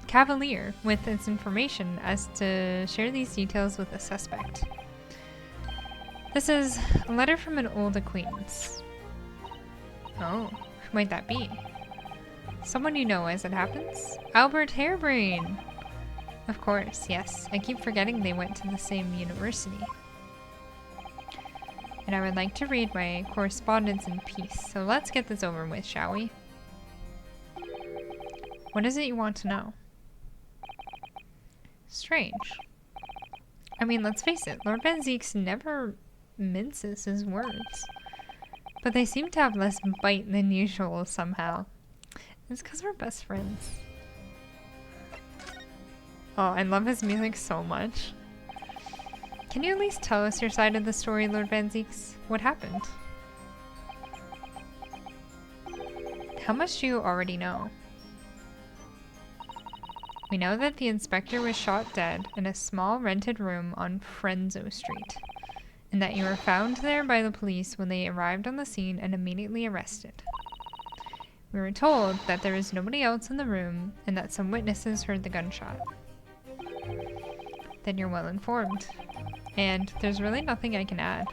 cavalier with its information as to share these details with the suspect. This is a letter from an old acquaintance. Oh, who might that be? Someone you know as it happens? Albert Harebrain! Of course, yes. I keep forgetting they went to the same university. And I would like to read my correspondence in peace, so let's get this over with, shall we? What is it you want to know? Strange. I mean, let's face it, Lord Van Zieks never minces his words. But they seem to have less bite than usual somehow. It's because we're best friends. Oh, I love his music so much. Can you at least tell us your side of the story, Lord Van Zieks? What happened? How much do you already know? We know that the inspector was shot dead in a small rented room on Frenzo Street, and that you were found there by the police when they arrived on the scene and immediately arrested. We were told that there was nobody else in the room and that some witnesses heard the gunshot. Then you're well informed. And there's really nothing I can add.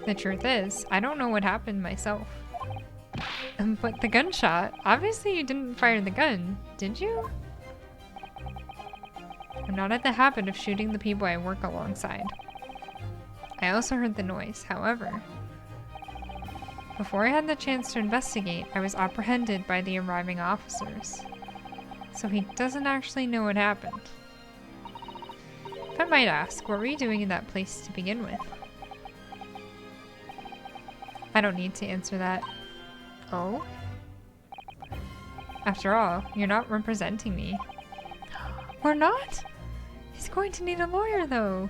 The truth is, I don't know what happened myself. But the gunshot, obviously you didn't fire the gun, did you? I'm not in the habit of shooting the people I work alongside. I also heard the noise, however. Before I had the chance to investigate, I was apprehended by the arriving officers. So he doesn't actually know what happened. If I might ask, what were you doing in that place to begin with? I don't need to answer that. Oh? After all, you're not representing me. We're not? He's going to need a lawyer, though.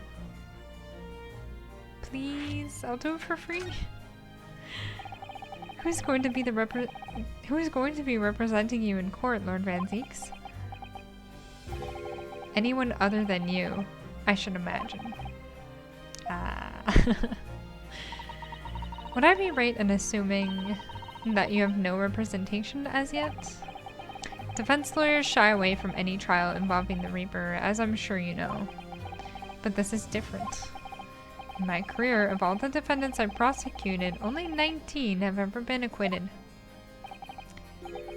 Please, I'll do it for free. Who's going to be representing you in court, Lord Van Zieks? Anyone other than you, I should imagine. Would I be right in assuming that you have no representation as yet? Defense lawyers shy away from any trial involving the Reaper, as I'm sure you know. But this is different. In my career, of all the defendants I've prosecuted, only 19 have ever been acquitted.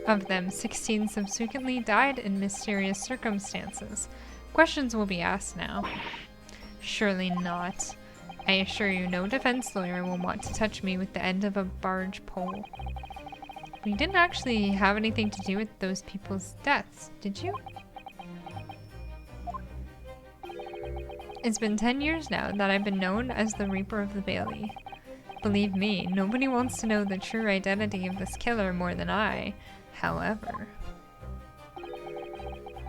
of them, 16 subsequently died in mysterious circumstances. Questions will be asked now. Surely not. I assure you, no defense lawyer will want to touch me with the end of a barge pole. You didn't actually have anything to do with those people's deaths, did you? It's been 10 years now that I've been known as the Reaper of the Bailey. Believe me, nobody wants to know the true identity of this killer more than I. However,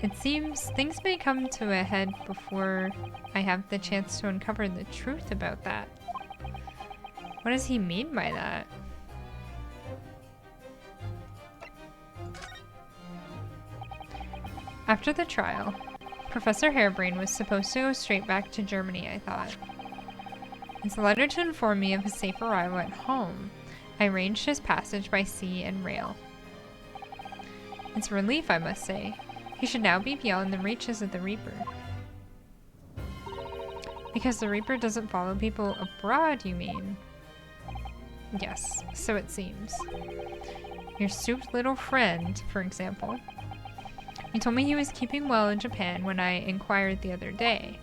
it seems things may come to a head before I have the chance to uncover the truth about that. What does he mean by that? After the trial, Professor Harebrain was supposed to go straight back to Germany, I thought. His letter to inform me of his safe arrival at home, I arranged his passage by sea and rail. It's a relief, I must say. He should now be beyond the reaches of the Reaper. Because the Reaper doesn't follow people abroad, you mean? Yes, so it seems. Your souped little friend, for example. He told me he was keeping well in Japan when I inquired the other day.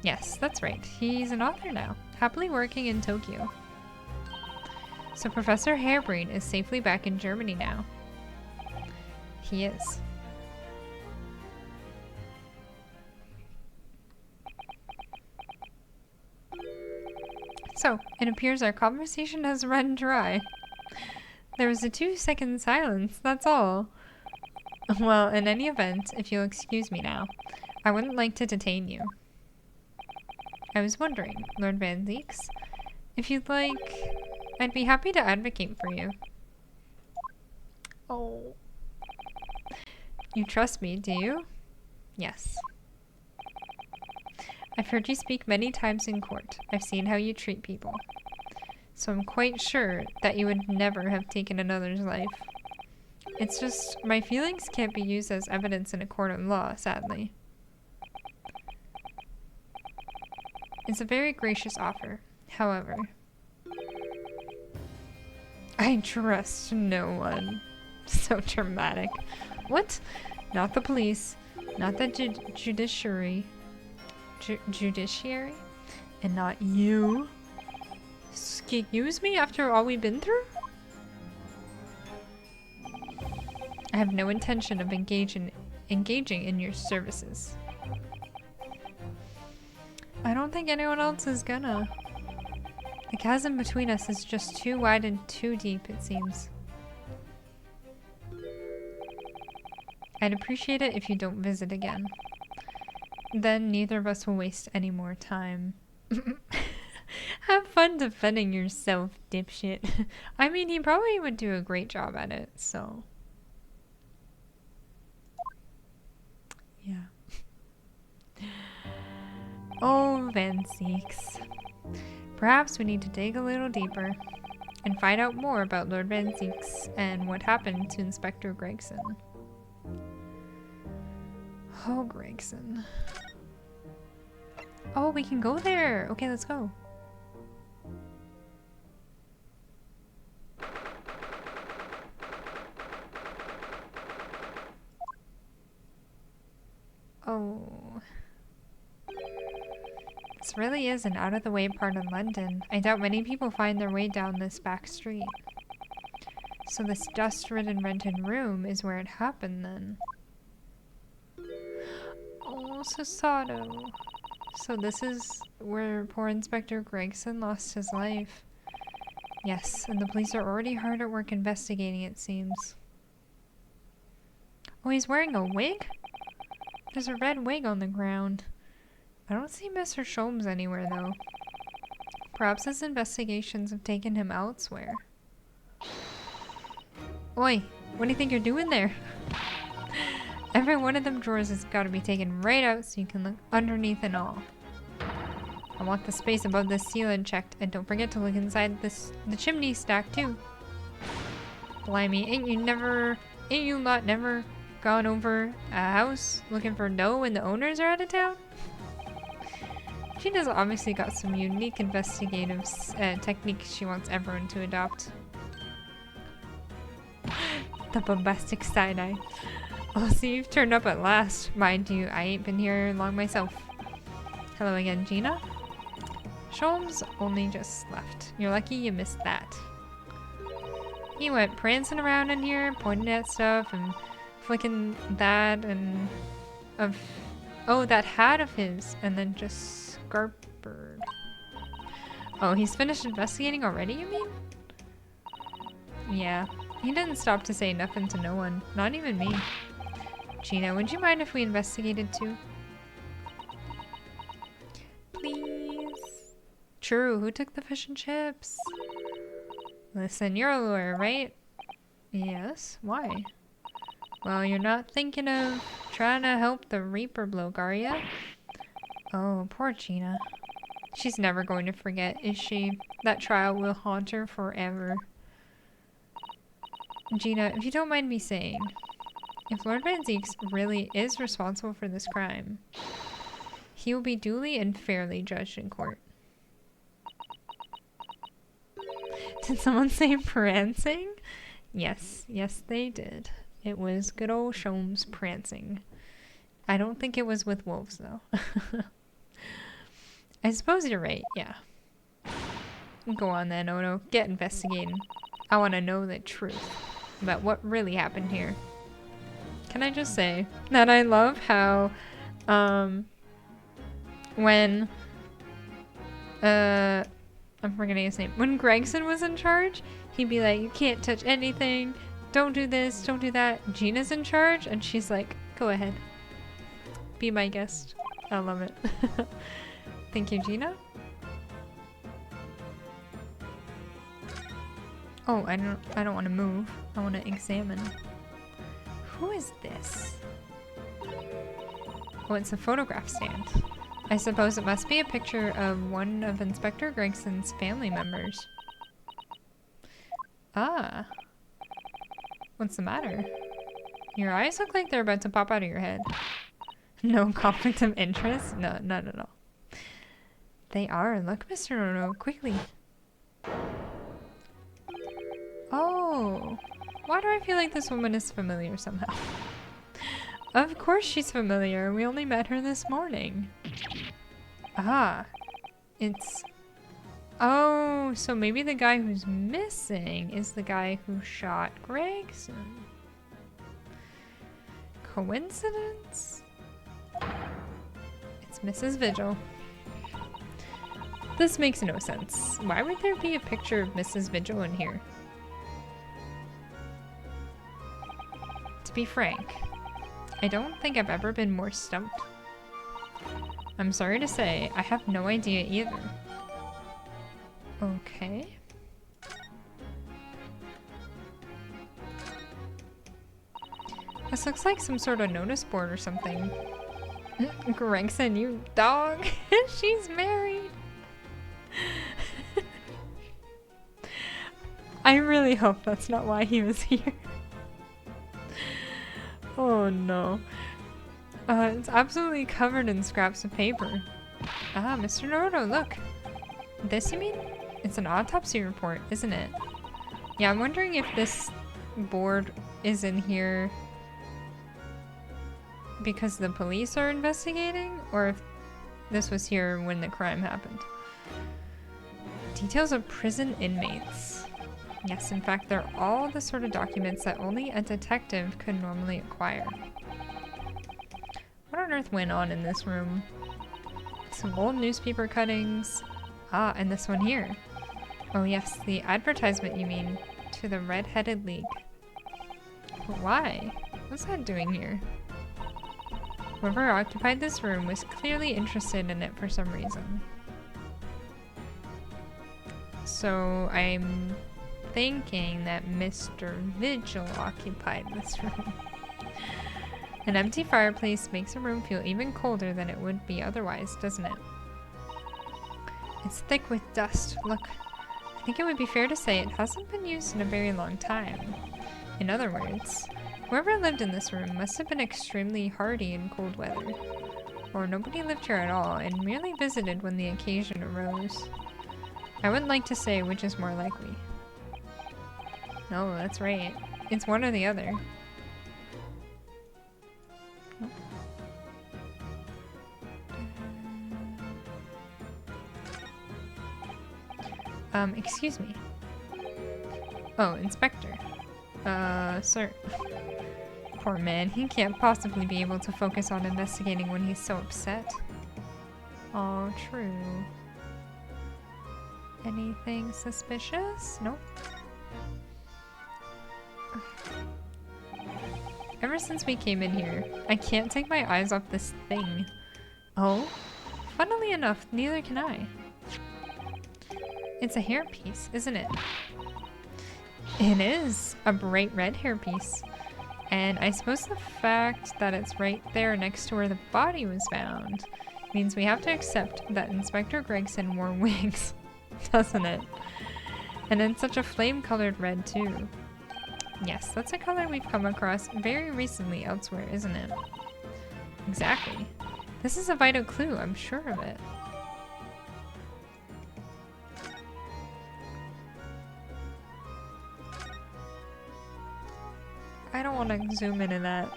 Yes, that's right. He's an author now, happily working in Tokyo. So Professor Harebrain is safely back in Germany now. He is. So, it appears our conversation has run dry. There was a 2-second silence, that's all. Well, in any event, if you'll excuse me now, I wouldn't like to detain you. I was wondering, Lord Van Zieks, if you'd like, I'd be happy to advocate for you. Oh. You trust me, do you? Yes. I've heard you speak many times in court. I've seen how you treat people. So I'm quite sure that you would never have taken another's life. It's just, my feelings can't be used as evidence in a court of law, sadly. It's a very gracious offer. However, I trust no one. So dramatic. What? Not the police, not the judiciary, and not you. Excuse me after all we've been through? I have no intention of engaging in your services. I don't think anyone else is gonna. The chasm between us is just too wide and too deep, it seems. I'd appreciate it if you don't visit again. Then neither of us will waste any more time. Have fun defending yourself, dipshit. I mean, he probably would do a great job at it, so... yeah. Oh, Van Zieks. Perhaps we need to dig a little deeper and find out more about Lord Van Zieks and what happened to Inspector Gregson. Oh, Gregson. Oh, we can go there! Okay, let's go. Oh. This really is an out-of-the-way part of London. I doubt many people find their way down this back street. So this dust-ridden rented room is where it happened then. Oh, Susato. So this is where poor Inspector Gregson lost his life. Yes, and the police are already hard at work investigating, it seems. Oh, he's wearing a wig? There's a red wig on the ground. I don't see Mr. Sholmes anywhere, though. Perhaps his investigations have taken him elsewhere. Oi, what do you think you're doing there? Every one of them drawers has got to be taken right out so you can look underneath and all. I want the space above the ceiling checked, and don't forget to look inside the chimney stack too. Blimey, ain't you lot never gone over a house looking for dough when the owners are out of town? Gina's obviously got some unique investigative techniques she wants everyone to adopt. The bombastic side-eye. Oh, so you've turned up at last. Mind you, I ain't been here long myself. Hello again, Gina. Sholmes only just left. You're lucky you missed that. He went prancing around in here, pointing at stuff and flicking that and that hat of his, and then just scarpered. Oh, he's finished investigating already, you mean? Yeah, he didn't stop to say nothing to no one, not even me. Gina, would you mind if we investigated too? Please? True, who took the fish and chips? Listen, you're a lawyer, right? Yes, why? Well, you're not thinking of trying to help the Reaper bloke, are ya? Oh, poor Gina. She's never going to forget, is she? That trial will haunt her forever. Gina, if you don't mind me saying, if Lord Van Zieks really is responsible for this crime, he will be duly and fairly judged in court. Did someone say prancing? Yes, yes they did. It was good old Sholmes prancing. I don't think it was with wolves though. I suppose you're right, yeah. Go on then, Ono. Get investigating. I want to know the truth about what really happened here. Can I just say that I love how when I'm forgetting his name. When Gregson was in charge, he'd be like, you can't touch anything, don't do this, don't do that. Gina's in charge and she's like, go ahead. Be my guest. I love it. Thank you, Gina. Oh, I don't want to move. I want to examine. Who is this? Oh, it's a photograph stand. I suppose it must be a picture of one of Inspector Gregson's family members. Ah. What's the matter? Your eyes look like they're about to pop out of your head. No conflict of interest? No, not at all. They are. Look, Mr. Ono, quickly. Oh. Why do I feel like this woman is familiar somehow? Of course she's familiar. We only met her this morning. Ah. It's... Oh, so maybe the guy who's missing is the guy who shot Gregson. Coincidence? It's Mrs. Vigil. This makes no sense. Why would there be a picture of Mrs. Vigil in here? To be frank, I don't think I've ever been more stumped. I'm sorry to say, I have no idea either. Okay. This looks like some sort of notice board or something. Gregson, you dog! She's married! I really hope that's not why he was here. Oh no. It's absolutely covered in scraps of paper. Ah, Mr. Naruto, look. This, you mean? It's an autopsy report, isn't it? Yeah, I'm wondering if this board is in here because the police are investigating, or if this was here when the crime happened. Details of prison inmates. Yes, in fact, they're all the sort of documents that only a detective could normally acquire. What on earth went on in this room? Some old newspaper cuttings. Ah, and this one here. Oh yes, the advertisement, you mean, to the Red-Headed League. But why? What's that doing here? Whoever occupied this room was clearly interested in it for some reason. So I'm thinking that Mr. Vigil occupied this room. An empty fireplace makes a room feel even colder than it would be otherwise, doesn't it? It's thick with dust. Look, I think it would be fair to say it hasn't been used in a very long time. In other words, whoever lived in this room must have been extremely hardy in cold weather. Or nobody lived here at all and merely visited when the occasion arose. I wouldn't like to say which is more likely. No, that's right. It's one or the other. Nope. Excuse me. Oh, Inspector. Sir. Poor man, he can't possibly be able to focus on investigating when he's so upset. Oh, true. Anything suspicious? Nope. Ever since we came in here, I can't take my eyes off this thing. Oh? Funnily enough, neither can I. It's a hairpiece, isn't it? It is a bright red hairpiece. And I suppose the fact that it's right there next to where the body was found means we have to accept that Inspector Gregson wore wigs, doesn't it? And in such a flame-colored red too. Yes, that's a color we've come across very recently elsewhere, isn't it? Exactly. This is a vital clue, I'm sure of it. I don't want to zoom into that.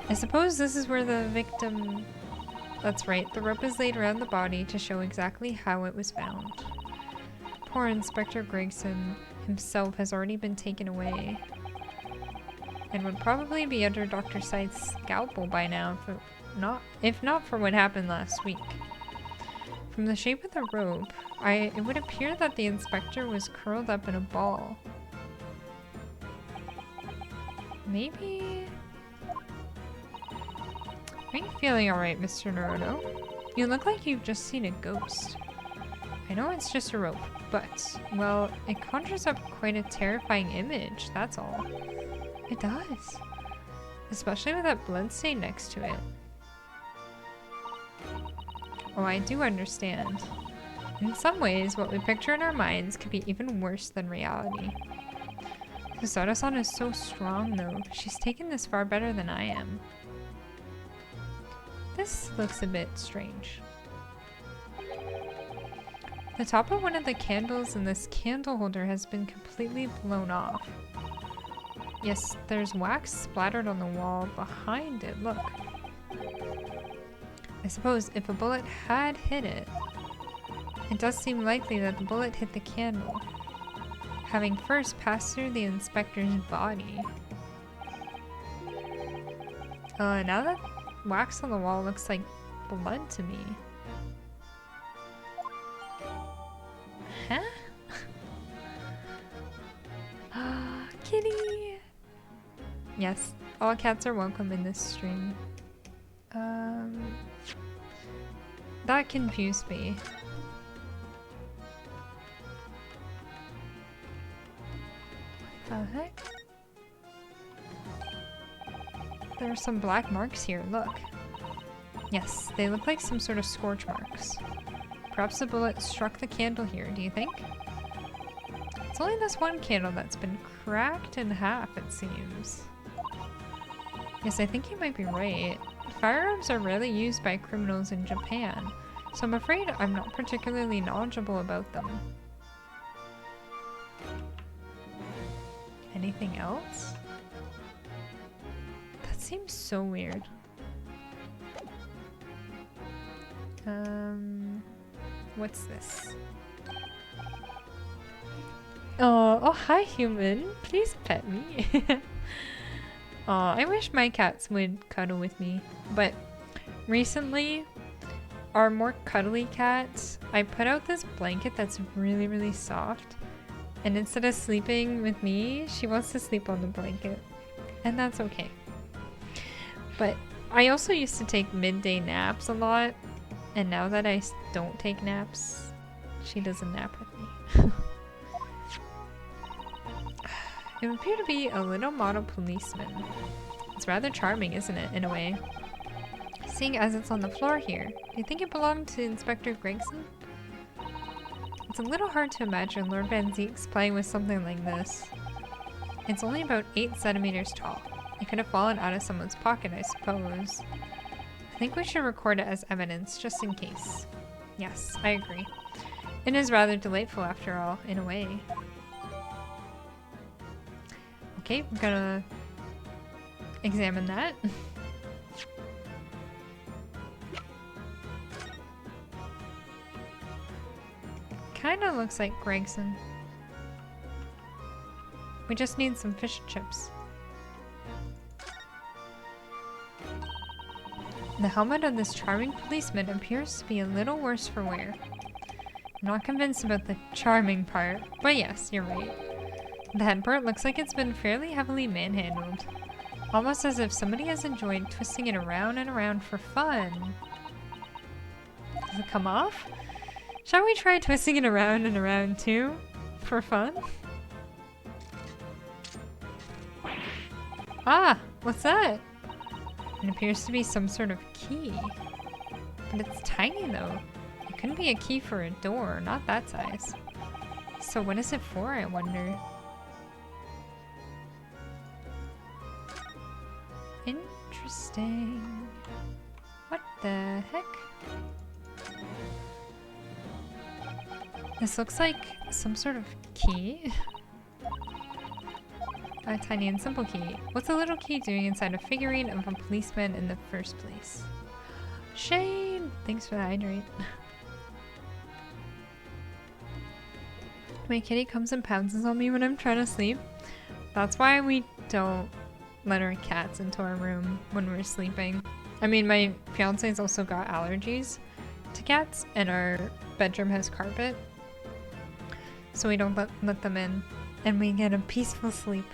I suppose this is where the victim... That's right, the rope is laid around the body to show exactly how it was found. Poor Inspector Gregson himself has already been taken away. And would probably be under Dr. Scythe's scalpel by now, if not for what happened last week. From the shape of the rope, it would appear that the inspector was curled up in a ball. Maybe... Are you feeling alright, Mr. Naruto? You look like you've just seen a ghost. I know it's just a rope, but, well, it conjures up quite a terrifying image, that's all. It does. Especially with that bloodstain next to it. Oh, I do understand. In some ways, what we picture in our minds could be even worse than reality. Hosoda-san is so strong, though. She's taken this far better than I am. This looks a bit strange. The top of one of the candles in this candle holder has been completely blown off. Yes, there's wax splattered on the wall behind it, look. I suppose if a bullet had hit it, it does seem likely that the bullet hit the candle, having first passed through the inspector's body. Now that wax on the wall looks like blood to me. Huh? Kitty! Yes, all cats are welcome in this stream. That confused me. What the heck? There are some black marks here, look. Yes, they look like some sort of scorch marks. Perhaps the bullet struck the candle here, do you think? It's only this one candle that's been cracked in half, it seems. Yes, I think you might be right. Firearms are rarely used by criminals in Japan, so I'm afraid I'm not particularly knowledgeable about them. Anything else? That seems so weird. What's this? Oh, hi human. Please pet me. I wish my cats would cuddle with me, but recently, our more cuddly cat, I put out this blanket that's really, really soft, and instead of sleeping with me, she wants to sleep on the blanket, and that's okay. But I also used to take midday naps a lot, and now that I don't take naps, she doesn't nap with me. It would appear to be a little model policeman. It's rather charming, isn't it, in a way? Seeing as it's on the floor here, do you think it belonged to Inspector Gregson? It's a little hard to imagine Lord Van Zieks playing with something like this. It's only about 8 centimeters tall. It could have fallen out of someone's pocket, I suppose. I think we should record it as evidence, just in case. Yes, I agree. It is rather delightful after all, in a way. Okay, we're gonna examine that. Kinda looks like Gregson. We just need some fish and chips. The helmet of this charming policeman appears to be a little worse for wear. I'm not convinced about the charming part, but yes, you're right. The head part looks like it's been fairly heavily manhandled. Almost as if somebody has enjoyed twisting it around and around for fun. Does it come off? Shall we try twisting it around and around too? For fun? Ah! What's that? It appears to be some sort of key. But it's tiny though. It couldn't be a key for a door, not that size. So what is it for, I wonder? Interesting. What the heck? This looks like some sort of key. A tiny and simple key. What's a little key doing inside a figurine of a policeman in the first place? Shane! Thanks for the hydrate. My kitty comes and pounces on me when I'm trying to sleep. That's why we don't let our cats into our room when we're sleeping. I mean, my fiance's also got allergies to cats, and our bedroom has carpet. So we don't let them in, and we get a peaceful sleep.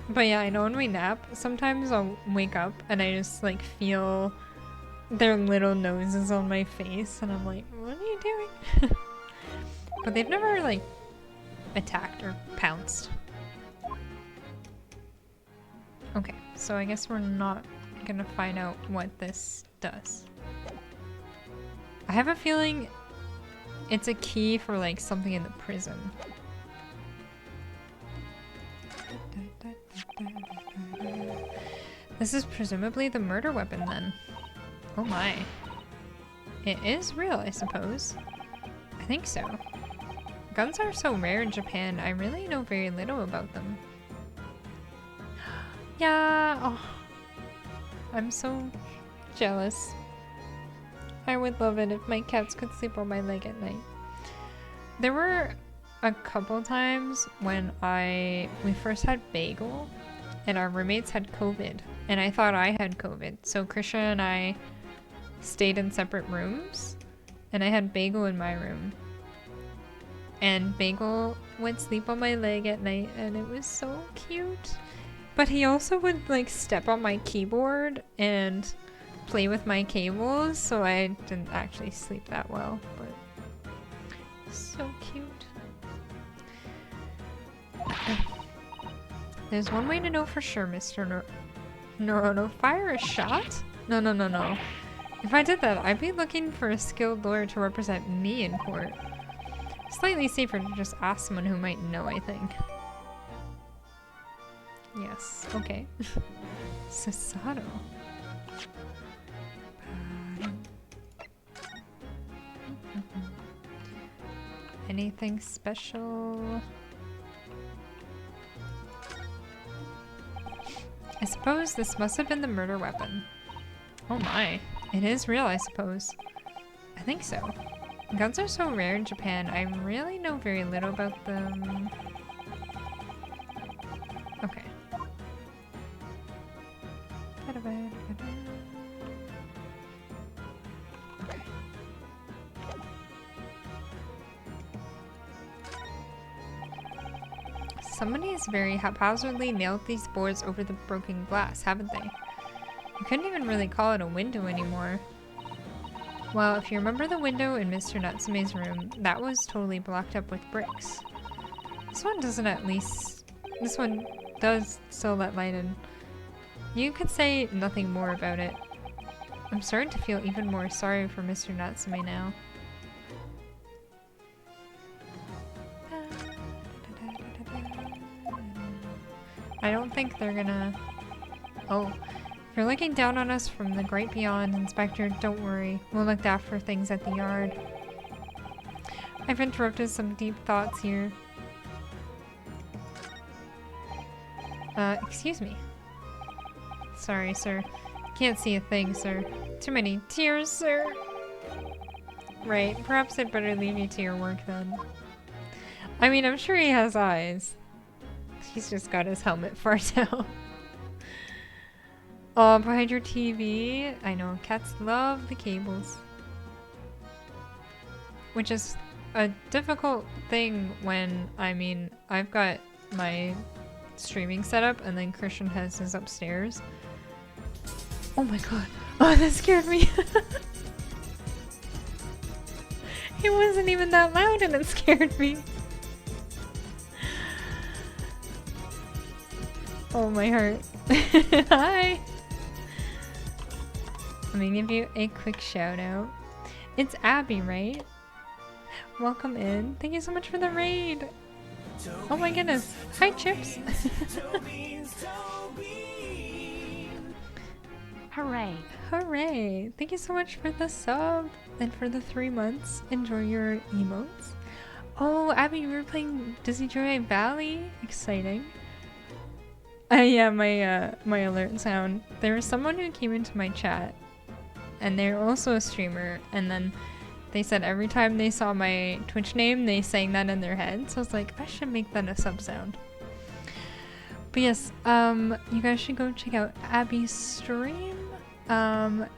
But yeah, I know when we nap, sometimes I'll wake up and I just like feel their little noses on my face, and I'm like, what are you doing? But they've never like attacked or pounced. Okay, so I guess we're not gonna find out what this does. I have a feeling it's a key for like something in the prison. This is presumably the murder weapon then. Oh my. It is real, I suppose. I think so. Guns are so rare in Japan, I really know very little about them. Yeah, oh. I'm so jealous. I would love it if my cats could sleep on my leg at night. There were a couple times when we first had Bagel and our roommates had COVID, and I thought I had COVID. So Krisha and I stayed in separate rooms, and I had Bagel in my room. And Bagel would sleep on my leg at night, and it was so cute. But he also would like step on my keyboard and play with my cables, so I didn't actually sleep that well, but so cute. There's one way to know for sure, Mr. Norono. Fire a shot? No. If I did that, I'd be looking for a skilled lawyer to represent me in court. Slightly safer to just ask someone who might know, I think. Yes, okay. Sasato. Anything special? I suppose this must have been the murder weapon. Oh my. It is real, I suppose. I think so. Guns are so rare in Japan, I really know very little about them. Okay. Okay. Somebody's very haphazardly nailed these boards over the broken glass, haven't they? You couldn't even really call it a window anymore. Well, if you remember the window in Mr. Natsume's room, that was totally blocked up with bricks. This one doesn't at least... This one does still let light in. You could say nothing more about it. I'm starting to feel even more sorry for Mr. Natsume now. I don't think they're gonna... Oh. If you're looking down on us from the great beyond, Inspector, don't worry. We'll look after things at the yard. I've interrupted some deep thoughts here. Excuse me. Sorry, sir. Can't see a thing, sir. Too many tears, sir. Right, perhaps I'd better leave you to your work then. I mean, I'm sure he has eyes. He's just got his helmet far down. Oh, behind your TV. I know, cats love the cables. Which is a difficult thing when, I mean, I've got my streaming setup and then Christian has his upstairs. Oh my god. Oh, that scared me. It wasn't even that loud and it scared me. Oh, my heart. Hi. Let me give you a quick shout out. It's Abby, right? Welcome in. Thank you so much for the raid. Oh my goodness. Hi, Chips. Hooray. Hooray. Thank you so much for the sub and for the 3 months. Enjoy your emotes. Oh, Abby, you were playing Disney Joy Valley? Exciting. Yeah, my alert sound. There was someone who came into my chat and they're also a streamer, and then they said every time they saw my Twitch name, they sang that in their head. So I was like, I should make that a sub sound. But yes, you guys should go check out Abby's stream.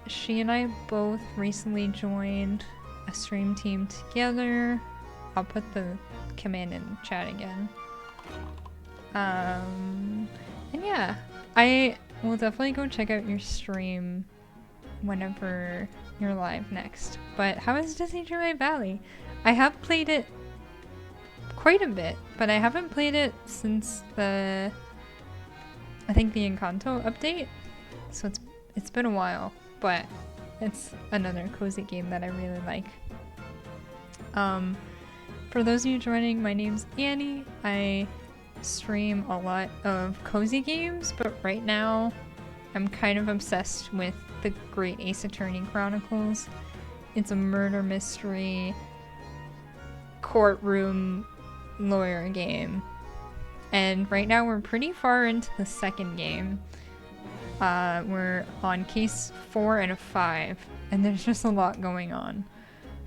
She and I both recently joined a stream team together. I'll put the command in chat again. And yeah, I will definitely go check out your stream whenever you're live next. But how is Disney Joy Valley? I have played it quite a bit, but I haven't played it since I think the Encanto update. So it's been a while, but it's another cozy game that I really like. For those of you joining, my name's Annie. I stream a lot of cozy games, but right now I'm kind of obsessed with the Great Ace Attorney Chronicles. It's a murder mystery courtroom lawyer game. And right now we're pretty far into the second game. We're on case 4 and 5, and there's just a lot going on.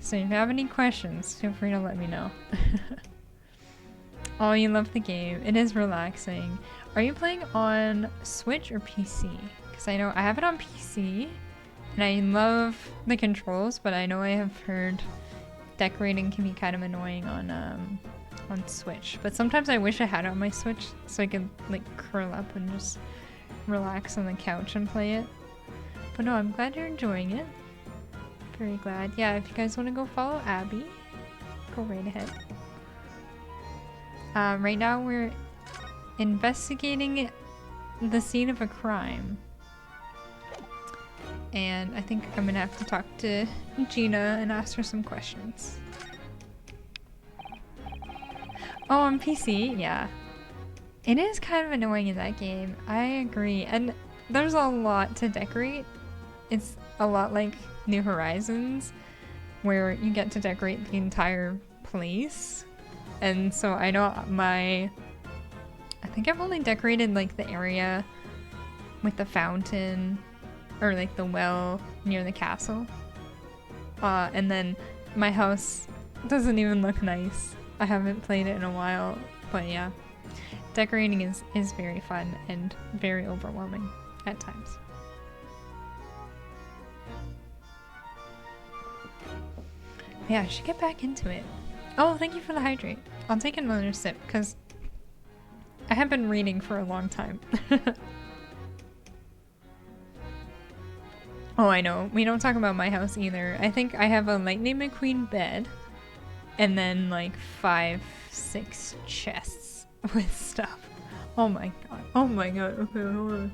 So if you have any questions, feel free to let me know. Oh, you love the game. It is relaxing. Are you playing on Switch or PC? Because I know I have it on PC, and I love the controls, but I know I have heard decorating can be kind of annoying on Switch. But sometimes I wish I had it on my Switch so I could like curl up and just relax on the couch and play it. But no, I'm glad you're enjoying it. Very glad. Yeah, if you guys want to go follow Abby, go right ahead. Right now we're investigating the scene of a crime. And I think I'm gonna have to talk to Gina and ask her some questions. Oh, on PC? Yeah. It is kind of annoying in that game. I agree. And there's a lot to decorate. It's a lot like New Horizons, where you get to decorate the entire place. And so I know I think I've only decorated like the area with the fountain or like the well near the castle. And then my house doesn't even look nice. I haven't played it in a while, but yeah. Decorating is very fun and very overwhelming at times. Yeah, I should get back into it. Oh, thank you for the hydrate. I'll take another sip because I have been reading for a long time. Oh, I know. We don't talk about my house either. I think I have a Lightning McQueen bed and then like 5, 6 chests with stuff. Oh my god. Oh my god. Okay, hold on.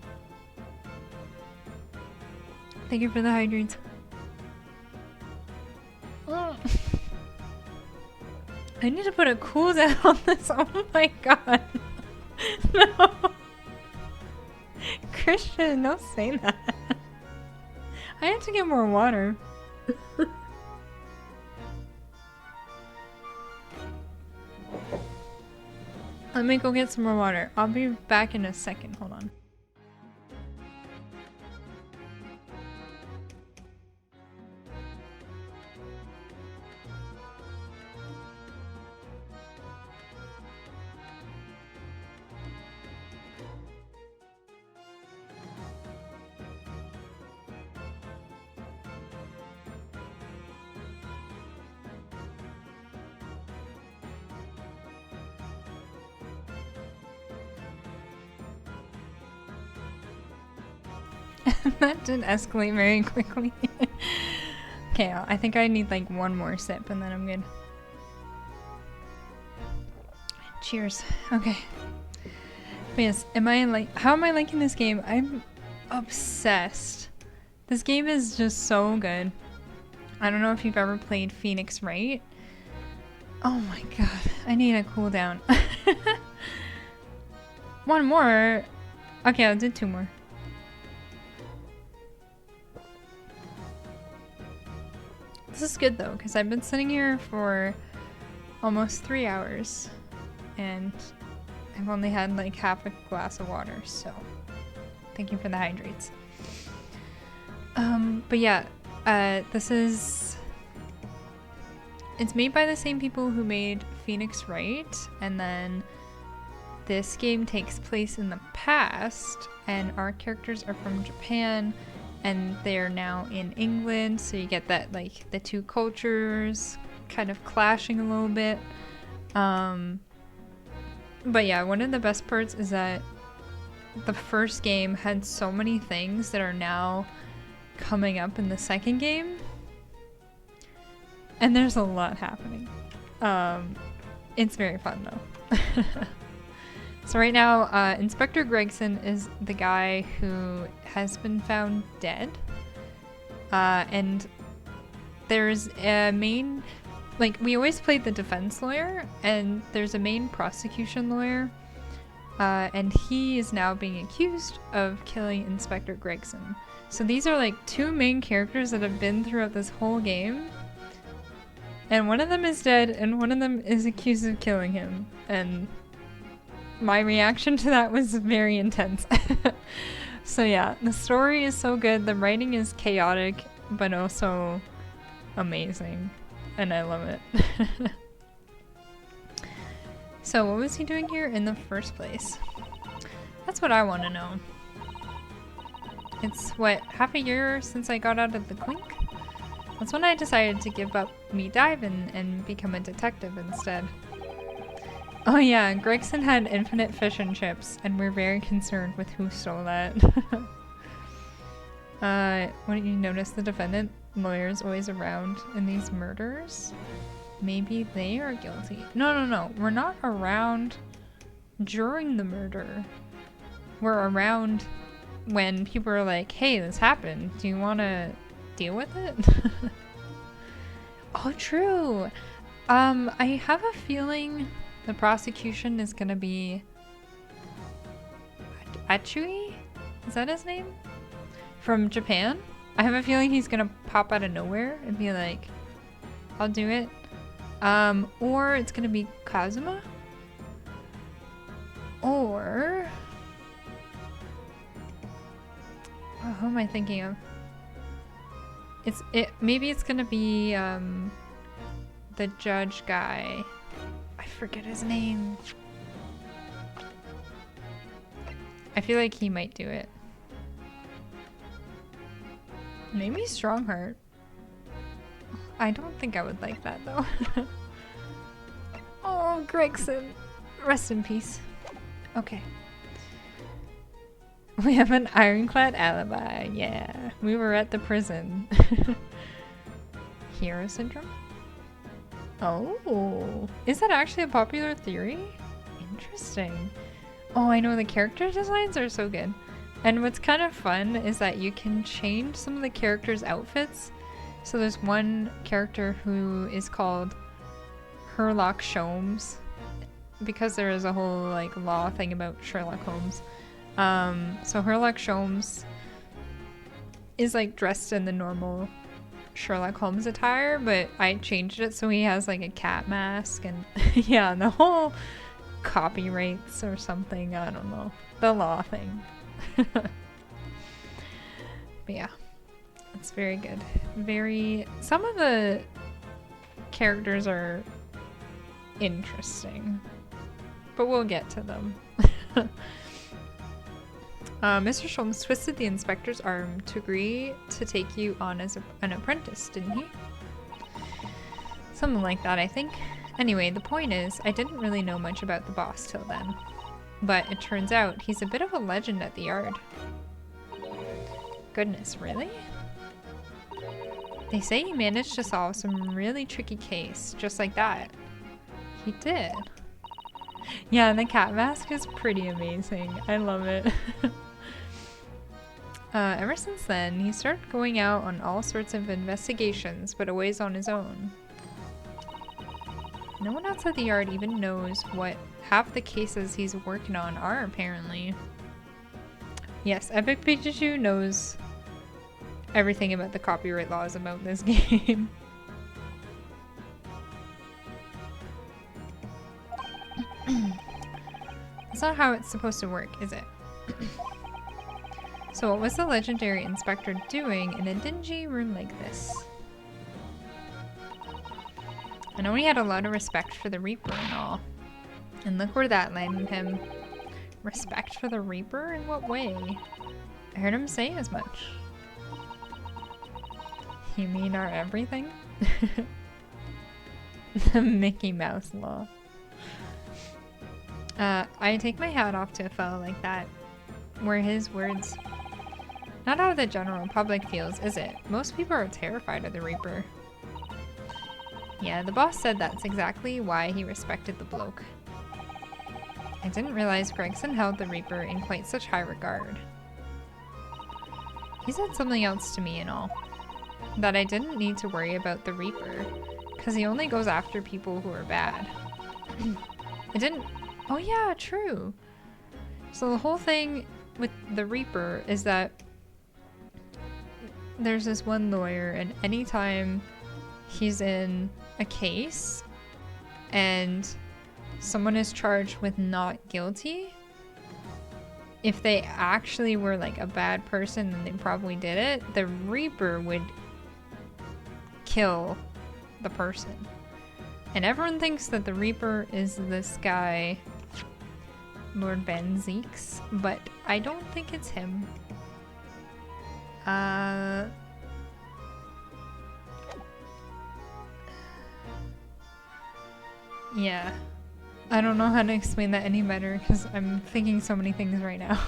Thank you for the hydrates. Oh. I need to put a cooldown on this. Oh my god. No. Christian, don't say that. I have to get more water. Let me go get some more water. I'll be back in a second. Hold on. That did escalate very quickly. Okay, I think I need like one more sip and then I'm good. Cheers. Okay. But yes, how am I liking this game? I'm obsessed. This game is just so good. I don't know if you've ever played Phoenix Wright. Oh my god, I need a cooldown. One more. Okay, I'll do two more. This is good though, because I've been sitting here for almost 3 hours and I've only had like half a glass of water, so thank you for the hydrates. But yeah, it's made by the same people who made Phoenix Wright, and then this game takes place in the past and our characters are from Japan and they're now in England, so you get that like the two cultures kind of clashing a little bit. But yeah, one of the best parts is that the first game had so many things that are now coming up in the second game, and there's a lot happening. It's very fun though. So right now, Inspector Gregson is the guy who has been found dead. And there's a main... Like, we always played the defense lawyer, and there's a main prosecution lawyer. And he is now being accused of killing Inspector Gregson. So these are like two main characters that have been throughout this whole game. And one of them is dead, and one of them is accused of killing him. And my reaction to that was very intense. So yeah, the story is so good. The writing is chaotic, but also amazing. And I love it. So what was he doing here in the first place? That's what I want to know. It's what, half a year since I got out of the clink? That's when I decided to give up me diving and become a detective instead. Oh yeah, Gregson had infinite fish and chips, and we're very concerned with who stole that. Wouldn't you notice the defendant lawyer's always around in these murders? Maybe they are guilty. No, we're not around during the murder. We're around when people are like, hey, this happened. Do you want to deal with it? Oh, true. I have a feeling the prosecution is gonna be Achui? Is that his name? From Japan? I have a feeling he's gonna pop out of nowhere and be like, I'll do it. Or it's gonna be Kazuma? Or... oh, who am I thinking of? Maybe it's gonna be, the judge guy. I forget his name. I feel like he might do it. Maybe Strongheart. I don't think I would like that though. Oh, Gregson. Rest in peace. Okay. We have an ironclad alibi. Yeah. We were at the prison. Hero syndrome? Oh. Is that actually a popular theory? Interesting. Oh, I know, the character designs are so good. And what's kind of fun is that you can change some of the characters' outfits. So there's one character who is called Sherlock Sholmes, because there is a whole like law thing about Sherlock Holmes. So Sherlock Sholmes is like dressed in the normal Sherlock Holmes attire, but I changed it so he has like a cat mask and yeah, the whole copyrights or something. I don't know. The law thing. But yeah, it's very good. Some of the characters are interesting, but we'll get to them. Mr. Sholmes twisted the inspector's arm to agree to take you on as an apprentice, didn't he? Something like that, I think. Anyway, the point is, I didn't really know much about the boss till then. But it turns out he's a bit of a legend at the yard. Goodness, really? They say he managed to solve some really tricky case, just like that. He did. Yeah, and the cat mask is pretty amazing. I love it. Ever since then, he started going out on all sorts of investigations, but always on his own. No one outside the yard even knows what half the cases he's working on are, apparently. Yes, Epic Pikachu knows everything about the copyright laws about this game. That's not how it's supposed to work, is it? So what was the legendary inspector doing in a dingy room like this? I know he had a lot of respect for the Reaper and all. And look where that landed him. Respect for the Reaper? In what way? I heard him say as much. You mean our everything? The Mickey Mouse law. I take my hat off to a fellow like that. Were his words. Not how the general public feels, is it? Most people are terrified of the Reaper. Yeah, the boss said that's exactly why he respected the bloke. I didn't realize Gregson held the Reaper in quite such high regard. He said something else to me and all. That I didn't need to worry about the Reaper, because he only goes after people who are bad. I didn't... Oh yeah, true. So the whole thing with the Reaper is that there's this one lawyer, and anytime he's in a case and someone is charged with not guilty, if they actually were like a bad person and they probably did it, the Reaper would kill the person. And everyone thinks that the Reaper is this guy, Lord Van Zeeks, but I don't think it's him. Yeah. I don't know how to explain that any better because I'm thinking so many things right now.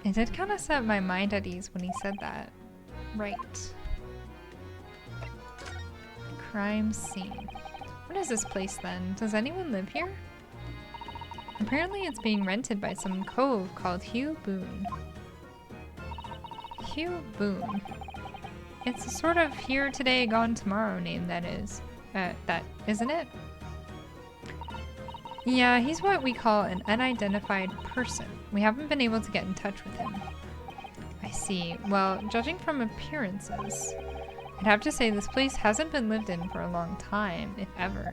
It did kind of set my mind at ease when he said that. Right. Crime scene. What is this place then? Does anyone live here? Apparently it's being rented by some cove called Hugh Boone. Hugh Boone. It's a sort of here today, gone tomorrow name, that is. That, isn't it? Yeah, he's what we call an unidentified person. We haven't been able to get in touch with him. I see. Well, judging from appearances, I'd have to say this place hasn't been lived in for a long time, if ever.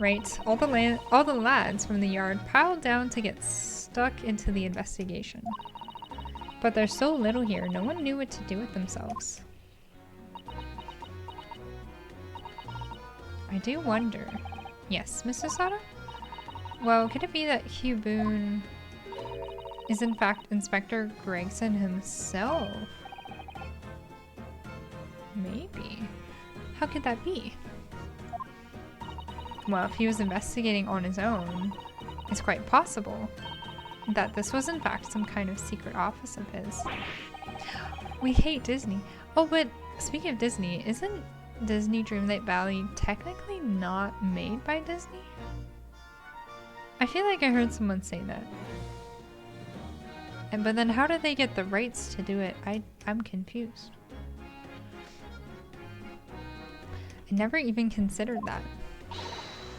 Right, all the lads from the yard piled down to get stuck into the investigation. But there's so little here, no one knew what to do with themselves. I do wonder. Yes, Mr. Sato? Well, could it be that Hugh Boone is in fact Inspector Gregson himself? Maybe. How could that be? Well, if he was investigating on his own, it's quite possible that this was in fact some kind of secret office of his. We hate Disney. Oh, but speaking of Disney, isn't Disney Dreamlight Valley technically not made by Disney? I feel like I heard someone say that. But then how did they get the rights to do it? I'm confused. I never even considered that.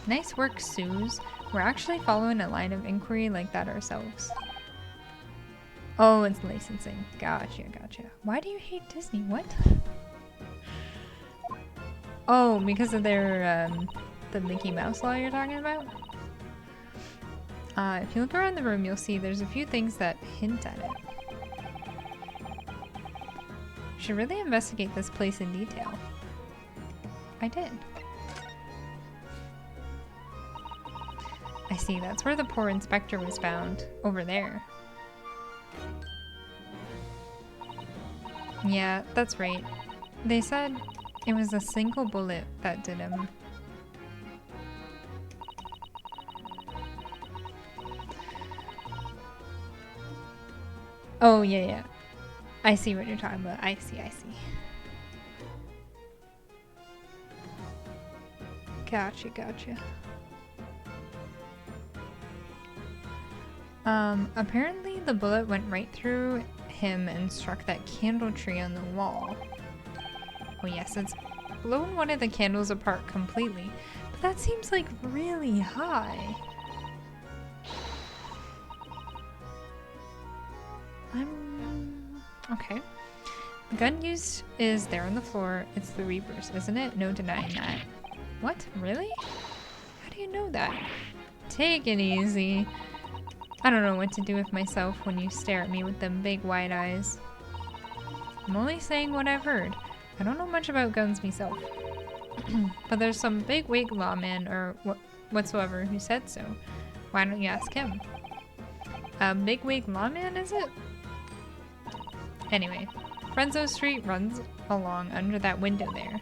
Nice work, Suze. We're actually following a line of inquiry like that ourselves. Oh, it's licensing. Gotcha, gotcha. Why do you hate Disney? What? Oh, because of their, the Mickey Mouse law you're talking about? If you look around the room, you'll see there's a few things that hint at it. Should really investigate this place in detail. I did. I see, that's where the poor inspector was found. Over there. Yeah, that's right. They said it was a single bullet that did him. Oh, yeah, yeah. I see what you're talking about. I see, I see. Gotcha, gotcha. Apparently the bullet went right through him and struck that candle tree on the wall. Oh yes, it's blown one of the candles apart completely. But that seems like really high. Okay. The gun used is there on the floor. It's the Reaper's, isn't it? No denying that. What? Really? How do you know that? Take it easy. I don't know what to do with myself when you stare at me with them big wide eyes. I'm only saying what I've heard. I don't know much about guns myself. But there's some big wig lawman or whatsoever who said so. Why don't you ask him? Big wig lawman, is it? Anyway, Frenzo Street runs along under that window there.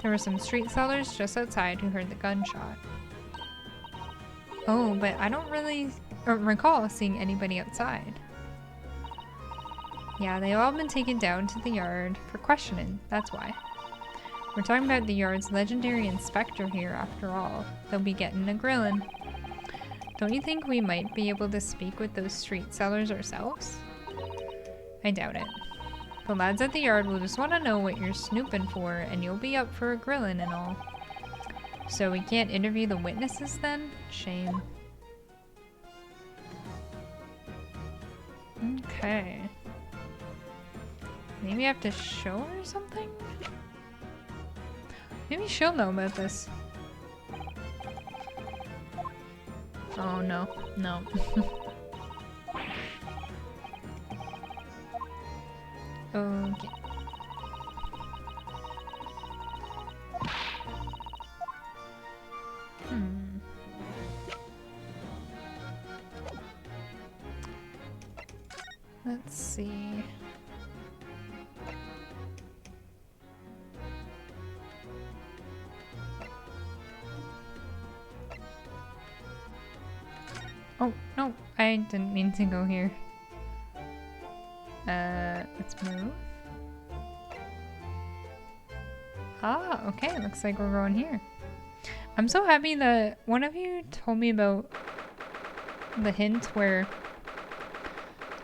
There were some street sellers just outside who heard the gunshot. Oh, but I don't really recall seeing anybody outside. Yeah, they've all been taken down to the yard for questioning, that's why. We're talking about the yard's legendary inspector here after all. They'll be getting a grillin'. Don't you think we might be able to speak with those street sellers ourselves? I doubt it. The lads at the yard will just want to know what you're snooping for, and you'll be up for a grillin' and all. So we can't interview the witnesses then? Shame. Okay. Maybe I have to show her something? Maybe she'll know about this. Oh no, no. Okay. Let's see. Oh, no, I didn't mean to go here. Let's move. Ah, okay, looks like we're going here. I'm so happy that one of you told me about the hint where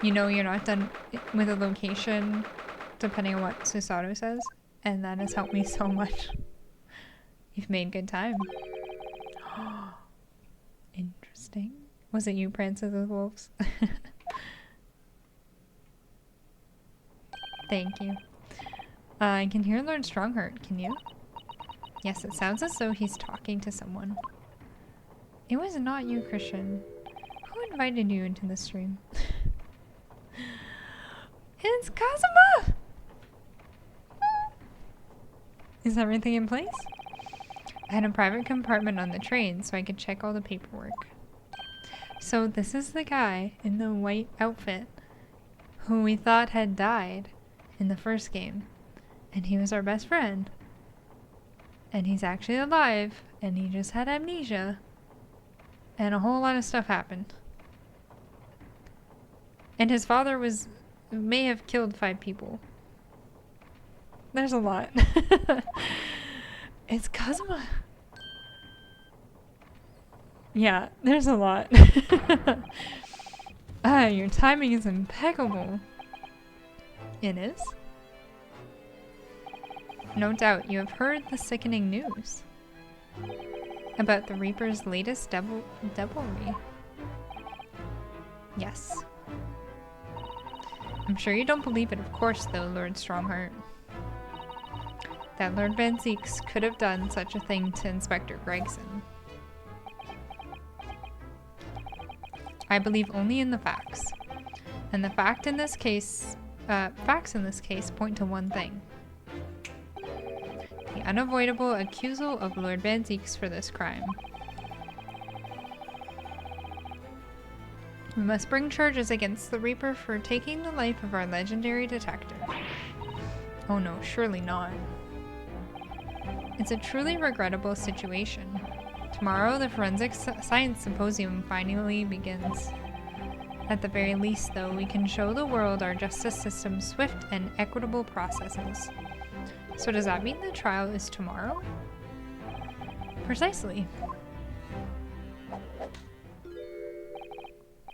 you know you're not done with a location depending on what Susato says, and that has helped me so much. You've made good time. Interesting. Was it you, Princess of Wolves? Thank you. I can hear Lord Strongheart, can you? Yes, it sounds as though he's talking to someone. It was not you, Christian. Who invited you into the stream? It's Kazuma! Is everything in place? I had a private compartment on the train so I could check all the paperwork. So this is the guy in the white outfit who we thought had died in the first game. And he was our best friend. And he's actually alive. And he just had amnesia. And a whole lot of stuff happened. And his father may have killed 5 people. There's a lot. It's Kazuma. Yeah, there's a lot. Your timing is impeccable. It is? No doubt you have heard the sickening news about the Reaper's latest devilry. Yes. I'm sure you don't believe it, of course, though, Lord Strongheart. that Lord Van Zieks could have done such a thing to Inspector Gregson. I believe only in the facts. And the facts in this case point to one thing. The unavoidable accusal of Lord Van Zieks for this crime. We must bring charges against the Reaper for taking the life of our legendary detective. Oh no, surely not. It's a truly regrettable situation. Tomorrow, the Forensic Science Symposium finally begins. At the very least, though, we can show the world our justice system's swift and equitable processes. So does that mean the trial is tomorrow? Precisely.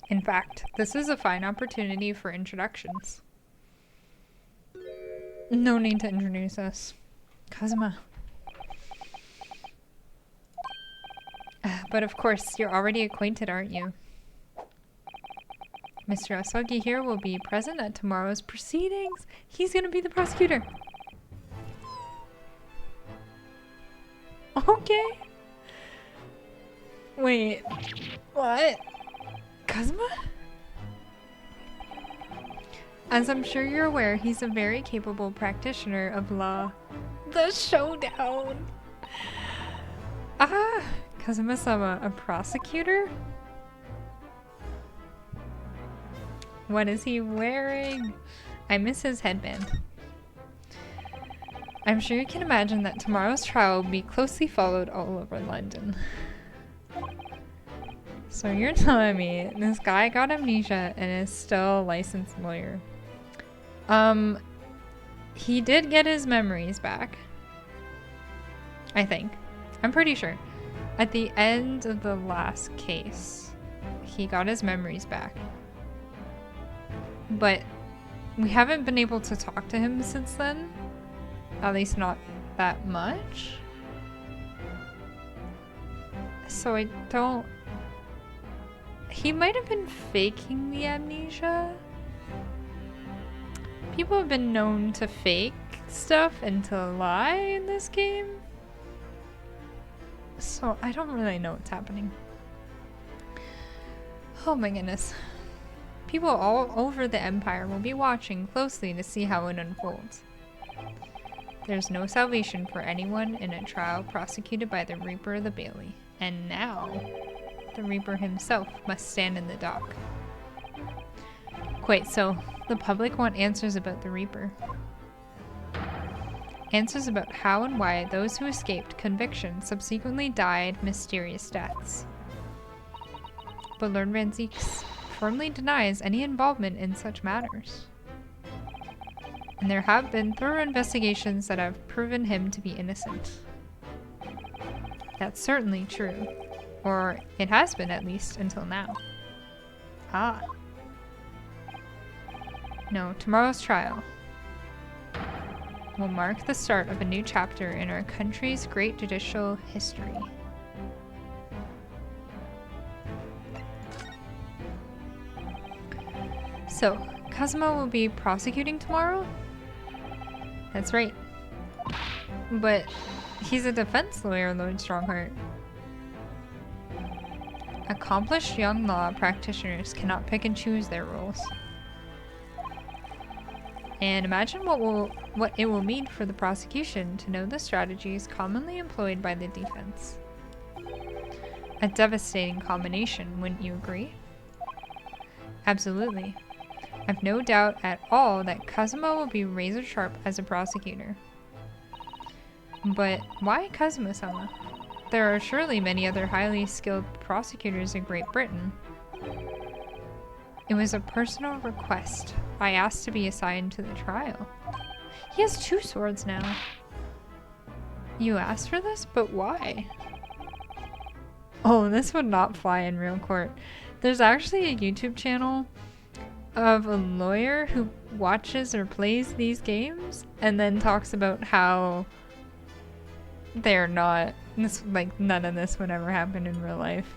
In fact, this is a fine opportunity for introductions. No need to introduce us. Kazuma. But of course, you're already acquainted, aren't you? Mr. Asagi here will be present at tomorrow's proceedings. He's gonna be the prosecutor. Okay. Wait. What? Kazuma? As I'm sure you're aware, he's a very capable practitioner of law. The showdown! Ah! Kazuma-sama, a prosecutor? What is he wearing? I miss his headband. I'm sure you can imagine that tomorrow's trial will be closely followed all over London. So you're telling me this guy got amnesia and is still a licensed lawyer. He did get his memories back. I think. I'm pretty sure. At the end of the last case, he got his memories back. But we haven't been able to talk to him since then. At least not that much. So I don't... He might have been faking the amnesia. People have been known to fake stuff and to lie in this game. So I don't really know what's happening. Oh my goodness. People all over the Empire will be watching closely to see how it unfolds. There's no salvation for anyone in a trial prosecuted by the Reaper of the Bailey. And now, the Reaper himself must stand in the dock. Quite so, the public want answers about the Reaper. Answers about how and why those who escaped conviction subsequently died mysterious deaths. But Lord Van Zieks firmly denies any involvement in such matters. And there have been thorough investigations that have proven him to be innocent. That's certainly true. Or it has been, at least, until now. Ah. No, tomorrow's trial will mark the start of a new chapter in our country's great judicial history. So, Kazuma will be prosecuting tomorrow? That's right. But he's a defense lawyer, Lord Strongheart. Accomplished young law practitioners cannot pick and choose their roles. And imagine what it will mean for the prosecution to know the strategies commonly employed by the defense. A devastating combination, wouldn't you agree? Absolutely. I've no doubt at all that Kazuma will be razor sharp as a prosecutor. But why Kazuma-sama? There are surely many other highly skilled prosecutors in Great Britain. It was a personal request. I asked to be assigned to the trial. He has 2 swords now. You asked for this? But why? Oh, this would not fly in real court. There's actually a YouTube channel of a lawyer who watches or plays these games and then talks about how they're not this, like, none of this would ever happen in real life.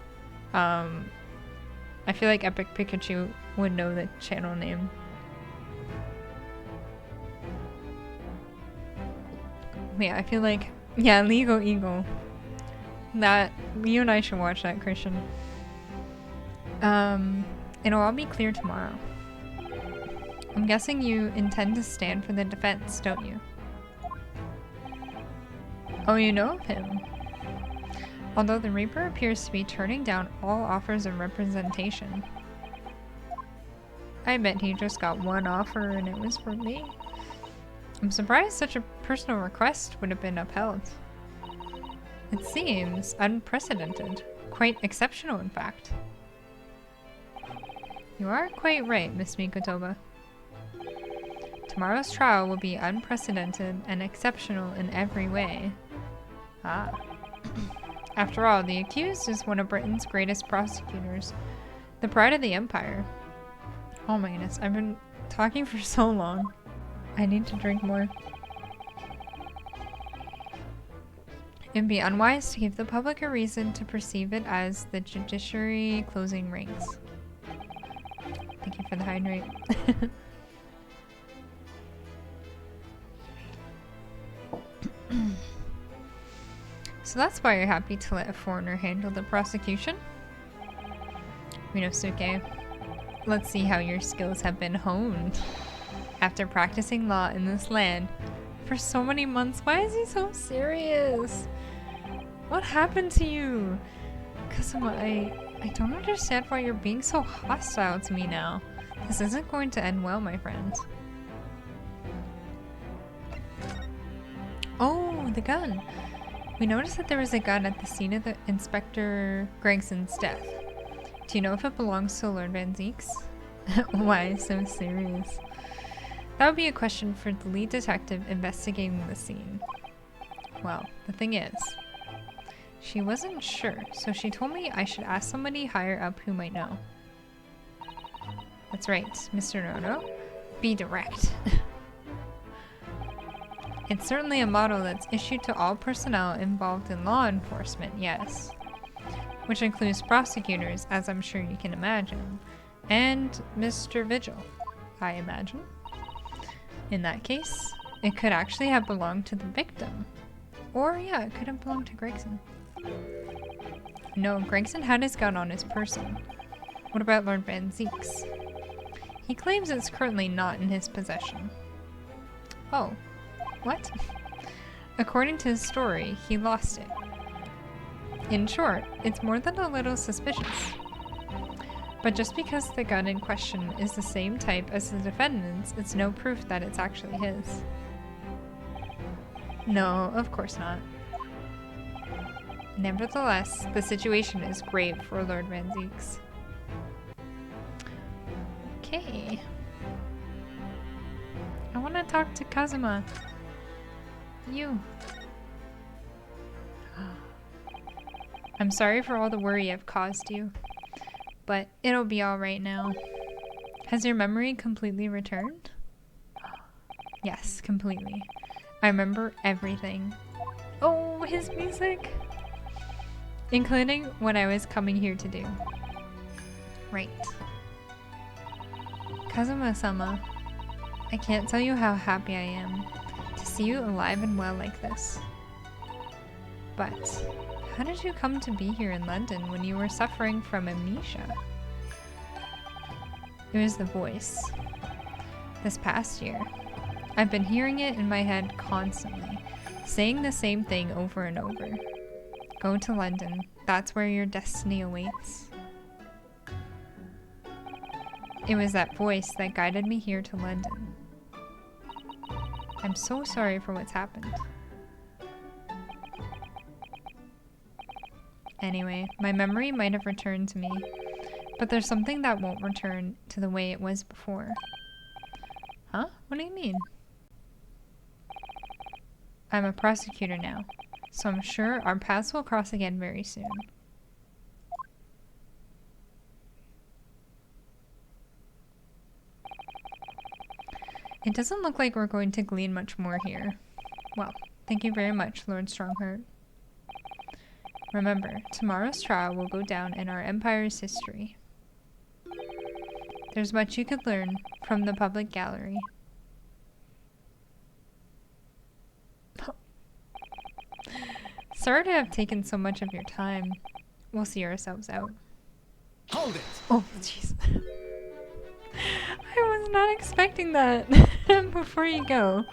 I feel like Epic Pikachu would know the channel name. Yeah, I feel like, yeah, Legal Eagle. That, you and I should watch that, Christian. It'll all be clear tomorrow. I'm guessing you intend to stand for the defense, don't you? Oh, you know of him? Although the Reaper appears to be turning down all offers of representation. I bet he just got one offer and it was for me. I'm surprised such a personal request would have been upheld. It seems unprecedented. Quite exceptional, in fact. You are quite right, Miss Mikotoba. Tomorrow's trial will be unprecedented and exceptional in every way. Ah. After all, the accused is one of Britain's greatest prosecutors, the pride of the Empire. Oh my goodness, I've been talking for so long. I need to drink more. It'd be unwise to give the public a reason to perceive it as the judiciary closing ranks. Thank you for the hydrate. So that's why you're happy to let a foreigner handle the prosecution? Minosuke, let's see how your skills have been honed. After practicing law in this land for so many months, why is he so serious? What happened to you? Kazuma, I don't understand why you're being so hostile to me now. This isn't going to end well, my friend. Oh, the gun. We noticed that there was a gun at the scene of the Inspector Gregson's death. Do you know if it belongs to Lord Van Zieks? Why so serious? That would be a question for the lead detective investigating the scene. Well, the thing is, she wasn't sure, so she told me I should ask somebody higher up who might know. That's right, Mr. Nono. Be direct. It's certainly a motto that's issued to all personnel involved in law enforcement, yes. Which includes prosecutors, as I'm sure you can imagine. And Mr. Vigil, I imagine. In that case, it could actually have belonged to the victim. Or, yeah, it could have belonged to Gregson. No, Gregson had his gun on his person. What about Lord Van Zieks? He claims it's currently not in his possession. Oh. What? According to his story, he lost it. In short, it's more than a little suspicious. But just because the gun in question is the same type as the defendant's, it's no proof that it's actually his. No, of course not. Nevertheless, the situation is grave for Lord Van Zieks. Okay. I want to talk to Kazuma. You. I'm sorry for all the worry I've caused you, but it'll be alright now. Has your memory completely returned? Yes, completely. I remember everything. Oh, his music! Including what I was coming here to do. Right. Kazuma-sama, I can't tell you how happy I am to see you alive and well like this. But how did you come to be here in London when you were suffering from amnesia? It was the voice. This past year, I've been hearing it in my head constantly, saying the same thing over and over. Go to London. That's where your destiny awaits. It was that voice that guided me here to London. I'm so sorry for what's happened. Anyway, my memory might have returned to me, but there's something that won't return to the way it was before. Huh? What do you mean? I'm a prosecutor now, so I'm sure our paths will cross again very soon. It doesn't look like we're going to glean much more here. Well, thank you very much, Lord Strongheart. Remember, tomorrow's trial will go down in our Empire's history. There's much you could learn from the public gallery. Sorry to have taken so much of your time. We'll see ourselves out. Hold it! Oh, jeez. I was not expecting that. Before you go.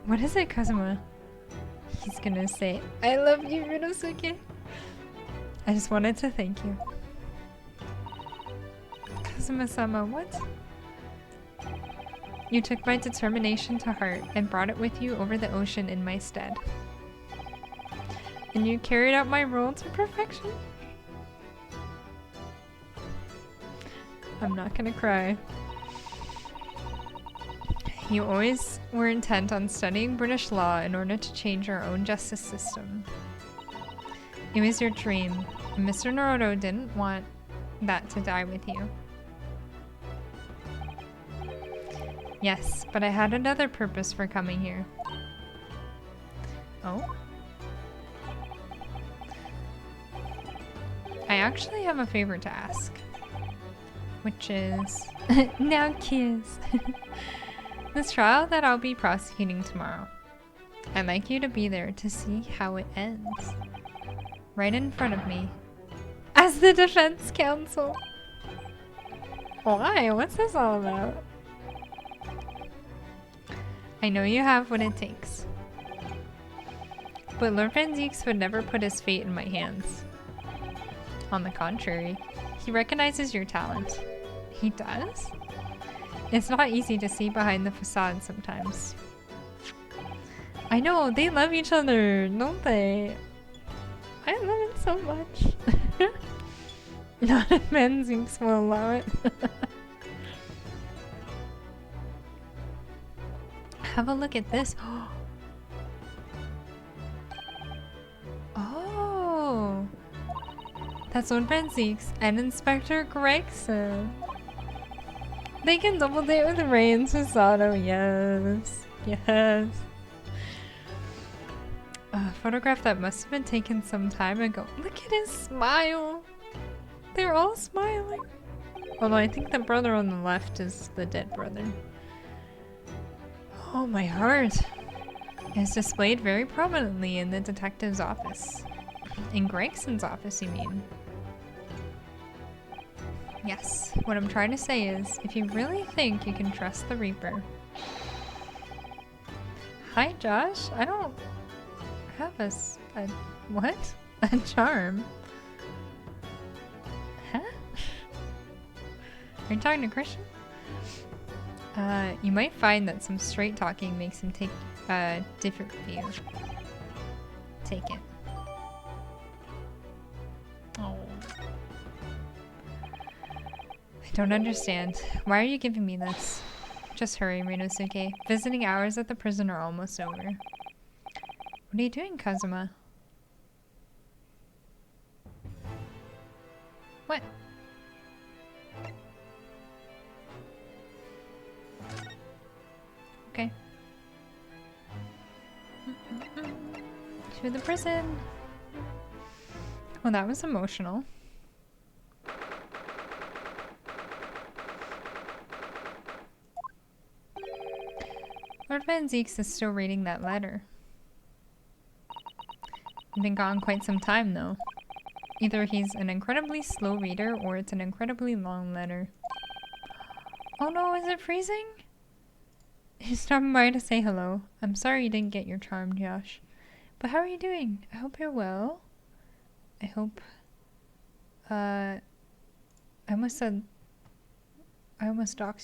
What is it, Kazuma? He's gonna say, I love you, Rinosuke. I just wanted to thank you. Kazuma-sama, what? You took my determination to heart and brought it with you over the ocean in my stead. And you carried out my role to perfection. I'm not gonna cry. You always were intent on studying British law in order to change our own justice system. It was your dream, and Mr. Naruto didn't want that to die with you. Yes, but I had another purpose for coming here. Oh? I actually have a favor to ask. Which is... now kiss! This trial that I'll be prosecuting tomorrow. I'd like you to be there to see how it ends. Right in front of me. As the defense counsel! Why? What's this all about? I know you have what it takes. But Lord Van Zieks would never put his fate in my hands. On the contrary, he recognizes your talent. He does? It's not easy to see behind the facade sometimes. I know, they love each other, don't they? I love it so much. Not if Van Zieks will allow it. Have a look at this. Oh! That's Lord Van Zieks and Inspector Gregson. They can double date with Ray and Susato. Yes. Yes. A photograph that must have been taken some time ago. Look at his smile. They're all smiling. Although I think the brother on the left is the dead brother. Oh, my heart. It's displayed very prominently in the detective's office. In Gregson's office, you mean? Yes, what I'm trying to say is, if you really think you can trust the Reaper. Hi, Josh. I don't have a what? A charm? Huh? Are you talking to Christian? You might find that some straight talking makes him take a different view. Take it. Oh. I don't understand. Why are you giving me this? Just hurry, Rinosuke. Visiting hours at the prison are almost over. What are you doing, Kazuma? What? Okay. To the prison. Well, that was emotional. Lord Van Zieks is still reading that letter. He's been gone quite some time, though. Either he's an incredibly slow reader, or it's an incredibly long letter. Oh no, is it freezing? He's stopping by to say hello. I'm sorry you didn't get your charm, Josh. But how are you doing? I hope you're well. I hope... I almost doxed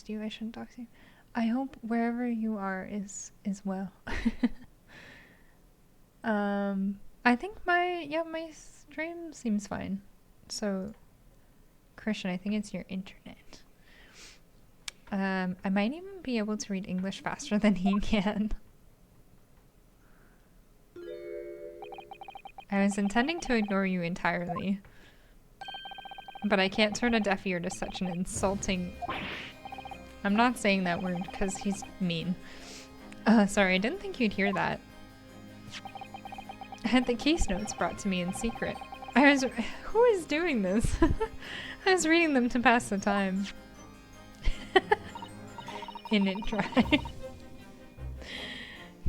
you. I shouldn't dox you. I hope wherever you are is well. I think my stream seems fine. So, Christian, I think it's your internet. I might even be able to read English faster than he can. I was intending to ignore you entirely. But I can't turn a deaf ear to such an insulting... I'm not saying that word because he's mean. Sorry, I didn't think you'd hear that. I had the case notes brought to me in secret. Who is doing this? I was reading them to pass the time. In it dry.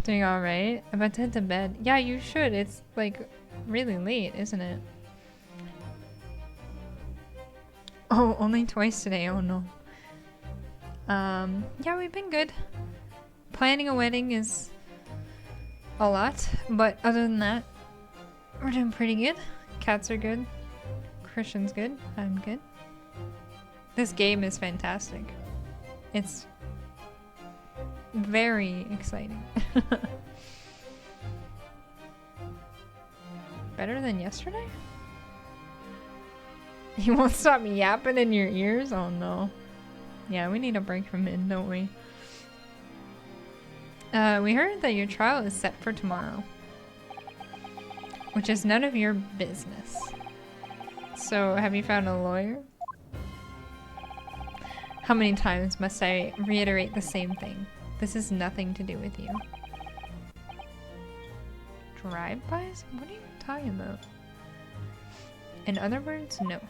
Doing alright? I'm about to head to bed. Yeah, you should. It's like really late, isn't it? Oh, only twice today. Oh no. Yeah, we've been good. Planning a wedding is a lot, but other than that, we're doing pretty good. Cats are good. Christian's good. I'm good. This game is fantastic. It's very exciting. Better than yesterday? You won't stop me yapping in your ears? Oh no. Yeah, we need a break from it, don't we? We heard that your trial is set for tomorrow. Which is none of your business. So, have you found a lawyer? How many times must I reiterate the same thing? This has nothing to do with you. Drive-bys? What are you talking about? In other words, no.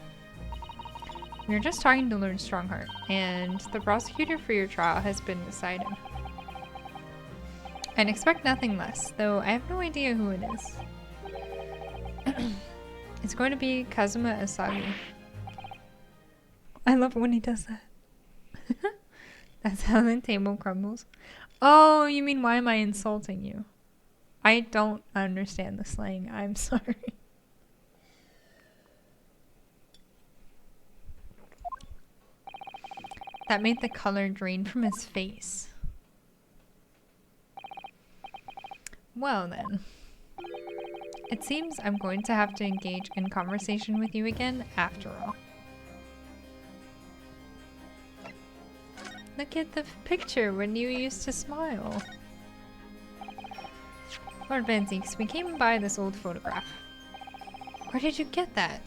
We were just talking to Lord Strongheart, and the prosecutor for your trial has been decided. I'd expect nothing less, though I have no idea who it is. It's going to be Kazuma Asagi. I love when he does that. That's how the table crumbles. Oh, you mean why am I insulting you? I don't understand the slang. I'm sorry. That made the color drain from his face. Well then. It seems I'm going to have to engage in conversation with you again after all. Look at the picture when you used to smile. Lord Van Zieks, we came by this old photograph. Where did you get that?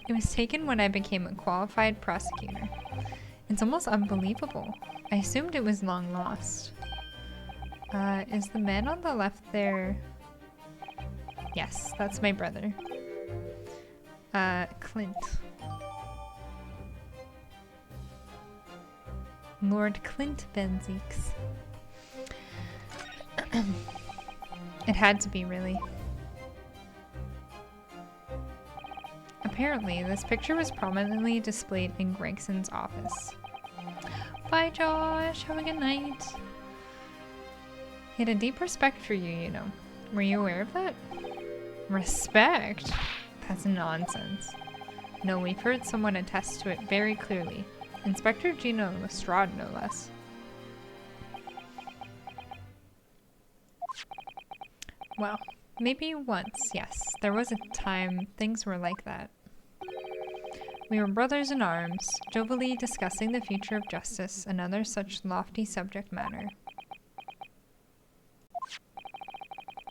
It was taken when I became a qualified prosecutor. It's almost unbelievable. I assumed it was long lost. Is the man on the left there? Yes, that's my brother. Clint. Lord Clint Van Zieks. It had to be, really. Apparently, this picture was prominently displayed in Gregson's office. Bye, Josh. Have a good night. He had a deep respect for you, you know. Were you aware of that? Respect? That's nonsense. No, we've heard someone attest to it very clearly. Inspector Gino Lestrade, no less. Well, maybe once, yes. There was a time things were like that. We were brothers in arms, jovially discussing the future of justice and other such lofty subject matter.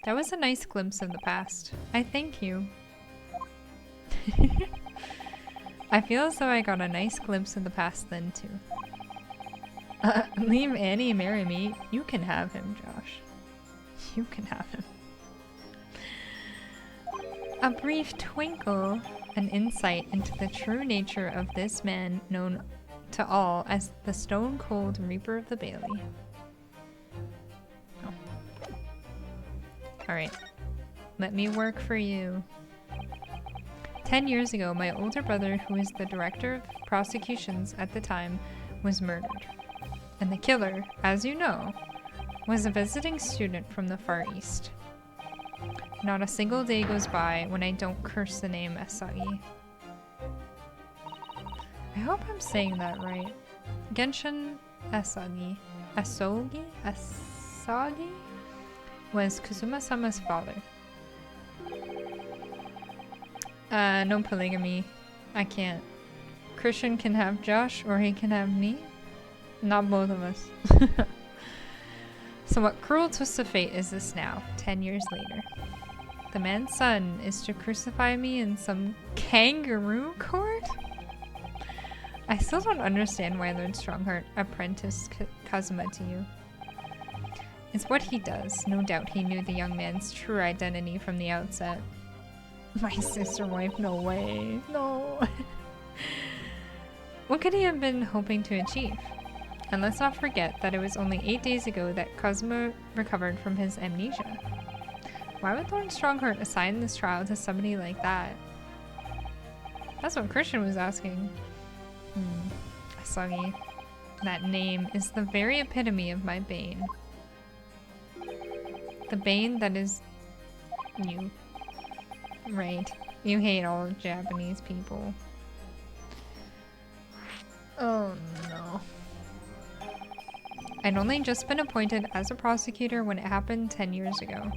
That was a nice glimpse of the past. I thank you. I feel as though I got a nice glimpse of the past then too. Leave Annie marry me. You can have him, Josh. You can have him. A brief twinkle, an insight into the true nature of this man known to all as the Stone Cold Reaper of the Bailey. Oh. Alright. Let me work for you. 10 years ago, my older brother, who was the director of prosecutions at the time, was murdered. And the killer, as you know, was a visiting student from the Far East. Not a single day goes by when I don't curse the name Asagi. I hope I'm saying that right. Genshin Asagi. Asagi was Kazuma-sama's father. No polygamy. I can't. Christian can have Josh or he can have me. Not both of us. So what cruel twist of fate is this now, 10 years later? The man's son is to crucify me in some kangaroo court? I still don't understand why Lord Strongheart apprenticed Kazuma to you. It's what he does. No doubt he knew the young man's true identity from the outset. My sister wife, no way. No. What could he have been hoping to achieve? And let's not forget that it was only 8 days ago that Cosmo recovered from his amnesia. Why would Lord Strongheart assign this trial to somebody like that? That's what Christian was asking. Asagi. That name is the very epitome of my bane. The bane that is you. Right. You hate all Japanese people. Oh no. I'd only just been appointed as a prosecutor when it happened 10 years ago.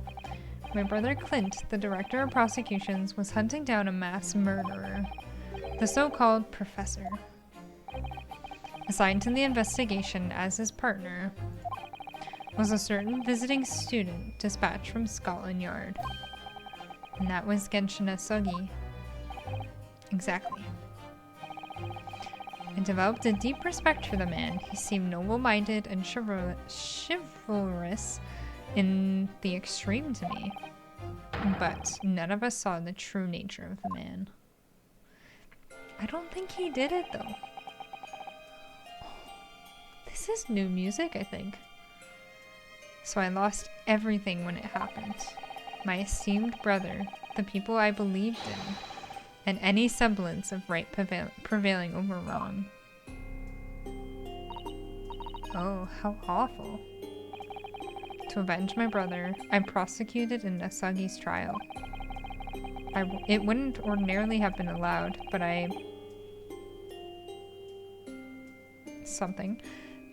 My brother Clint, the director of prosecutions, was hunting down a mass murderer, the so-called professor. Assigned to the investigation as his partner was a certain visiting student dispatched from Scotland Yard. And that was Genshin Asagi. Exactly. I developed a deep respect for the man. He seemed noble-minded and chivalrous in the extreme to me. But none of us saw the true nature of the man. I don't think he did it, though. This is new music, I think. So I lost everything when it happened. My esteemed brother, the people I believed in, and any semblance of right prevailing over wrong. Oh, how awful. To avenge my brother, I prosecuted in Asagi's trial. It wouldn't ordinarily have been allowed, but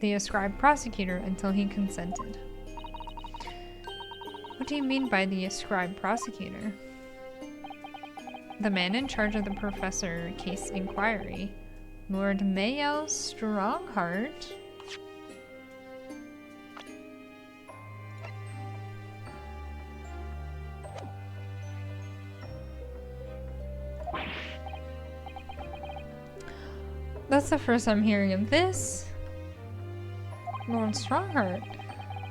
the ascribed prosecutor until he consented. What do you mean by the ascribed prosecutor? The man in charge of the professor case inquiry, Lord Mayel Strongheart. That's the first I'm hearing of this. Lord Strongheart.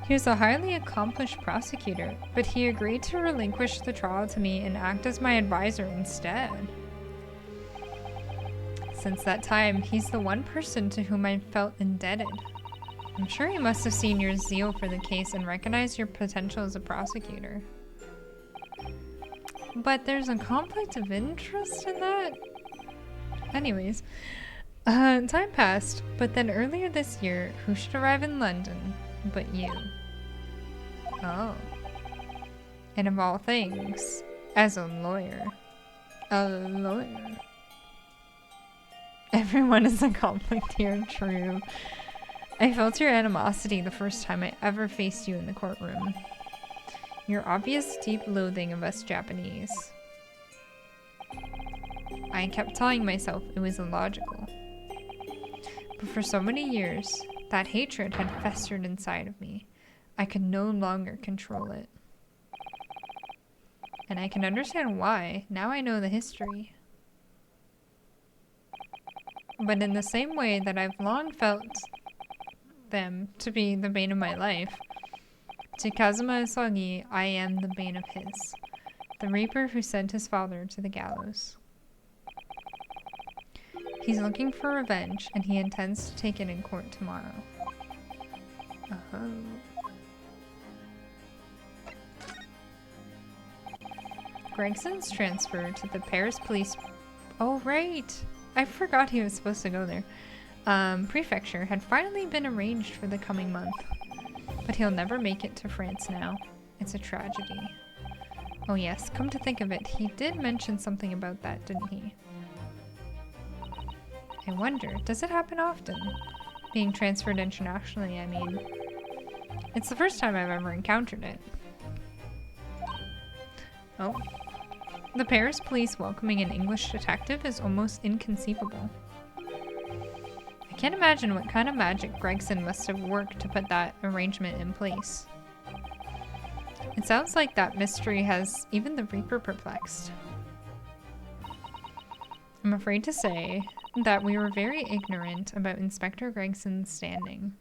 He was a highly accomplished prosecutor, but he agreed to relinquish the trial to me and act as my advisor instead. Since that time, he's the one person to whom I felt indebted. I'm sure he must have seen your zeal for the case and recognized your potential as a prosecutor. But there's a conflict of interest in that? Anyways, time passed, but then earlier this year, who should arrive in London but you? Oh. And of all things, as a lawyer. A lawyer. Everyone is a conflict here, true. I felt your animosity the first time I ever faced you in the courtroom. Your obvious deep loathing of us Japanese. I kept telling myself it was illogical. But for so many years, that hatred had festered inside of me. I could no longer control it. And I can understand why. Now I know the history. But in the same way that I've long felt them to be the bane of my life, to Kazuma Asagi, I am the bane of his. The Reaper who sent his father to the gallows. He's looking for revenge, and he intends to take it in court tomorrow. Gregson's transfer to the Paris police... Oh, right! I forgot he was supposed to go there. Prefecture had finally been arranged for the coming month. But he'll never make it to France now. It's a tragedy. Oh yes, come to think of it, he did mention something about that, didn't he? I wonder, does it happen often? Being transferred internationally, I mean. It's the first time I've ever encountered it. Oh. The Paris police welcoming an English detective is almost inconceivable. I can't imagine what kind of magic Gregson must have worked to put that arrangement in place. It sounds like that mystery has even the Reaper perplexed. I'm afraid to say that we were very ignorant about Inspector Gregson's standing.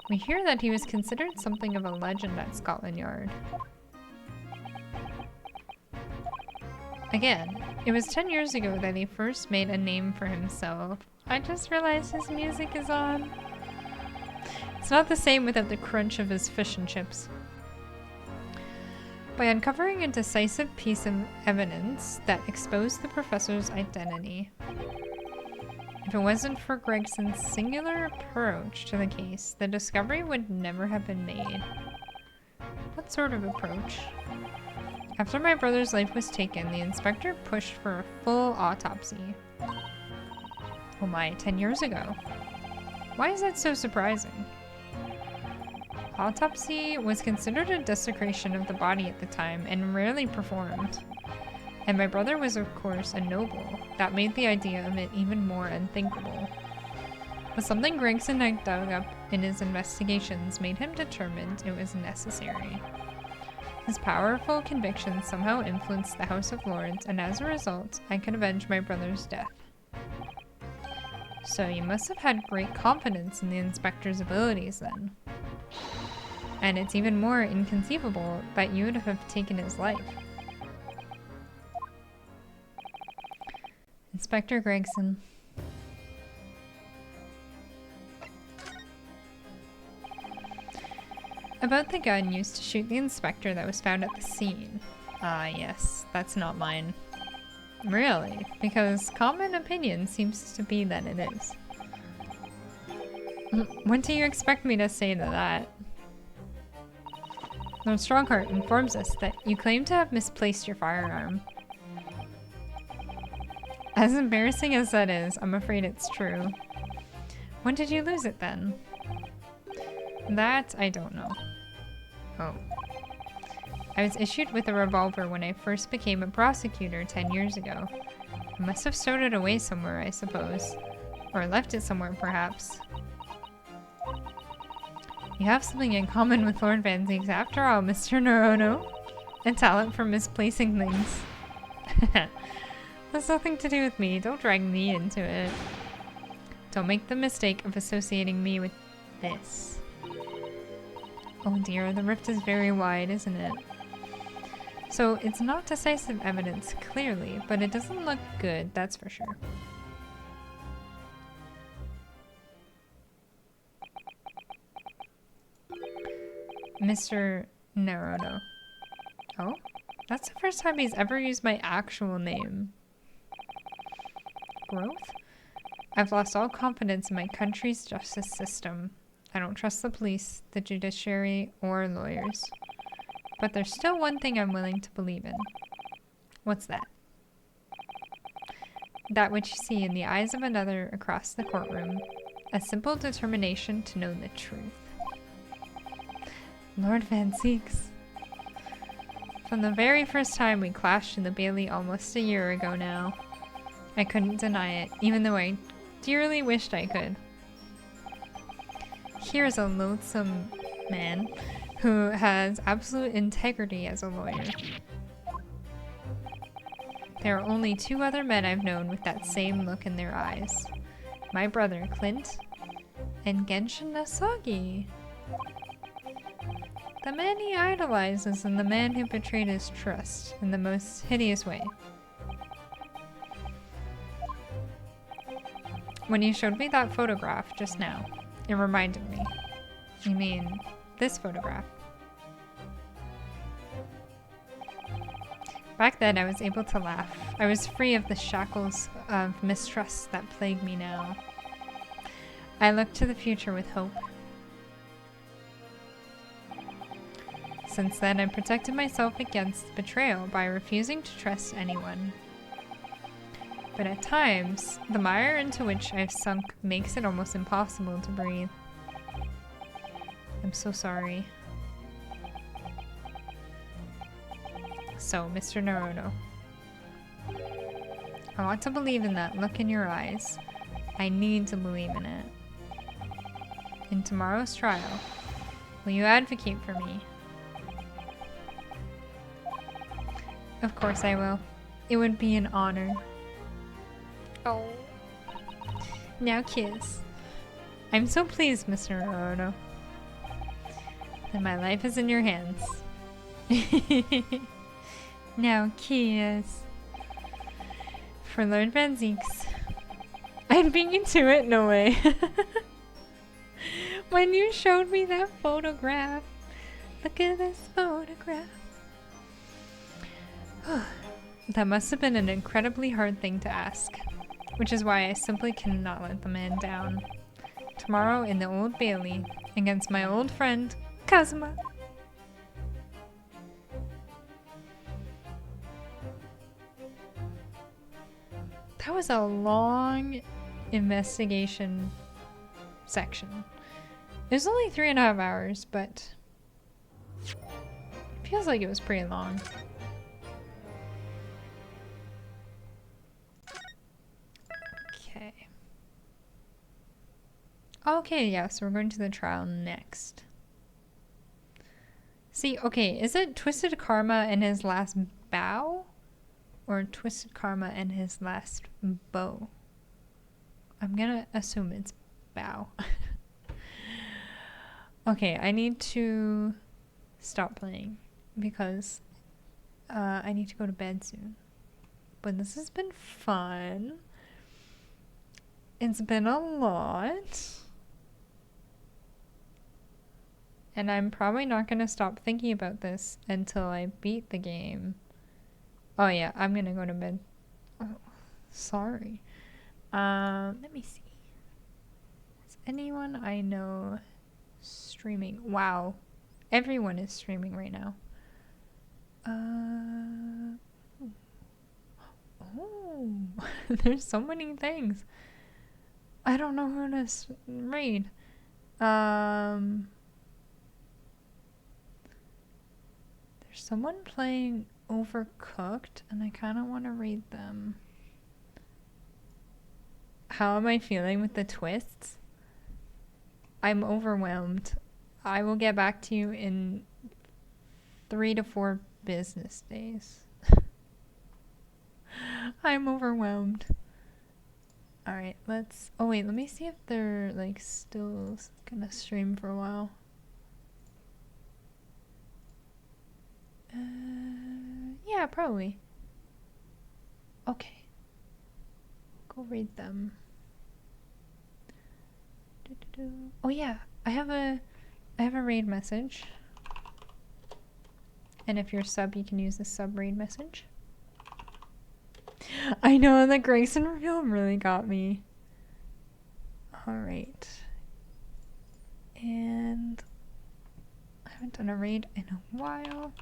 We hear that he was considered something of a legend at Scotland Yard. Again, It was 10 years ago that he first made a name for himself. I just realized his music is on. It's not the same without the crunch of his fish and chips. By uncovering a decisive piece of evidence that exposed the professor's identity. If it wasn't for Gregson's singular approach to the case, the discovery would never have been made. What sort of approach? After my brother's life was taken, the inspector pushed for a full autopsy. Oh my, 10 years ago. Why is that so surprising? Autopsy was considered a desecration of the body at the time and rarely performed. And my brother was, of course, a noble. That made the idea of it even more unthinkable. But something Gregson had dug up in his investigations made him determined it was necessary. His powerful convictions somehow influenced the House of Lords, and as a result, I could avenge my brother's death. So you must have had great confidence in the inspector's abilities then. And it's even more inconceivable that you would have taken his life. Inspector Gregson. About the gun used to shoot the inspector that was found at the scene. Ah, yes, that's not mine. Really? Because common opinion seems to be that it is. What do you expect me to say to that? Lord Strongheart informs us that you claim to have misplaced your firearm. As embarrassing as that is, I'm afraid it's true. When did you lose it then? That I don't know. Oh. I was issued with a revolver when I first became a prosecutor 10 years ago. I must have stowed it away somewhere, I suppose. Or left it somewhere, perhaps. You have something in common with Lord Van Zieks after all, Mr. Norono. A talent for misplacing things. That's nothing to do with me. Don't drag me into it. Don't make the mistake of associating me with this. Oh dear, the rift is very wide, isn't it? So it's not decisive evidence, clearly, but it doesn't look good, that's for sure. Mr. Naruto. Oh? That's the first time he's ever used my actual name. Growth? I've lost all confidence in my country's justice system. I don't trust the police, the judiciary, or lawyers. But there's still one thing I'm willing to believe in. What's that? That which you see in the eyes of another across the courtroom. A simple determination to know the truth. Lord Van Zieks. From the very first time we clashed in the Bailey almost a year ago now, I couldn't deny it, even though I dearly wished I could. Here's a loathsome man who has absolute integrity as a lawyer. There are only two other men I've known with that same look in their eyes. My brother, Clint, and Genshin Nasagi. The man he idolizes and the man who betrayed his trust in the most hideous way. When you showed me that photograph just now, it reminded me. You mean, this photograph. Back then I was able to laugh. I was free of the shackles of mistrust that plague me now. I look to the future with hope. Since then, I protected myself against betrayal by refusing to trust anyone. But at times, the mire into which I've sunk makes it almost impossible to breathe. I'm so sorry. So, Mr. Naruto, I want to believe in that look in your eyes. I need to believe in it. In tomorrow's trial, will you advocate for me? Of course I will. It would be an honor. Oh. Now kiss. I'm so pleased, Mr. Naruto. And my life is in your hands. Now kiss. For Lord Van Zeeks. I'd beat you to it? No way. When you showed me that photograph. Look at this photograph. That must have been an incredibly hard thing to ask. Which is why I simply cannot let the man down. Tomorrow in the Old Bailey, against my old friend, Kazuma. That was a long investigation section. It was only 3.5 hours, but it feels like it was pretty long. Okay. Okay, yeah, so we're going to the trial next. See, okay, is it Twisted Karma and his last bow? Or Twisted Karma and his last bow? I'm gonna assume it's bow. Okay, I need to stop playing because I need to go to bed soon. But this has been fun. It's been a lot. And I'm probably not gonna stop thinking about this until I beat the game. Oh yeah, I'm gonna go to bed. Oh, sorry. Let me see. Is anyone I know streaming? Wow. Everyone is streaming right now. Oh, there's so many things. I don't know who to raid. There's someone playing Overcooked, and I kind of want to raid them. How am I feeling with the twists? I'm overwhelmed. I will get back to you in 3 to 4 business days. I'm overwhelmed. Alright, let's... Oh wait, let me see if they're like still gonna stream for a while. Yeah, probably. Okay. Go read them. Oh yeah, I have a raid message. And if you're a sub, you can use the sub raid message. I know, the Grayson reveal really got me. Alright. And I haven't done a raid in a while.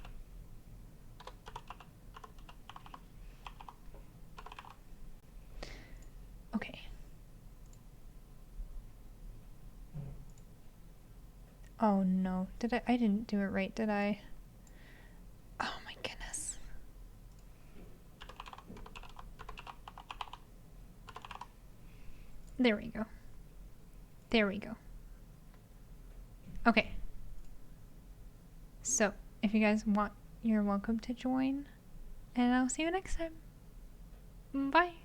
Okay. Oh no, I didn't do it right, did I? Oh my goodness. There we go. There we go. Okay. So, if you guys want, you're welcome to join. And I'll see you next time. Bye.